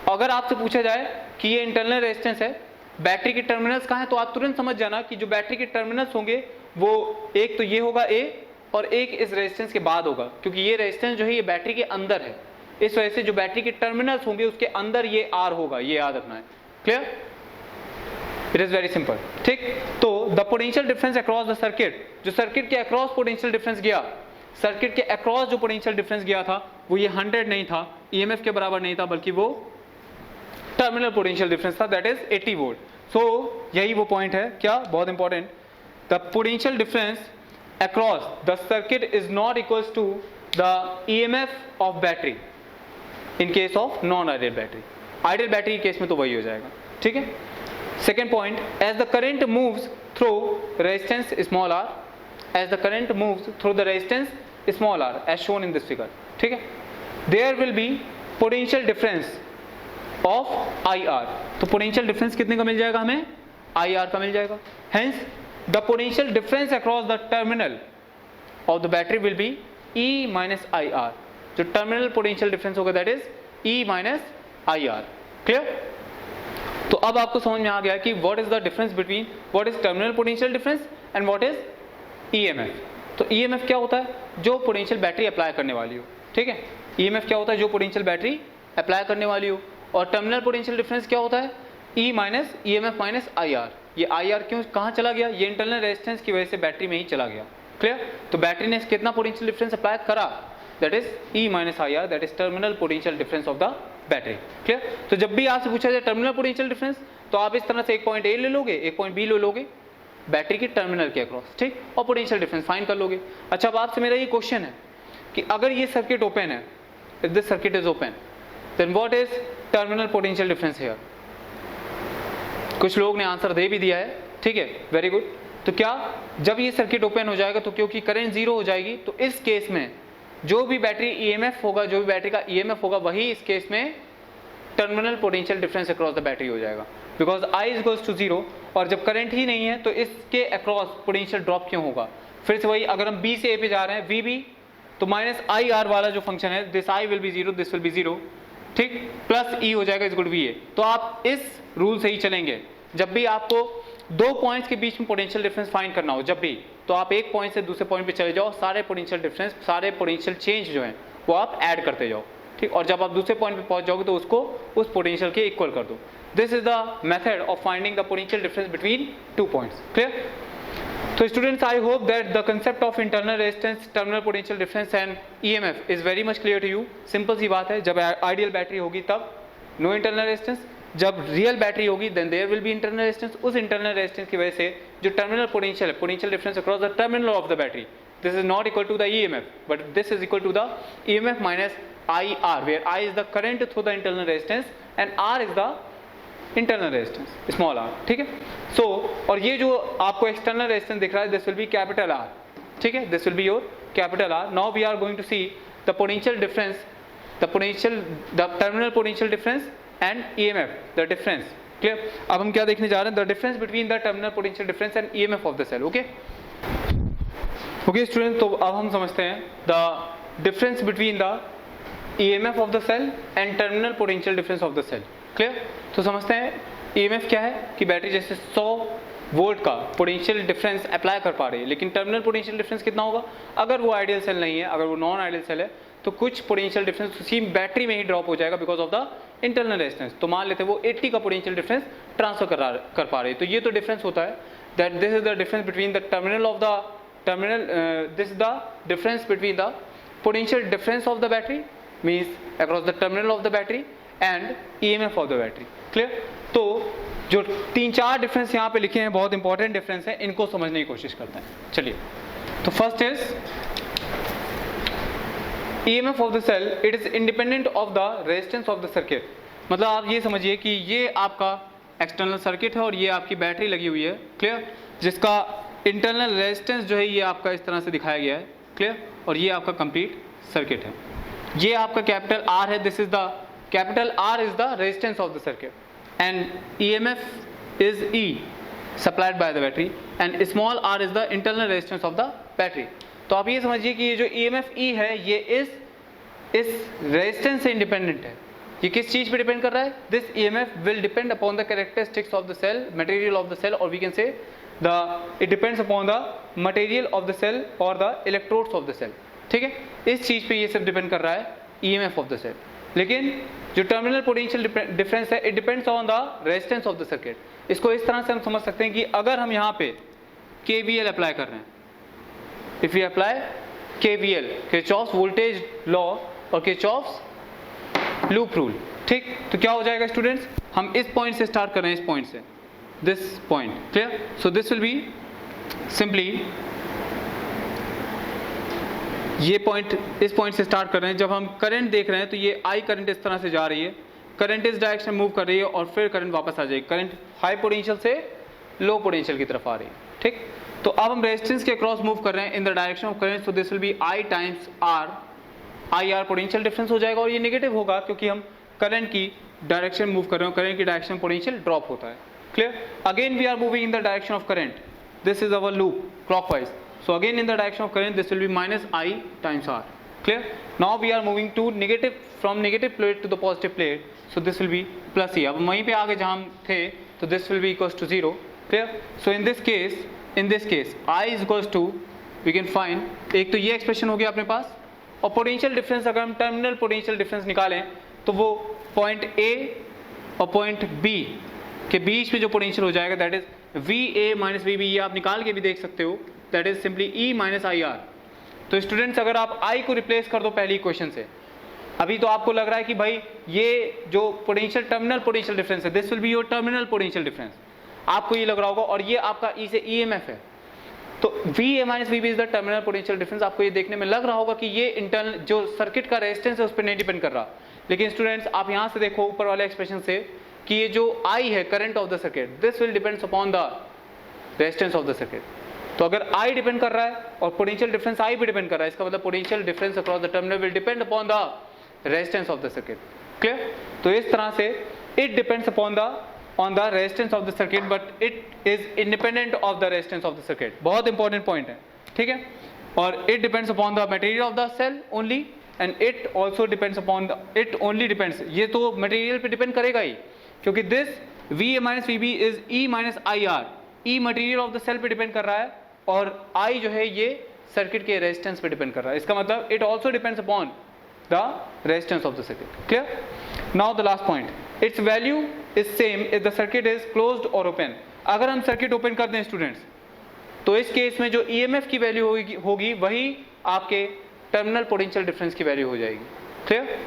अगर आपसे पूछा जाए कि ये इंटरनल रेजिस्टेंस है, बैटरी के टर्मिनल्स कहाँ हैं, तो आप तुरंत समझ जाना कि जो बैटरी के टर्मिनल्स होंगे वो एक तो ये होगा A, और एक इस रेजिस्टेंस के बाद होगा, क्योंकि ये रेजिस्टेंस जो है ये बैटरी के अंदर है। इस वजह से जो बैटरी के टर्मिनल्स होंगे उसके अंदर ये R होगा, ये याद रखना है। Clear? It is very simple. ठीक, तो the potential difference across the circuit, जो सर्किट के अक्रॉस पोटेंशियल डिफरेंस गया, सर्किट के अक्रॉस जो पोटेंशियल डिफरेंस गया था वो ये 100 नहीं था, ईएमएफ के बराबर नहीं था, बल्कि वो टर्मिनल पोटेंशियल डिफरेंस था, दैट इज 80 वोल्ट। सो यही वो पॉइंट है, क्या बहुत important, the potential difference across the circuit is not equals to the EMF of battery in case of non-ideal battery. Ideal battery case में तो वही हो जाएगा। ठीक है? Second point, as the current moves through resistance small r, as the current moves through the resistance small r as shown in this figure. ठीक है? There will be potential difference of IR. तो potential difference कितने का मिल जाएगा हमें? IR का मिल जाएगा। Hence the potential difference across the terminal of the battery will be E minus IR. जो terminal potential difference होगा that is E minus IR. Clear? तो अब आपको समझ में आ गया कि what is the difference between what is terminal potential difference and what is EMF. तो EMF क्या होता है? जो पोटेंशियल बैटरी अप्लाई करने वाली हो। ठीक है? EMF क्या होता है? जो पोटेंशियल बैटरी अप्लाई करने वाली हो। और टर्मिनल पोटेंशियल डिफरेंस क्या होता है? E minus EMF minus IR। ये IR क्यों कहाँ चला गया? ये इंटरनल रेजिस्टेंस की वजह से बैटरी में ही चला गया। क्लियर? तो बैटरी ने कितना पोटेंशियल डिफरेंस अप्लाई करा? That is E minus IR, that is terminal potential difference of the battery. Clear? तो जब भी आपसे पूछा जाए टर्मिनल पोटेंशियल डिफरेंस, तो आप इस तरह से एक पॉइंट A ले लोगे, एक पॉइंट B ले लोगे बैटरी के टर्मिनल के अक्रॉस, ठीक, और पोटेंशियल डिफरेंस फाइंड कर लोगे। अच्छा, अब आपसे मेरा ये क्वेश्चन है कि अगर ये सर्किट ओपन है, if this circuit is open, then what is terminal potential difference here? कुछ लोग ने आंसर दे भी दिया है, ठीक है, वेरी गुड। तो क्या जब ये सर्किट ओपन हो जाएगा तो क्योंकि करंट जीरो हो जाएगी, तो इस केस में जो भी बैटरी ईएमएफ होगा, जो भी बैटरी का ईएमएफ होगा, वही इस केस में terminal potential difference across the battery हो जाएगा, because I is equals to 0। और जब करंट ही नहीं है तो इसके अक्रॉस पोटेंशियल ड्रॉप क्यों होगा? फिर से वही, अगर हम B से A पे जा रहे हैं, VB, तो माइनस IR वाला जो फंक्शन है, this I will be 0, this will be 0, ठीक, प्लस E हो जाएगा इज इक्वल टू VA। तो आप इस रूल से ही चलेंगे। जब भी आपको दो पॉइंट्स के बीच में पोटेंशियल डिफरेंस फाइंड करना हो, जब भी, तो आप एक पॉइंट से दूसरे पॉइंट पे चले जाओ, सारे पोटेंशियल डिफरेंस, सारे पोटेंशियल चेंज जो है वो आप ऐड करते जाओ, ठीक। और जब आप दूसरे पॉइंट पे पहुंच जाओगे तो उसको उस पोटेंशियल के इक्वल कर दो। This is the method of finding the potential difference between two points. Clear? तो students, I hope that the concept of internal resistance, terminal potential difference and EMF is very much clear to you. Simple सी बात है, जब ideal battery होगी तब no internal resistance, जब real battery होगी then there will be internal resistance. उस internal resistance की वजह से जो टर्मिनल पोटेंशियल है, potential difference across the terminal of the battery, this is not equal to the EMF, but this is equal to the EMF minus IR, where I is the current through the internal resistance and R is the internal resistance, small r, ठीक है। So, और ये जो आपको external resistance दिख रहा है, this will be capital R, ठीक है, this will be your capital R. Now we are going to see the potential difference, the terminal potential difference and EMF, the difference. Clear? अब हम क्या देखने जा रहे हैं? The difference between the terminal potential difference and EMF of the cell. Okay? Okay student, तो अब हम समझते हैं the difference between the EMF of the cell and terminal potential difference of the cell. Clear? तो समझते हैं EMF क्या है कि बैटरी जैसे 100 वोल्ट का पोटेंशियल डिफरेंस अप्लाई कर पा रही है, लेकिन टर्मिनल पोटेंशियल डिफरेंस कितना होगा? अगर वो आइडियल सेल नहीं है, अगर वो नॉन आइडियल सेल है, तो कुछ पोटेंशियल डिफरेंस उसी बैटरी में ही ड्रॉप हो जाएगा because of the internal resistance. तो मान लेते हैं वो 80 का पोटेंशियल डिफरेंस ट्रांसफर कर पा रही है। तो ये तो डिफरेंस होता है, that this is the difference between the terminal of the terminal, this is the difference between the potential difference of the battery means across the terminal of the battery and EMF of the battery. Clear? तो जो 3-4 difference यहाँ पे लिखे हैं बहुत important difference है, इनको समझने की कोशिश करते हैं। चलिए, तो first is EMF of the cell, it is independent of the resistance of the circuit. मतलब आप ये समझिए कि ये आपका एक्सटर्नल सर्किट है और ये आपकी बैटरी लगी हुई है, क्लियर, जिसका इंटरनल रेजिस्टेंस जो है ये आपका इस तरह से दिखाया गया है, क्लियर, और ये आपका कंप्लीट सर्किट है। ये आपका कैपिटल R है, this is the capital R is the resistance of the circuit and EMF is E supplied by the battery and small r is the internal resistance of the battery. तो आप ये समझिए कि ये जो EMF E है ये इस रेजिस्टेंस से इंडिपेंडेंट है। ये किस चीज पे डिपेंड कर रहा है? This EMF will depend upon the characteristics of the cell, material of the cell, और we can say it depends upon the material of the cell और the electrodes of the cell. ठीक है, इस चीज पे ये सब डिपेंड कर रहा है EMF ऑफ द सेल। लेकिन जो टर्मिनल पोटेंशियल डिफरेंस है it depends on the resistance of the circuit. इसको इस तरह से हम समझ सकते हैं कि अगर हम यहाँ पे KVL अप्लाई कर रहे हैं, if you apply KVL, Kirchhoff's voltage law और किरचॉफ्स लूप रूल, ठीक, तो क्या हो जाएगा स्टूडेंट्स? हम इस पॉइंट से स्टार्ट कर रहे हैं, इस पॉइंट से, this point, clear? So this will be simply, ये पॉइंट, इस पॉइंट से स्टार्ट कर रहे हैं। जब हम करंट देख रहे हैं तो ये I करंट इस तरह से जा रही है, करंट इस डायरेक्शन में मूव कर रही है और फिर करंट वापस आ जाएगी, करंट हाई पोटेंशियल से लो पोटेंशियल की तरफ आ रही है, ठीक। तो अब हम रेजिस्टेंस के क्रॉस मूव कर रहे हैं इन the direction of current, so this will be I times R, IR potential difference हो जाएगा और ये नेगेटिव होगा क्योंकि हम करंट की डायरेक्शन मूव कर रहे हैं, करंट की डायरेक्शन पोटेंशियल ड्रॉप होता है, clear? Again we are moving in the direction of current, this is our loop clockwise, so again in the direction of current this will be minus I times R, clear? Now we are moving to negative, from negative plate to the positive plate, so this will be plus E। अब वहीं पे आगे जहाँ हम थे तो this will be equals to 0, clear? So in this case I is equals to, we can find, एक तो ये एक्सप्रेशन हो गया अपने पास, और पोटेंशियल डिफरेंस अगर हम टर्मिनल पोटेंशियल डिफरेंस निकालें तो वो पॉइंट A और पॉइंट B के बीच में जो पोटेंशियल हो जाएगा that is VA minus VB, ये आप निकाल के भी देख सकते हो, that is simply E minus IR। तो स्टूडेंट्स अगर आप I को रिप्लेस कर दो पहली इक्वेशन से, अभी तो आपको लग रहा है कि भाई ये जो पोटेंशियल टर्मिनल पोटेंशियल डिफरेंस है this will be your terminal potential difference, आपको ये लग रहा होगा, और ये आपका E से EMF है, तो VA minus VB is the terminal potential difference. आपको ये देखने में लग रहा होगा कि ये इंटरनल जो सर्किट का रेजिस्टेंस है उस पर नहीं डिपेंड कर रहा, लेकिन स्टूडेंट्स आप यहाँ से देखो ऊपर वाले एक्सप्रेशन से कि ये जो I है current of the circuit, this will depends upon the resistance of the circuit. तो अगर I डिपेंड कर रहा है और पोटेंशियल डिफरेंस I भी डिपेंड कर रहा है, इसका मतलब potential difference across the terminal will depend upon the resistance of the circuit, clear? तो इस तरह से it depends upon the resistance of the circuit but it is independent of the resistance of the circuit. बहुत important point है, ठीक है? और it depends upon the material of the cell only and it also depends upon the, it only depends, ये तो material पे depend करेगा ही, क्योंकि this VA minus VB is E minus IR, E material of the cell पे depend कर रहा है और I जो है ये सर्किट के रेजिस्टेंस पे डिपेंड कर रहा है, इसका मतलब it also depends upon the resistance of the circuit, clear? Now the last point, it's value is same if the circuit is closed और ओपन। अगर हम सर्किट ओपन कर दें स्टूडेंट्स तो इस केस में जो EMF की वैल्यू होगी वही आपके टर्मिनल पोटेंशियल डिफरेंस की वैल्यू हो जाएगी, क्लियर?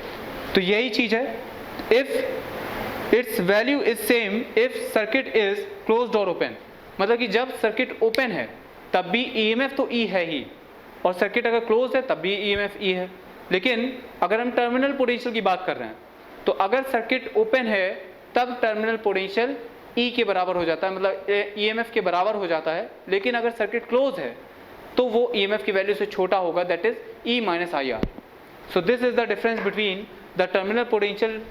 तो यही चीज है, if it's value is same if circuit is closed और ओपन, मतलब कि जब सर्किट ओपन है तब भी EMF तो E है ही, और सर्किट अगर क्लोज है तब भी EMF E है। लेकिन अगर हम टर्मिनल पोटेंशियल की बात कर रहे हैं तो अगर सर्किट ओपन है तब टर्मिनल पोटेंशियल E के बराबर हो जाता है, मतलब EMF के बराबर हो जाता है, लेकिन अगर सर्किट क्लोज है तो वो EMF की वैल्यू से छोटा होगा, that is E minus IR। So this is the difference between the terminal potential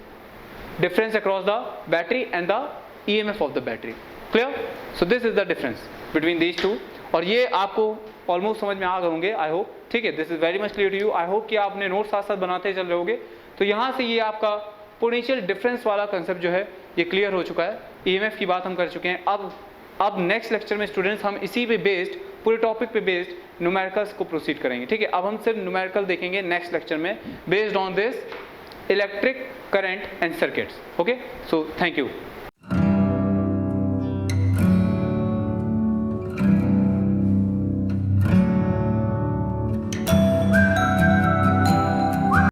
difference across the battery and the EMF of the battery, clear? So this is the difference between these two, और ये आपको almost समझ में आ गए होंगे I hope, ठीक है? This is very much clear to you, I hope कि आप अपने नोट साथ साथ बनाते चल रहे होंगे। तो यहाँ से ये आपका पोटेंशियल डिफरेंस वाला कंसेप्ट जो है ये क्लियर हो चुका है, EMF की बात हम कर चुके हैं। अब नेक्स्ट लेक्चर में स्टूडेंट्स हम इसी पे बेस्ड पूरे टॉपिक पे बेस्ड न्यूमेरिकल्स को प्रोसीड करेंगे, ठीक है। अब हम सिर्फ न्यूमेरिकल देखेंगे नेक्स्ट लेक्चर में based on this electric current and circuits, okay. So thank you.